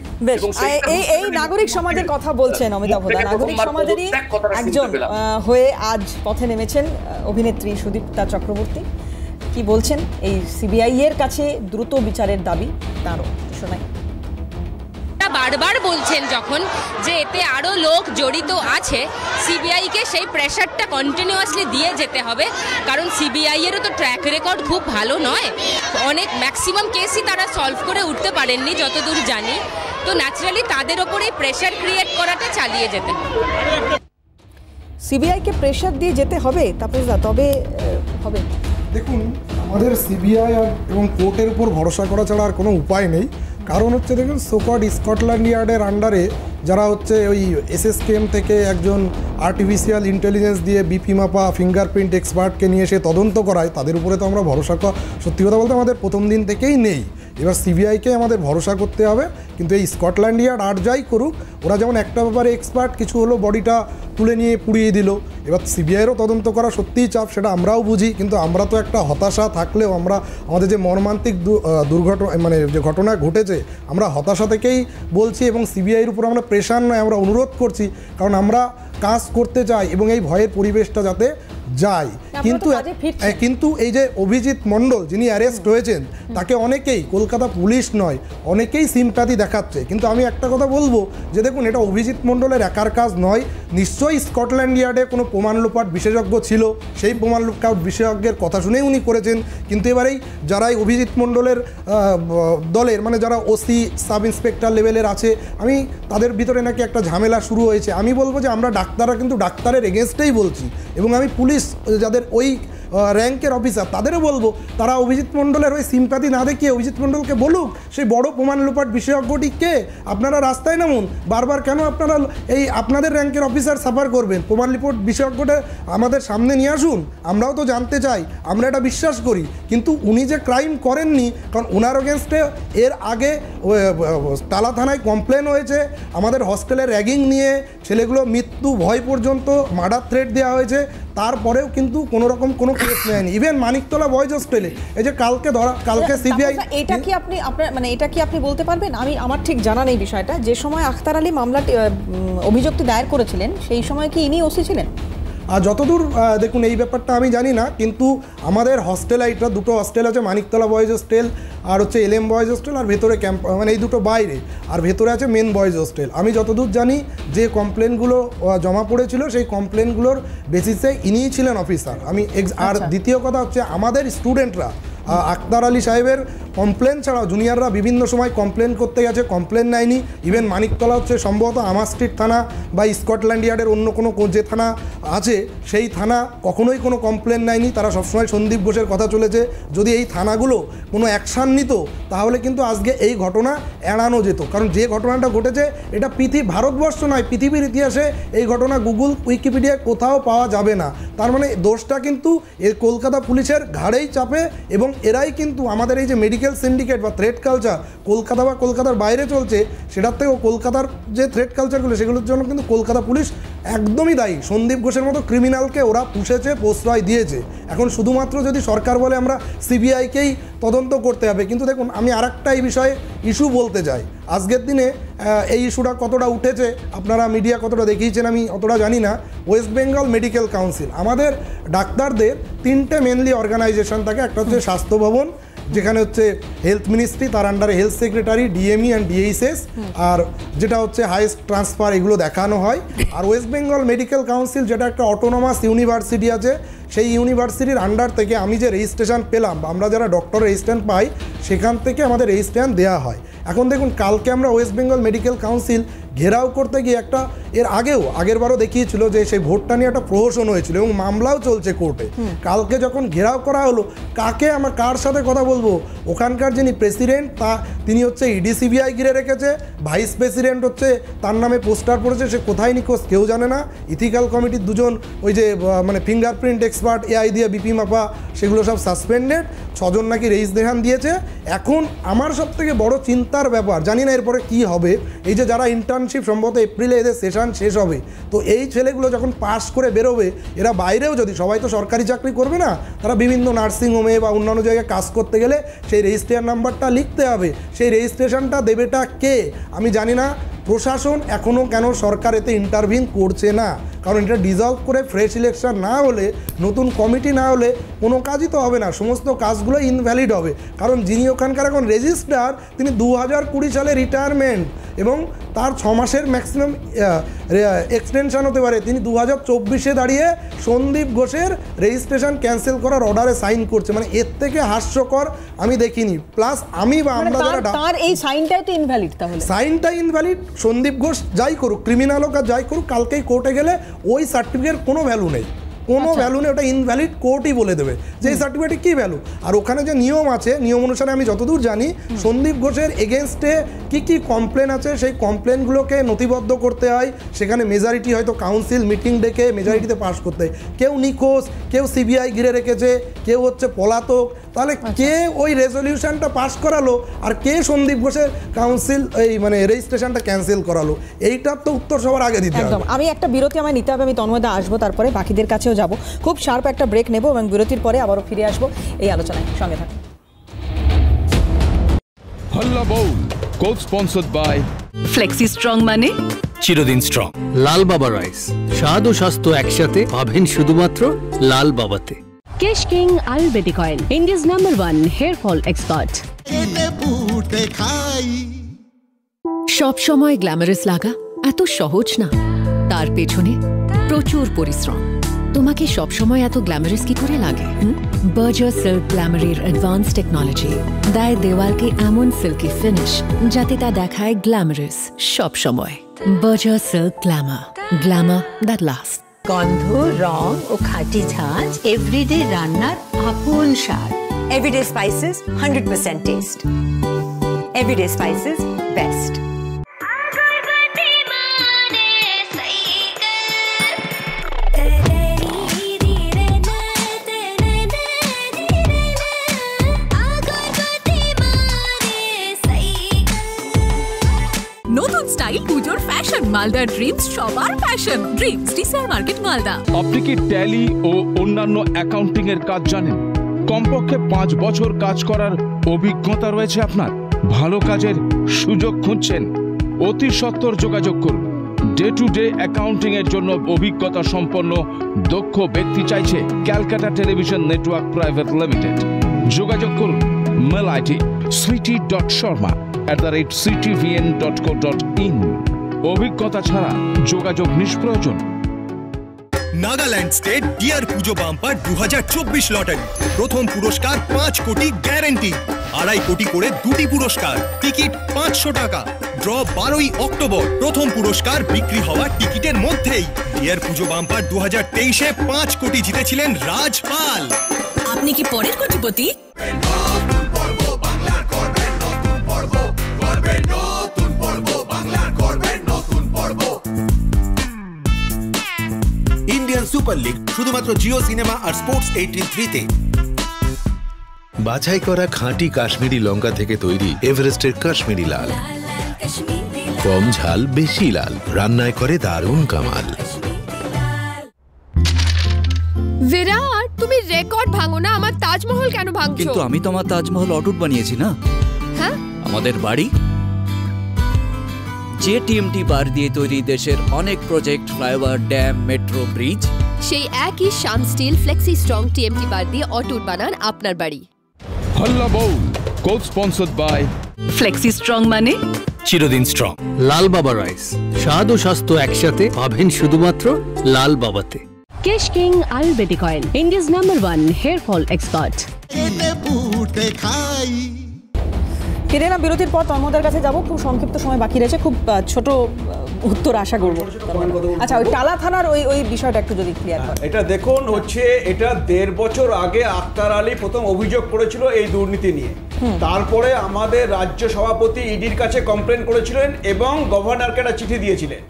এই নাগরিক সমাজের কথা বলছেন অমিতাভদা, নাগরিক সমাজেরই একজন হয়ে আজ পথে নেমেছেন অভিনেত্রী সুদীপ্তা চক্রবর্তী। কি বলছেন এই সিবিআই এর কাছে দ্রুত বিচারের দাবি, তারও শোনাই। বারবার বলছেন যখন যে এতে আরও লোক জড়িত আছে, সিবিআইকে সেই প্রেশারটা কন্টিনিউয়াসলি দিয়ে যেতে হবে, কারণ সিবিআই এরও তো ট্র্যাক রেকর্ড খুব ভালো নয়, অনেক ম্যাক্সিমাম কেসই তারা সলভ করে উঠতে পারেননি যতদূর জানি। তো ন্যাচারালি তাদের ওপরেই প্রেশার ক্রিয়েট করাটা চালিয়ে যেতে হবে। সিবিআইকে প্রেশার দিয়ে যেতে হবে তাপসদা, তবে হবে। দেখুন, আমাদের সিবিআই এবং কোর্টের উপর ভরসা করা ছাড়া আর কোনো উপায় নেই। কারণ হচ্ছে দেখুন সোকড স্কটল্যান্ড ইয়ার্ডের আন্ডারে যারা হচ্ছে ওই এসএসকেএম থেকে একজন আর্টিফিশিয়াল ইন্টেলিজেন্স দিয়ে বিপি মাপা ফিঙ্গারপ্রিন্ট এক্সপার্টকে নিয়ে এসে তদন্ত করায়, তাদের উপরে তো আমরা ভরসা সত্যি কথা বলতে আমাদের প্রথম দিন থেকেই নেই। এবার সিবিআইকে আমাদের ভরসা করতে হবে। কিন্তু এই স্কটল্যান্ড ইয়ার্ড আর যাই করুক, ওরা যেমন একটা ব্যাপারে এক্সপার্ট, কিছু হলো বডিটা তুলে নিয়ে পুড়িয়ে দিল। এবার সিবিআইয়েরও তদন্ত করা সত্যিই চাপ, সেটা আমরাও বুঝি। কিন্তু আমরা তো একটা হতাশা থাকলেও আমরা আমাদের যে মর্মান্তিক দুর্ঘটনা মানে যে ঘটনা ঘটেছে, আমরা হতাশা থেকেই বলছি এবং সিবিআইয়ের উপর আমরা প্রেশার নয়, আমরা অনুরোধ করছি। কারণ আমরা কাজ করতে চাই এবং এই ভয়ের পরিবেশটা যাতে যায়। কিন্তু এই যে অভিজিৎ মণ্ডল যিনি অ্যারেস্ট হয়েছেন, তাকে অনেকেই, কলকাতা পুলিশ নয়, অনেকেই সিম্প্যাথি দেখাচ্ছে। কিন্তু আমি একটা কথা বলবো যে দেখুন, এটা অভিজিৎ মণ্ডলের একার কাজ নয়। নিশ্চয়ই স্কটল্যান্ড ইয়ার্ডে কোনো প্রমাণ লোপাট বিশেষজ্ঞ ছিল, সেই প্রমাণ লোপাট বিশেষজ্ঞের কথা শুনেই উনি করেছেন। কিন্তু এবারেই যারাই অভিজিৎ মণ্ডলের দলের মানে যারা ওসি সাব ইন্সপেক্টর লেভেলের আছে, আমি তাদের ভিতরে নাকি একটা ঝামেলা শুরু হয়েছে। আমি বলবো যে আমরা ডাক্তাররা কিন্তু ডাক্তারের এগেনস্টেই বলছি এবং আমি পুলিশ যাদের ওই র্যাঙ্কের অফিসার তাদেরও বলবো, তারা অভিজিৎ মণ্ডলের ওই সিম্প্যাথি না দেখিয়ে অভিজিৎ মণ্ডলকে বলুক সেই বড় প্রমাণ লোপাট বিশেষজ্ঞটি কে। আপনারা রাস্তায় নামুন, বারবার কেন আপনারা এই আপনাদের র্যাঙ্কের অফিসার সাফার করবেন? প্রমাণ লোপাট বিশেষজ্ঞটা আমাদের সামনে নিয়ে আসুন, আমরাও তো জানতে চাই, আমরা এটা বিশ্বাস করি। কিন্তু উনি যে ক্রাইম করেননি, কারণ ওনার এগেনস্টে এর আগে টালা থানায় কমপ্লেন হয়েছে, আমাদের হস্টেলে র্যাগিং নিয়ে ছেলেগুলো মৃত্যু ভয় পর্যন্ত মার্ডার থ্রেট দেওয়া হয়েছে, তারপরেও কিন্তু কোনো রকম কোনো কেস নেয়নি। ইভেন মানিকতলা বয়েজ হোস্টেলে এই যে কালকে সিবিআই, এটা কি আপনি আপনার মানে এটা কি আপনি বলতে পারবেন? আমার ঠিক জানা নেই বিষয়টা। যে সময় আখতার আলী মামলাটি অভিযোগটি দায়ের করেছিলেন, সেই সময় কি ইনি ওসি ছিলেন? আর যতদূর দেখুন এই ব্যাপারটা আমি জানি না, কিন্তু আমাদের হস্টেল এটা দুটো হস্টেল আছে, মানিকতলা বয়েজ হোস্টেল আর হচ্ছে এলএম বয়েজ হোস্টেল, আর ভেতরে ক্যাম্প মানে এই দুটো বাইরে, আর ভেতরে আছে মেন বয়েজ হোস্টেল। আমি যতদূর জানি যে কমপ্লেনগুলো জমা পড়েছিল সেই কমপ্লেনগুলোর বেসিসে ইনিই ছিলেন অফিসার। আর দ্বিতীয় কথা হচ্ছে আমাদের স্টুডেন্টরা আখতার আলী সাহেবের কমপ্লেন ছাড়াও জুনিয়ররা বিভিন্ন সময় কমপ্লেন করতে গেছে, কমপ্লেন নেয়নি। ইভেন মানিকতলা হচ্ছে সম্ভবত আমার স্ট্রিট থানা বা স্কটল্যান্ড ইয়ার্ডের অন্য কোনো যে থানা আছে সেই থানা কখনোই কোনো কমপ্লেন নেয়নি, তারা সবসময় সন্দীপ ঘোষের কথা চলেছে। যদি এই থানাগুলো কোনো অ্যাকশান নিত তাহলে কিন্তু আজকে এই ঘটনা এড়ানো যেত। কারণ যে ঘটনাটা ঘটেছে এটা ভারতবর্ষ নয়, পৃথিবীর ইতিহাসে এই ঘটনা গুগল উইকিপিডিয়ায় কোথাও পাওয়া যাবে না। তার মানে দোষটা কিন্তু এই কলকাতা পুলিশের ঘাড়েই চাপে এবং এরাই কিন্তু আমাদের এই যে মেডিকেল সিন্ডিকেট বা থ্রেড কালচার কলকাতা বা কলকাতার বাইরে চলছে, সেটার থেকেও কলকাতার যে থ্রেড কালচারগুলো সেগুলোর জন্য কিন্তু কলকাতা পুলিশ একদমই দায়ী। সন্দীপ ঘোষের মতো ক্রিমিনালকে ওরা পুষেছে, প্রশ্রয় দিয়েছে। এখন শুধুমাত্র যদি সরকার বলে আমরা সিবিআইকেই তদন্ত করতে হবে, কিন্তু দেখুন আমি আরেকটা এই বিষয়ে ইস্যু বলতে চাই। আজকের দিনে এই ইস্যুটা কতটা উঠেছে, আপনারা মিডিয়া কতটা দেখিয়েছেন আমি অতটা জানি না। ওয়েস্ট বেঙ্গল মেডিকেল কাউন্সিল, আমাদের ডাক্তারদের তিনটে মেনলি অর্গানাইজেশন থাকে। একটা হচ্ছে স্বাস্থ্য ভবন, যেখানে হচ্ছে হেলথ মিনিস্ট্রি, তার আন্ডারে health secretary, DME and DHS, আর যেটা হচ্ছে হাইয়েস্ট ট্রান্সফার, এগুলো দেখানো হয়। আর ওয়েস্ট বেঙ্গল মেডিকেল কাউন্সিল যেটা একটা অটোনমাস ইউনিভার্সিটি আছে, সেই ইউনিভার্সিটির আন্ডার থেকে আমি যে রেজিস্ট্রেশন পেলাম, আমরা যারা ডক্টর রেজিস্ট্রেশন পাই সেখান থেকে আমাদের রেজিস্ট্রেশন দেওয়া হয়। এখন দেখুন কালকে আমরা ওয়েস্ট বেঙ্গল মেডিকেল কাউন্সিল ঘেরাও করতে গিয়ে একটা আগের বারও দেখিয়েছিল যে সেই ভোটটা নিয়ে একটা প্রহসন হয়েছিল এবং মামলাও চলছে কোর্টে। কালকে যখন ঘেরাও করা হলো, কার সাথে কথা বলবো? ওখানকার যিনি প্রেসিডেন্ট তিনি হচ্ছে ইডি সিবিআই ঘিরে রেখেছে, ভাইস প্রেসিডেন্ট হচ্ছে তার নামে পোস্টার পড়েছে, সে কোথায় নিখোঁজ কেউ জানে না। ইথিক্যাল কমিটির দুজন ওই যে মানে ফিঙ্গারপ্রিন্ট এক্সপার্ট এআই দিয়ে বিপি মাপা, সেগুলো সব সাসপেন্ডেড, 6 জন নাকি রেজিস্ট্রেশন দিয়েছে। এখন আমার সব থেকে বড় চিন্তার ব্যাপার, জানি না এরপরে কি হবে, এই যে যারা ইন্টার্নশিপ সম্ভবত এপ্রিলে এদের সেশন শেষ হবে, তো এই ছেলেগুলো যখন পাস করে বেরোবে, এরা বাইরেও যদি, সবাই তো সরকারি চাকরি করবে না, তারা বিভিন্ন নার্সিংহোমে বা অন্যান্য জায়গায় কাজ করতে গেলে সেই রেজিস্ট্রেশন নাম্বারটা লিখতে হবে। সেই রেজিস্ট্রেশনটা দেবেটা কে আমি জানি না। প্রশাসন এখনও কেন সরকার এতে ইন্টারভিন করছে না? কারণ এটা ডিজলভ করে ফ্রেশ ইলেকশন না হলে, নতুন কমিটি না হলে কোনো কাজই তো হবে না, সমস্ত কাজগুলো ইনভ্যালিড হবে। কারণ যিনি ওখানকার এখন রেজিস্ট্রার, তিনি 2020 সালে রিটায়ারমেন্ট এবং তার 6 মাসের ম্যাক্সিমাম এক্সটেনশন হতে পারে। তিনি 2024-এ দাঁড়িয়ে সন্দীপ ঘোষের রেজিস্ট্রেশন ক্যান্সেল করার অর্ডারে সাইন করছে। মানে এর থেকে হাস্যকর আমি দেখিনি। প্লাস আমি বা আমরা যারা তার এই সাইনটাই তো ইনভ্যালিড, তাহলে সাইনটা ইনভ্যালিড। সন্দীপ ঘোষ যাই করুক, ক্রিমিনাল হোক আর যাই করুক, কালকেই কোর্টে গেলে ওই সার্টিফিকেট কোনো ভ্যালু নেই। কোনো ভ্যালু নেই, ওটা ইনভ্যালিড, কোর্টই বলে দেবে যে এই সার্টিফিকেটে কী ভ্যালু। আর ওখানে যে নিয়ম আছে, নিয়ম অনুসারে আমি যতদূর জানি সন্দীপ ঘোষের এগেনস্টে কী কী কমপ্লেন আছে সেই কমপ্লেনগুলোকে নথিবদ্ধ করতে হয়, সেখানে মেজরিটি হয়তো কাউন্সিল মিটিং ডেকে মেজরিটিতে পাস করতে হয়। কেউ নিখোঁজ, কেউ সিবিআই ঘিরে রেখেছে, কেউ হচ্ছে পলাতক, তাহলে কে ওই রেজলিউশনটা পাস করালো আর কে সন্দীপ ঘোষের কাউন্সিল এই মানে রেজিস্ট্রেশনটা ক্যান্সেল করালো, এইটার তো উত্তর সবার আগে দিতে হবে। আমি একটা বিরতি আমায় নিতে হবে, আমি তন্ময়দা আসবো, তারপরে বাকিদের কাছেও যাব, খুব শার্প একটা ব্রেক নেব এবং বিরতির পরে আবারও ফিরে আসবো এই আলোচনায়, সঙ্গে থাকুন। Halla Bol co sponsored by flexi strong মানে চিরদিন স্ট্রং। লাল বাবা রাইস, স্বাদ ও স্বাস্থ্য একসাথে পাবেন শুধুমাত্র লাল বাবাতে। Kesh king Ayurvedic oil, India's #1 hair fall expert. সব সময় গ্ল্যামারাস লাগা এত সহজ না, তার পেছনে প্রচুর পরিশ্রম। তোমাকে সব সময় এত গ্ল্যামারাস কি করে লাগে? বার্জার সিল্ক গ্ল্যামারের অ্যাডভান্স টেকনোলজি দেয় দেওয়ালকে এমন সিল্কি ফিনিশ যাতে তা দেখায় গ্ল্যামারাস সব সময়। Berger silk glamour, glamour that last. গন্ধ, রং ও খাঁটি ঝাঁঝ এভরিডে রান্নার আপন স্বাদ। Everyday spices 100% taste. Everyday spices best. নতুন স্টাইল পুজোর ফ্যাশন মালদা ড্রিমস সবার fashion. Dreams desire market Malda. আপনি কি ট্যালি ও অন্যান্য অ্যাকাউন্টিং এর কাজ জানেন? কমপক্ষে 5 বছর কাজ করার অভিজ্ঞতা রয়েছে আপনার? ভালো কাজের সুযোগ খুঁজছেন? অতি সত্বর যোগাযোগ করুন। ডে টু ডে অ্যাকাউন্টিং এর জন্য অভিজ্ঞতা সম্পন্ন দক্ষ ব্যক্তি চাইছে Calcutta television network private limited. যোগাযোগ করুন মেল আইডি switi.sharma@ctvn.co.in। অভিজ্ঞতা ছাড়া যোগাযোগ নিষ্প্রয়োজন। Nagaland state dear Puja bumper 2024 lottery, প্রথম পুরস্কার 5 কোটি গ্যারান্টি, 2.5 কোটি করে 2টি পুরস্কার, টিকিট 500 টাকা। ড্র 12ই অক্টোবর। প্রথম পুরস্কার বিক্রি হওয়া টিকিটের মধ্যেই। ডিয়ার পুজো বাম্পার 2023-এ 5 কোটি জিতেছিলেন রাজপাল। আপনি কি পরের কোটিপতি? ইন্ডিয়ান সুপার লিগ শুধুমাত্র জিও সিনেমা আর স্পোর্টস 18-3-তে। বাছাই করা খাঁটি কাশ্মীরি লঙ্কা থেকে তৈরি এভারেস্টের কাশ্মীরি লাল। কম ঝাল, বেশি লাল, রান্নায় করে দারুণ কামাল। বিরাট, তুমি রেকর্ড ভাঙো না, আমার তাজমহল কেন ভাঙছো? কিন্তু আমি তো আমার তাজমহল অটুট বানিয়েছি না। হ্যাঁ, আমাদের বাড়ি যে টিএমটি বার দিয়ে তৈরি দেশের অনেক project, flyover, dam, metro, bridge, সেই একই Shyam steel flexi strong TMT bar দিয়ে অটুট বানান আপনার বাড়ি। Halla Bol co sponsored by flexi strong মানে চিরদিন স্ট্রং। লাল বাবা রাইস, স্বাদ ও স্বাস্থ্য একসাথে পাবেন শুধুমাত্র লাল বাবাতে। Kesh king Ayurvedic oil, India's #1 hair fall expert. ফিরে এলাম বিরতির পর, তন্ময়দার কাছে যাব। খুব সংক্ষিপ্ত সময় বাকি রয়েছে, খুব ছোট উত্তর আশা করবো। আচ্ছা, ওই টালা থানার ওই বিষয়টা একটু যদি ক্লিয়ার করেন। এটা দেখুন, হচ্ছে এটা 1.5 বছর আগে আক্তার আলী প্রথম অভিযোগ করেছিল এই দুর্নীতি নিয়ে। তারপরে আমাদের রাজ্য সভাপতি ইডির কাছে কমপ্লেন করেছিলেন এবং গভর্নরকে একটা চিঠি দিয়েছিলেন।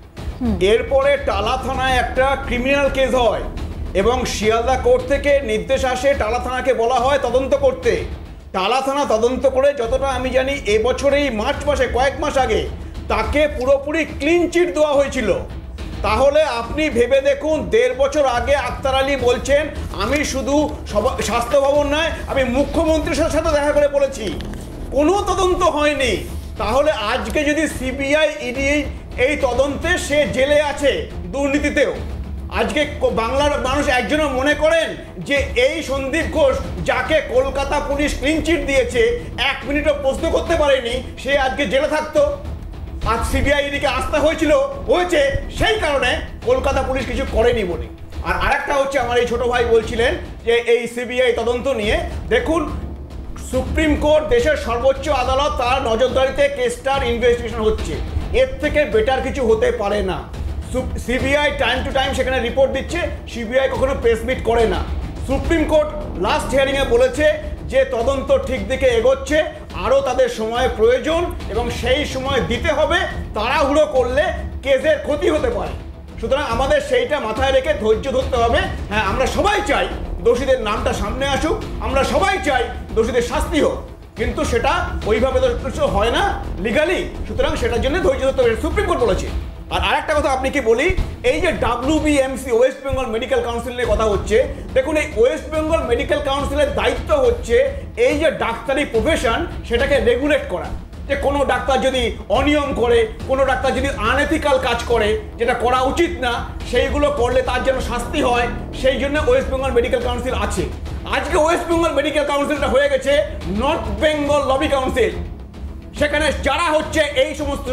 এরপরে টালা থানায় একটা ক্রিমিনাল কেস হয় এবং শিয়ালদা কোর্ট থেকে নির্দেশ আসে টালা থানাকে বলা হয় তদন্ত করতে। টালা থানা তদন্ত করে যতটা আমি জানি এবছরেই মার্চ মাসে, কয়েক মাস আগে তাকে পুরোপুরি ক্লিন চিট দেওয়া হয়েছিল। তাহলে আপনি ভেবে দেখুন, 1.5 বছর আগে আক্তার আলী বলছেন আমি শুধু স্বাস্থ্য ভবন নয়, আমি মুখ্যমন্ত্রীর সাথে দেখা করে বলেছি, কোনো তদন্ত হয়নি। তাহলে আজকে যদি সিবিআই ইডি এই তদন্তে, সে জেলে আছে দুর্নীতিতেও। আজকে বাংলার মানুষ একজনও মনে করেন যে এই সন্দীপ ঘোষ, যাকে কলকাতা পুলিশ ক্লিন চিট দিয়েছে, 1 মিনিটও প্রশ্ন করতে পারেনি, সে আজকে জেলে থাকতো? আজ সিবিআই ইডিকে আস্থা হয়েছে সেই কারণে কলকাতা পুলিশ কিছু করেনি বলে। আর আরেকটা হচ্ছে, আমার এই ছোট ভাই বলছিলেন যে এই সিবিআই তদন্ত নিয়ে, দেখুন সুপ্রিম কোর্ট দেশের সর্বোচ্চ আদালত, তার নজরদারিতে কেসটার ইনভেস্টিগেশন হচ্ছে। এর থেকে বেটার কিছু হতে পারে না। সিবিআই টাইম টু টাইম সেখানে রিপোর্ট দিচ্ছে, সিবিআই কখনো প্রেস মিট করে না। সুপ্রিম কোর্ট লাস্ট হিয়ারিংয়ে বলেছে যে তদন্ত ঠিক দিকে এগোচ্ছে, আরও তাদের সময় প্রয়োজন এবং সেই সময় দিতে হবে, তাড়াহুড়ো করলে কেসের ক্ষতি হতে পারে। সুতরাং আমাদের সেইটা মাথায় রেখে ধৈর্য ধরতে হবে। হ্যাঁ, আমরা সবাই চাই দোষীদের নামটা সামনে আসুক, আমরা সবাই চাই দোষীদের শাস্তি হোক, কিন্তু সেটা ওইভাবে তো হয় না লিগালি। সুতরাং সেটার জন্য ধৈর্য ধরতে হবে, সুপ্রিম কোর্ট বলেছে। আর আরেকটা কথা আপনাকে বলি, এই যে WBMC ওয়েস্ট বেঙ্গল মেডিকেল কাউন্সিলের কথা হচ্ছে, দেখুন এই ওয়েস্ট বেঙ্গল মেডিকেল কাউন্সিলের দায়িত্ব হচ্ছে এই যে ডাক্তারি প্রফেশন সেটাকে রেগুলেট করা। যে কোনো ডাক্তার যদি অনিয়ম করে, কোনো ডাক্তার যদি আনএথিক্যাল কাজ করে, যেটা করা উচিত না, সেইগুলো করলে তার জন্য শাস্তি হয়, সেই জন্য ওয়েস্ট বেঙ্গল মেডিকেল কাউন্সিল আছে। আজকে ওয়েস্ট বেঙ্গল মেডিকেল কাউন্সিলটা হয়ে গেছে নর্থ বেঙ্গল লবি কাউন্সিল। সেখানে যারা হচ্ছে এই সমস্ত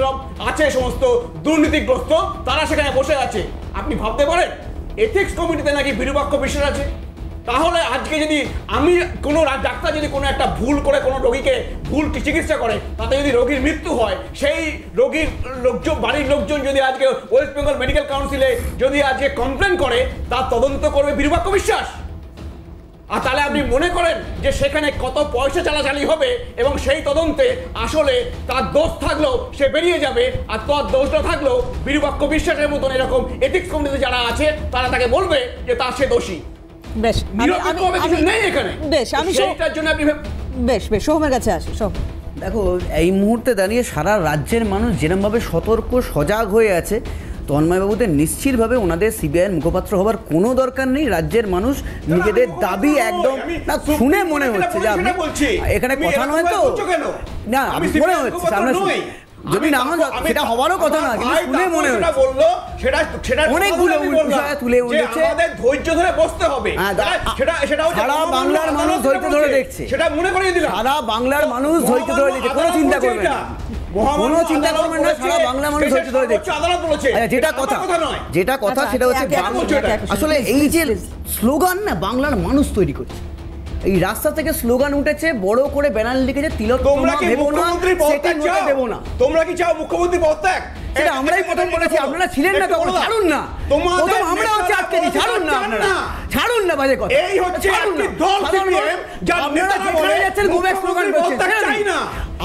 আছে সমস্ত দুর্নীতিগ্রস্ত, তারা সেখানে বসে আছে। আপনি ভাবতে পারেন এথিক্স কমিটিতে নাকি বিরূপাক্ষ বিশ্বাস আছে? তাহলে আজকে যদি আমি কোনো ডাক্তার যদি কোনো একটা ভুল করে কোনো রোগীকে ভুল চিকিৎসা করে, তাতে যদি রোগীর মৃত্যু হয়, সেই রোগীর লোকজন, বাড়ির লোকজন যদি আজকে ওয়েস্ট বেঙ্গল মেডিকেল কাউন্সিলে যদি আজকে কমপ্লেন করে, তার তদন্ত করবে বিরূপাক্ষ বিশ্বাস। আর তাহলে আপনি মনে করেন যে সেখানে কত পয়সা চালাচালি হবে এবং সেই তদন্তে আসলে তার দোষ থাকলেও সে বেরিয়ে যাবে, আর তার দোষ না থাকলেও বিরূপাক্ষ বিশ্বাসের মতন এরকম এথিক্স কমিটিতে যারা আছে তারা তাকে বলবে যে তার সে দোষী। বেশ, সোহমের কাছে আসি। দেখো, এই মুহূর্তে দাঁড়িয়ে সারা রাজ্যের মানুষ যেরকমভাবে সতর্ক সজাগ হয়ে আছে, তন্ময়বাবুদের নিশ্চিতভাবে ওনাদের সিবিআইয়ের মুখপাত্র হবার কোনো দরকার নেই। রাজ্যের মানুষ নিজেদের দাবি একদম না শুনে মনে হচ্ছে যে আপনি এখানে কথা নয় তো না, মনে হচ্ছে যদি না সেটা হওয়ারও কথা না, কিন্তু শুনে মনে হচ্ছে বললো সেটা অনেকগুলো বিষয় তুলে উঠেছে। আমাদের ধৈর্য ধরে বসতে হবে, সারা বাংলার মানুষ ধৈর্য ধরে দেখছে, সেটা মনে করিয়ে দিলাম। সারা বাংলার মানুষ ধৈর্য ধরে দেখছে, কোনো চিন্তা করবেন না, কোনো চিন্তা করবেন না, সারা বাংলা মানুষ ধৈর্য ধরে দেখছে। যেটা কথা সেটা হচ্ছে আসলে এই যে স্লোগান না বাংলার মানুষ তৈরি করছে, এই রাস্তা থেকে স্লোগান উঠেছে, বড় করে ব্যানার লিখেছে তিলোত্তমা দেবো না, সেটিং হতে দেবো না। তোমরা কি চাও মুখ্যমন্ত্রী পদত্যাগ? সেটা আমরাই প্রথম বলেছি, আপনারা ছিলেন না তখন, ছাড়ুন না, প্রথম আমরা হচ্ছে আটকেছি, ছাড়ুন না, আপনারা ছাড়ুন না, বাজে কথা। এই হচ্ছে একটি দল সিপিএম যার নেতা যেখানে যাচ্ছেন গোব্যাক স্লোগান করছেন, চাই না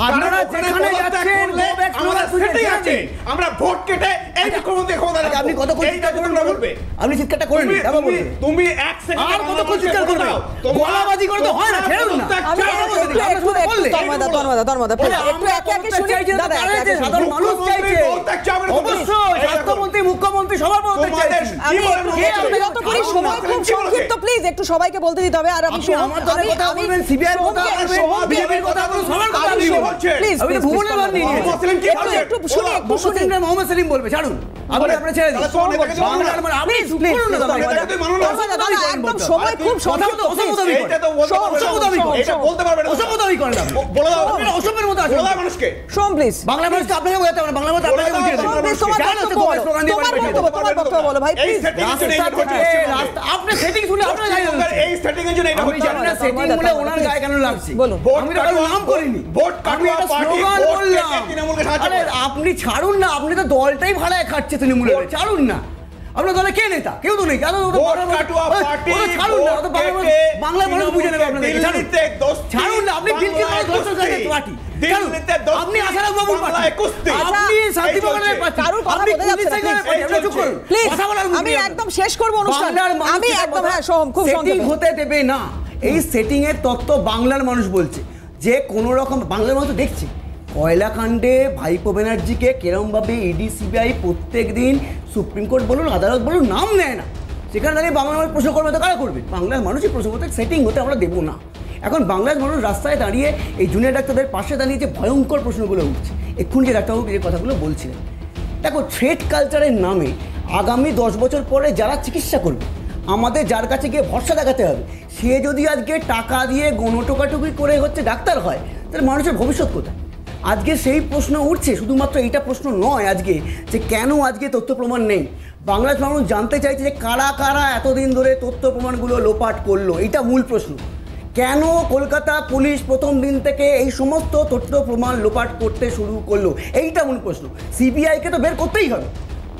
আপনারা যেখানে যাচ্ছেন গোব্যাক স্লোগান সেটাই আছে। আমরা ভোট কেটে এই মুখ্যমন্ত্রী ক্ষমতা রাখবো। আপনি কত চিৎকার করবেন বলবে, আপনি চিৎকারটা করেন, তুমি এক সেকেন্ড আর কত চিৎকার করবে, গলাবাজি করে তো হয় না, ছাড়ুন না। সাধারণ মানুষ চাইছে, অবশ্যই স্বাস্থ্যমন্ত্রী, মুখ্যমন্ত্রী সবার পদত্যাগ চাইছে। প্লিজ একটু সবাইকে বলতে দিতে হবে। আর আমি আমার দলের কথা বলবেন, সিবিআইয়ের কথা বলবেন, বিজেপির কথা বলবেন, সবার কথা বলবেন। প্লিজ আমি তো ভুবনের বাদ নিয়ে একটু শুনি, একটু শুনি। মোহাম্মদ সেলিম বলবে, ছাড়ুন, আপনি আপনারা ছেড়ে দিন। বাংলার মানে আপনি প্লিজ একদম সময় খুব সংক্ষিপ্ত, অসম্বোধন এটা তো এটা বলতে পারবেন না, অসম্বোধন করেন না, বলে দাও, আপনি অসম্মানের মতো আছেন। বলা মানুষকে শোন প্লিজ, বাংলা মানুষকে আপনাকে বোঝাতে হবে না, বাংলা মানুষ আপনাকে বুঝিয়ে দেবে। তোমার বক্তব্য বলো ভাই, প্লিজ। আপনি সেটিং শুনে আপনারা জানেন এই সেটিং এর জন্য এটা হচ্ছে, জানেন না সেটিং বলে ওনার গায়ে কেন লাগছে, বলুন। আমি তো নাম করিনি, ভোট কাটুয়া পার্টি, ভোট কেটে তৃণমূলকে সাহায্য করে। আপনি ছাড়ুন না, আপনি তো দলটাই ভাড়ায় খাচ্ছে তৃণমূলের, ছাড়ুন না। আপনার দলে কে নেতা? কেউ তো নেই, ছাড়ুন না, বাংলা মানুষ বুঝে নেবে আপনাদের, ছাড়ুন না। আপনি বিলকে পার্টি, আপনি আশারাম বাবুর পার্টি, আপনি শান্তি ভবনের পার্টি, আপনি কুলদীপ সেনের পার্টি, আপনি চুপ করুন, কথা বলার মুখ নেই। আমি একদম শেষ করব অনুষ্ঠান, আমি একদম হ্যাঁ খুব সেটিং হতে দেবে না। এই সেটিং এর তত্ত্ব বাংলার মানুষ বলছে যে কোনো রকম, বাংলার মানুষ দেখছে কয়লাকাণ্ডে ভাইপো ব্যানার্জিকে কেরমভাবে ইডি সিবিআই প্রত্যেক দিন সুপ্রিম কোর্ট বলুন, আদালত বলুন, নাম নেয় না। সেখানে দাঁড়িয়ে বাংলার মানুষ প্রশ্ন করবে তো কারা করবে? বাংলার মানুষই প্রশ্ন করতে, সেটিং হতে আমরা দেবো না। এখন বাংলার মানুষ রাস্তায় দাঁড়িয়ে এই জুনিয়র ডাক্তারদের পাশে দাঁড়িয়ে যে ভয়ঙ্কর প্রশ্নগুলো উঠছে, এক্ষুনি যে ডাক্তারবাবু যে কথাগুলো বলছিলেন, দেখো থ্রেড কালচারের নামে আগামী 10 বছর পরে যারা চিকিৎসা করবে, আমাদের যার কাছে গিয়ে ভরসা দেখাতে হবে, সে যদি আজকে টাকা দিয়ে গণটোকাটুকি করে হচ্ছে ডাক্তার হয়, তাহলে মানুষের ভবিষ্যৎ কোথায়? আজকে সেই প্রশ্ন উঠছে, শুধুমাত্র এইটা প্রশ্ন নয় আজকে যে কেন আজকে তথ্য প্রমাণ নেই। বাংলার মানুষ জানতে চাইছে যে কারা কারা এতদিন ধরে তথ্য প্রমাণগুলো লোপাট করলো, এইটা মূল প্রশ্ন। কেন কলকাতা পুলিশ প্রথম দিন থেকে এই সমস্ত তথ্য প্রমাণ লোপাট করতে শুরু করলো, এইটা মূল প্রশ্ন। সিবিআইকে তো বের করতেই হবে,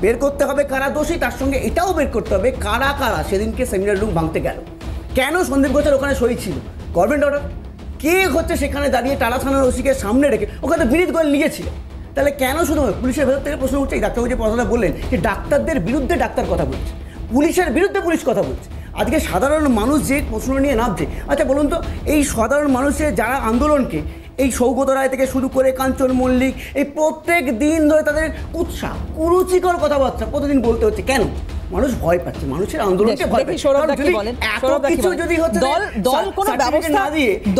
বের করতে হবে কারা দোষী, তার সঙ্গে এটাও বের করতে হবে কারা কারা সেদিনকে সেমিনার রুম ভাঙতে গেল। কেন সন্দীপ ঘোষের ওখানে সই ছিল? Government order. কে হচ্ছে সেখানে দাঁড়িয়ে টালা থানার ওসিকে সামনে রেখে ওখানে বিনীত গোয়েল নিয়েছিল? তাহলে কেন শুধু পুলিশের ভেতর থেকে প্রশ্ন উঠছে? এই ডাক্তারবাবু যে কথাটা বললেন যে ডাক্তারদের বিরুদ্ধে ডাক্তার কথা বলছে, পুলিশের বিরুদ্ধে পুলিশ কথা বলছে। আজকে সাধারণ মানুষ যে প্রশ্ন নিয়ে নামছে, আচ্ছা বলুন তো, এই সাধারণ মানুষের যারা আন্দোলনকে, এই সৌগত রায় থেকে শুরু করে কাঞ্চন মল্লিক, এই প্রত্যেক দিন ধরে তাদের উৎসাহ কুরুচিকর কথাবার্তা প্রতিদিন বলতে হচ্ছে, কেন? মানুষ ভয় পাচ্ছে, মানুষের আন্দোলনকে ভয় পাচ্ছে।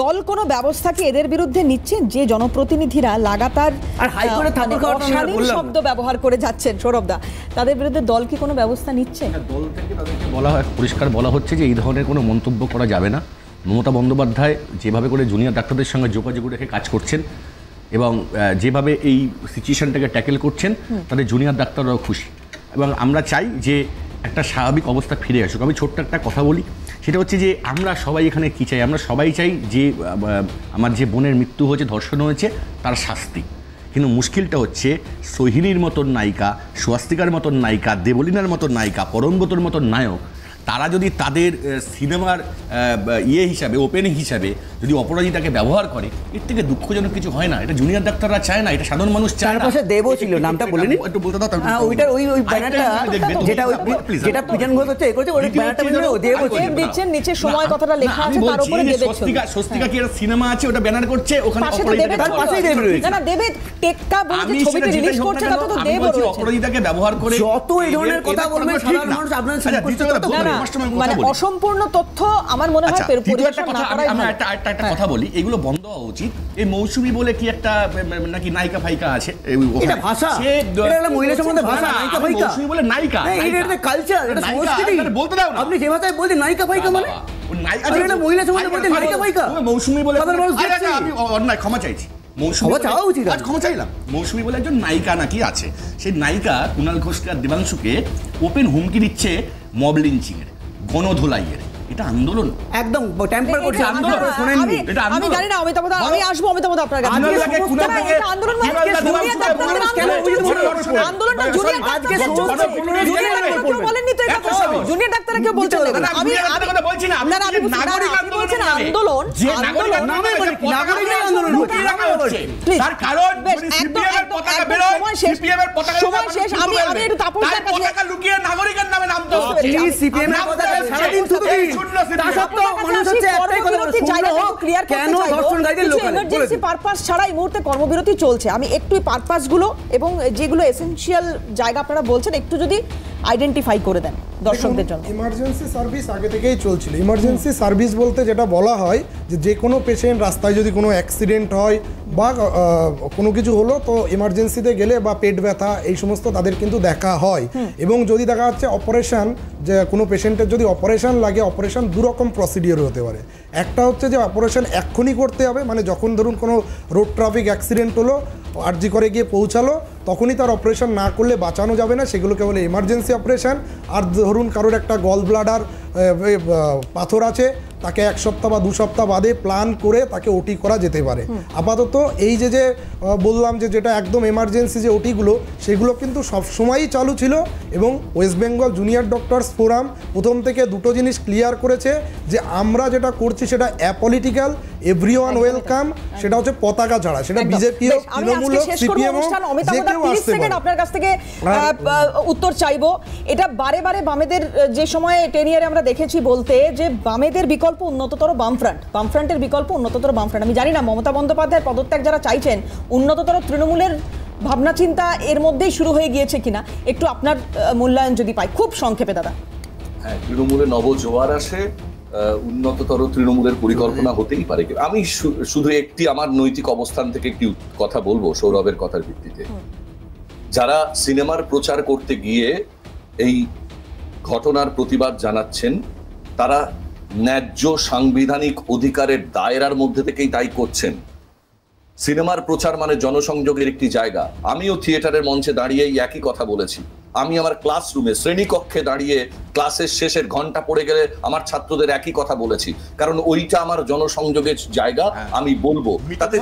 দল কোনো ব্যবস্থা কি এদের বিরুদ্ধে নিচ্ছেন যে জনপ্রতিনিধিরা লাগাতার শব্দ ব্যবহার করে যাচ্ছেন? সৌরভদা, তাদের বিরুদ্ধে দল কি কোনো ব্যবস্থা নিচ্ছে? দল থেকে তাদেরকে বলা হয়, পরিষ্কার বলা হচ্ছে যে এই ধরনের কোনো মন্তব্য করা যাবে না। মমতা বন্দ্যোপাধ্যায় যেভাবে করে জুনিয়র ডাক্তারদের সঙ্গে যোগাযোগ রেখে কাজ করছেন এবং যেভাবে এই সিচুয়েশনটাকে ট্যাকেল করছেন, তাদের জুনিয়র ডাক্তাররাও খুশি এবং আমরা চাই যে একটা স্বাভাবিক অবস্থা ফিরে আসুক। আমি ছোট্ট একটা কথা বলি, সেটা হচ্ছে যে আমরা সবাই এখানে কী চাই? আমরা সবাই চাই যে আমার যে বোনের মৃত্যু হয়েছে, ধর্ষণ হয়েছে, তার শাস্তি। কিন্তু মুশকিলটা হচ্ছে সোহিনীর মতন নায়িকা, স্বস্তিকার মতন নায়িকা, দেবলীনার মতন নায়িকা, পরমব্রতর মতন নায়ক, তারা যদি তাদের সিনেমার হিসাবে, ওপেনিং হিসাবে যদি অপরাজিতাকে ব্যবহার করে, এর থেকে দুঃখজনক কিছু হয় না। এটা জুনিয়র ডাক্তাররা চায় না, এটা সাধারণ মানুষ চায় না। পাশে দেবও ছিল, নামটা বলেনি একটু বলতে দাও। ওইটার ওই ব্যানারটা যেটা পিজন ঘোষ হচ্ছে করেছে, ওই ব্যানারটা দেবও ছিল, দিচ্ছেন নিচে সময় কথাটা লেখা আছে, তার উপরে দেবের ছবি। স্বস্তিকা কি একটা সিনেমা আছে, ওটা ব্যানার করছে, ওখানে অপরাজিতার পাশেই দেব রয়েছে। না না, দেবের টেক্কা বলে যে ছবিটা রিলিজ করছে, তাতে তো দেব রয়েছে। অপরাজিতাকে ব্যবহার করে যত এই ধরনের কথা বলবেন সাধারণ মানুষ আপনাদের মানে অসম্পূর্ণ তথ্য আমার মনে হয় পরিবেশন না করাই ভালো। আমি একটা কথা বলি, এগুলো বন্ধ হওয়া উচিত। এই মৌসুমী বলে কি একটা নাকি নায়িকা ফাইকা আছে, এটা ভাষা, এটা একটা মহিলা সম্বন্ধে ভাষা, নায়িকা ফাইকা। মৌসুমী বলে নায়িকা, এটা একটা কালচার, এটা সংস্কৃতি। বলতে দাও না, আপনি যে ভাষায় বলছেন নায়িকা ফাইকা মানে এটা মহিলা সম্বন্ধে বলতে নায়িকা ফাইকা। মৌসুমী বলে আমি অন্যায় ক্ষমা চাইছি, ক্ষমা চাইলাম। মৌসুমী বলে একজন নায়িকা নাকি আছে, সেই নায়িকা কুণাল ঘোষকে আর দেবাংশুকে ওপেন হুমকি দিচ্ছে মব লিঞ্চিং এর, গণধোলাইয়ের। এটা আন্দোলন, একদম টেম্পার করছে আন্দোলন। শুনেননি এটা আন্দোলন? আমি জানি না, অমিতাভদা, আমি আসবো অমিতাভদা আপনার কাছে। এটা আন্দোলন মানে জুনিয়র ডাক্তারদের আন্দোলন না, জুনিয়র আজকে জুনিয়র ডাক্তার কেউ বলেননি তো, এটা জুনিয়র ডাক্তাররা কেউ বলছেন না। আমি কথা বলছি না, আপনারা নাগরিক আন্দোলন, আন্দোলন যে নাগরিক আন্দোলন হচ্ছে, তার কারণ সিপিএম এর পতাকা বের হয়, সিপিএম এর পতাকা আমি একটু তাপসদার কাছে পতাকা লুকিয়ে নাগরিকের নামে নামতে হচ্ছে। সিপিএম এর পতাকা সারা দিন শুধু কর্মবিরতি চলছে। আমি একটু পারপাসগুলো এবং যেগুলো এসেনশিয়াল জায়গা আপনারা বলছেন একটু যদি আইডেন্টিফাই করে দেন দর্শকদের জন্য। ইমার্জেন্সি সার্ভিস আগে থেকেই চলছিল। ইমার্জেন্সি সার্ভিস বলতে যেটা বলা হয় যে কোনো পেশেন্ট রাস্তায় যদি কোনো অ্যাক্সিডেন্ট হয় বা কোনো কিছু হলো, তো ইমার্জেন্সিতে গেলে বা পেট ব্যথা এই সমস্ত তাদের কিন্তু দেখা হয়। এবং যদি দেখা যাচ্ছে অপারেশন, যে কোনো পেশেন্টের যদি অপারেশন লাগে, অপারেশন দুরকম প্রসিডিওর হতে পারে। একটা হচ্ছে যে অপারেশন এক্ষুনি করতে হবে, মানে যখন ধরুন কোনো রোড ট্রাফিক অ্যাক্সিডেন্ট হলো, আরজি করে গিয়ে পৌঁছালো, তখনই তার অপারেশন না করলে বাঁচানো যাবে না, সেগুলোকে বলে ইমার্জেন্সি অপারেশন। আর ধরুন কারোর একটা গল ব্লাডার পাথর আছে, তাকে 1 সপ্তাহ বা 2 সপ্তাহ বাদে প্ল্যান করে তাকে ওটি করা যেতে পারে। আপাতত এই যে বললাম যে যেটা একদম এমার্জেন্সি যে ওটিগুলো, সেগুলো কিন্তু সবসময়ই চালু ছিল। এবং West Bengal junior doctors forum প্রথম থেকে দুটো জিনিস ক্লিয়ার করেছে যে আমরা যেটা করছি সেটা অ্যাপলিটিক্যাল, এভরিওয়ান ওয়েলকাম, সেটা হচ্ছে পতাকা ছাড়া, সেটা বিজেপি হোক, তৃণমূল হোক, সিপিএম হোক, যে কেউ আসতে পারে। আপনার কাছ থেকে উত্তর চাইবো। এটা বারে বারে বামেদের যে সময় 10 ইয়ারে আমরা দেখেছি বলতে যে বামেদের বিকল্প উন্নততর বামফ্রন্ট, বামফ্রন্টের বিকল্প উন্নততর বামফ্রন্ট। আমি জানি না মমতা বন্দ্যোপাধ্যায়ের পদত্যাগ যারা চাইছেন, উন্নততর তৃণমূলের ভাবনা চিন্তা এর মধ্যেই শুরু হয়ে গিয়েছে কিনা একটু আপনার মূল্যায়ন যদি পাই খুব সংক্ষেপে দাদা। হ্যাঁ, তৃণমূলে নবজোয়ার আসে, উন্নততর তৃণমূলের পরিকল্পনা হতেই পারে। আমি শুধু একটি আমার নৈতিক অবস্থান থেকে একটি কথা বলবো সৌরভের কথার ভিত্তিতে। যারা সিনেমার প্রচার করতে গিয়ে এই ঘটনার প্রতিবাদ জানাচ্ছেন, তারা ন্যায্য সাংবিধানিক অধিকারের দায়রার মধ্যে থেকেই তাই করছেন। সিনেমার প্রচার মানে জনসংযোগের একটি জায়গা। আমিও থিয়েটারের মঞ্চে দাঁড়িয়েই একই কথা বলেছি। আমি আমার ক্লাসরুমে শ্রেণীকক্ষে দাঁড়িয়ে ক্লাসের শেষের ঘন্টা পড়ে গেলে আমার ছাত্রদের একই কথা বলেছি, কারণ ওইটা আমার জনসংযোগের জায়গা। আমি বলবো তাতে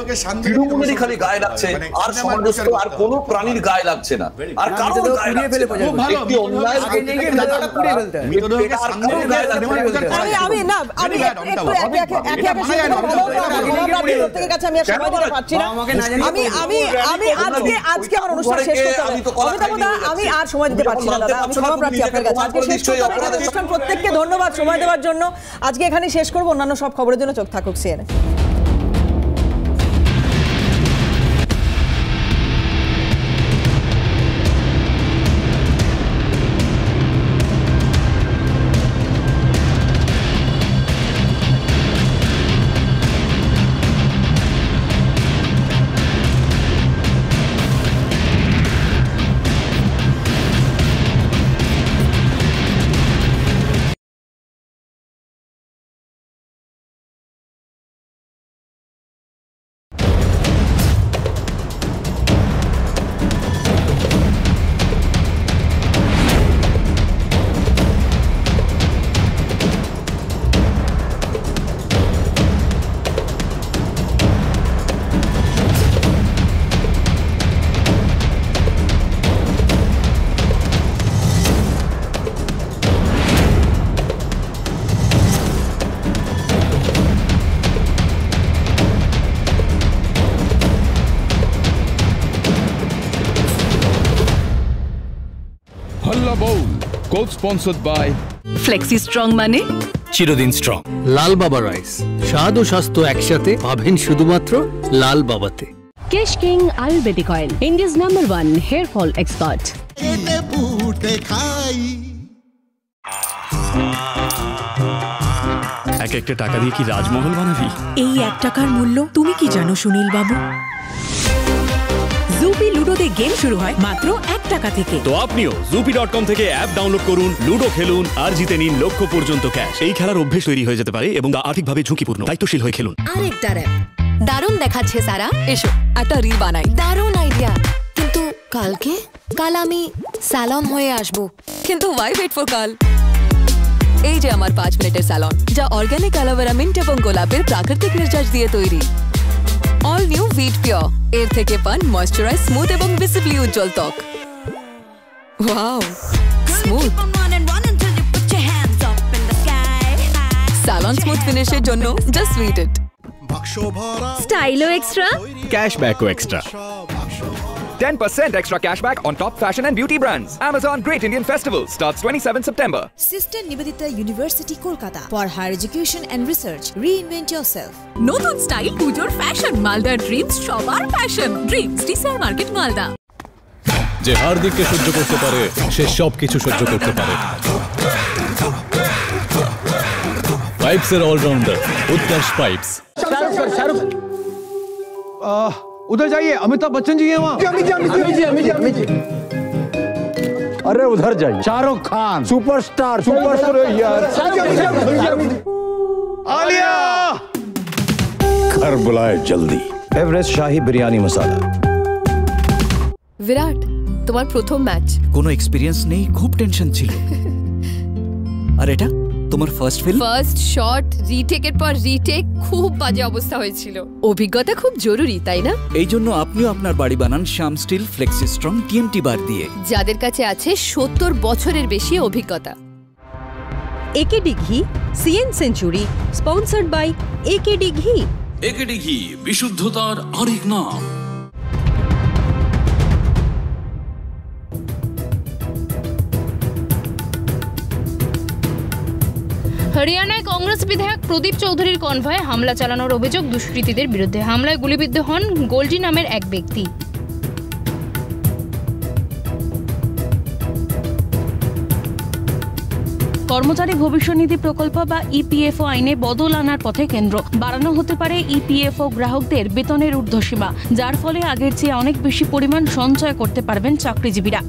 তৃণমূলেরই খালি গায়ে লাগছে, আর সমাজস্থ আর কোনো প্রাণীর গায়ে লাগছে না, আর কারো গায়ে লাগছে না। একটি অন্যায় আমি না আমি প্রত্যেকের কাছে আমি আর সময় দিতে পারছি না। আমি আজকে আমার অনুষ্ঠান শেষ করতে হবে। আমি আর সময় দিতে পারছি না দাদা, আমি ক্ষমা প্রার্থী আপনার কাছে। আজকে শেষ করতে হবে অনুষ্ঠান। প্রত্যেককে ধন্যবাদ সময় দেওয়ার জন্য। আজকে এখানে শেষ করবো। অন্যান্য সব খবরের জন্য চোখ থাকুক CNA. Sponsored by Flexi Strong মানে চিরদিন স্ট্রং। লাল বাবা রাইস, স্বাদ ও স্বাস্থ্য একসাথে পাবেন শুধুমাত্র লাল বাবাতে। Kesh King Ayurvedic Oil, India's #1 hair fall expert. এক একটা টাকা দিয়ে কি রাজমহল বানাবি? এই 1 টাকার মূল্য তুমি কি জানো সুনীল বাবু? জুপি লুডোতে গেম শুরু হয় মাত্র 1 টাকা থেকে। তো আপনিও zupi.com থেকে অ্যাপ ডাউনলোড করুন, লুডো খেলুন আর জিতে নিন লক্ষ পর্যন্ত ক্যাশ। এই খেলার অভ্যেস তৈরি হয়ে যেতে পারে এবং আর্থিকভাবে ঝুঁকিপূর্ণ। দায়িত্বশীল হয়ে খেলুন। আরেকটা র‍্যাপ দারুণ দেখাচ্ছে সারা। এসো একটা রিল বানাই। দারুণ আইডিয়া, কিন্তু কাল আমি স্যালন হয়ে আসবো। কিন্তু ওয়াই ওয়েট ফর কাল? এই যে আমার 5 মিনিটের স্যালন, যা অর্গানিক অ্যালোভেরা, মিন্ট এবং গোলাপের প্রাকৃতিক নির্যাস দিয়ে তৈরি। অল নিউ ভিট পিওর, এর থেকে পান ময়েশ্চারাইজ, স্মুথ এবং ভিজিবলি উজ্জ্বল ত্বক। ওয়াও, স্মুথ স্যালন স্মুথ ফিনিশের জন্য just sweet it. Stylo extra, Cashback extra. 10% extra cashback on top fashion and beauty brands. Amazon Great Indian Festival starts 27 September. Sister Nivedita University, Kolkata. For higher education and research, reinvent yourself. নতুন স্টাইল পুজোর ফ্যাশন, মালদা ড্রিমস সবার fashion. Dreams desire market, Malda. যে হার্দিককে সহ্য করতে পারে সে সব কিছু সহ্য করতে পারে। পাইপসের অলরাউন্ডার উৎকর্ষ পাইপস। शाहरुख उधर जाइए, अमिताभ बच्चन जी है वहाँ। अमित जी। अरे उधर जाइए, शाहरुख खान सुपरस्टार यार। आलिया घर बुलाए जल्दी। एवरेस्ट शाही बिरयानी मसाला। विराट, তোমার প্রথম ম্যাচ। কোনো এক্সপেরিয়েন্স নেই, খুব টেনশন ছিল। আর এটা তোমার ফার্স্ট ফিল্ম? ফার্স্ট শট, রিটেকের পর রিটেক, খুব বাজে অবস্থা হয়েছিল। অভিজ্ঞতা খুব জরুরি, তাই না? এই জন্য আপনিও আপনার বাড়ি বানান Shyam steel flexi strong TMT bar দিয়ে, যাদের কাছে আছে 70 বছরের বেশি অভিজ্ঞতা। AKD ghee, CN century, sponsored by AKD ghee. AKD ঘি, বিশুদ্ধতার আরেক নাম। হরিয়ানায় কংগ্রেস বিধায়ক প্রদীপ চৌধুরীর কনভয়ে হামলা চালানোর অভিযোগ দুষ্কৃতীদের বিরুদ্ধে। হামলায় গুলিবিদ্ধ হন গোল্ডি নামের এক ব্যক্তি। কর্মচারী ভবিষ্যনিধি প্রকল্প বা ইপিএফও আইনে বদল আনার পথে কেন্দ্র। বাড়ানো হতে পারে ইপিএফও গ্রাহকদের বেতনের ঊর্ধ্বসীমা, যার ফলে আগের চেয়ে অনেক বেশি পরিমাণ সঞ্চয় করতে পারবেন চাকরিজীবীরা।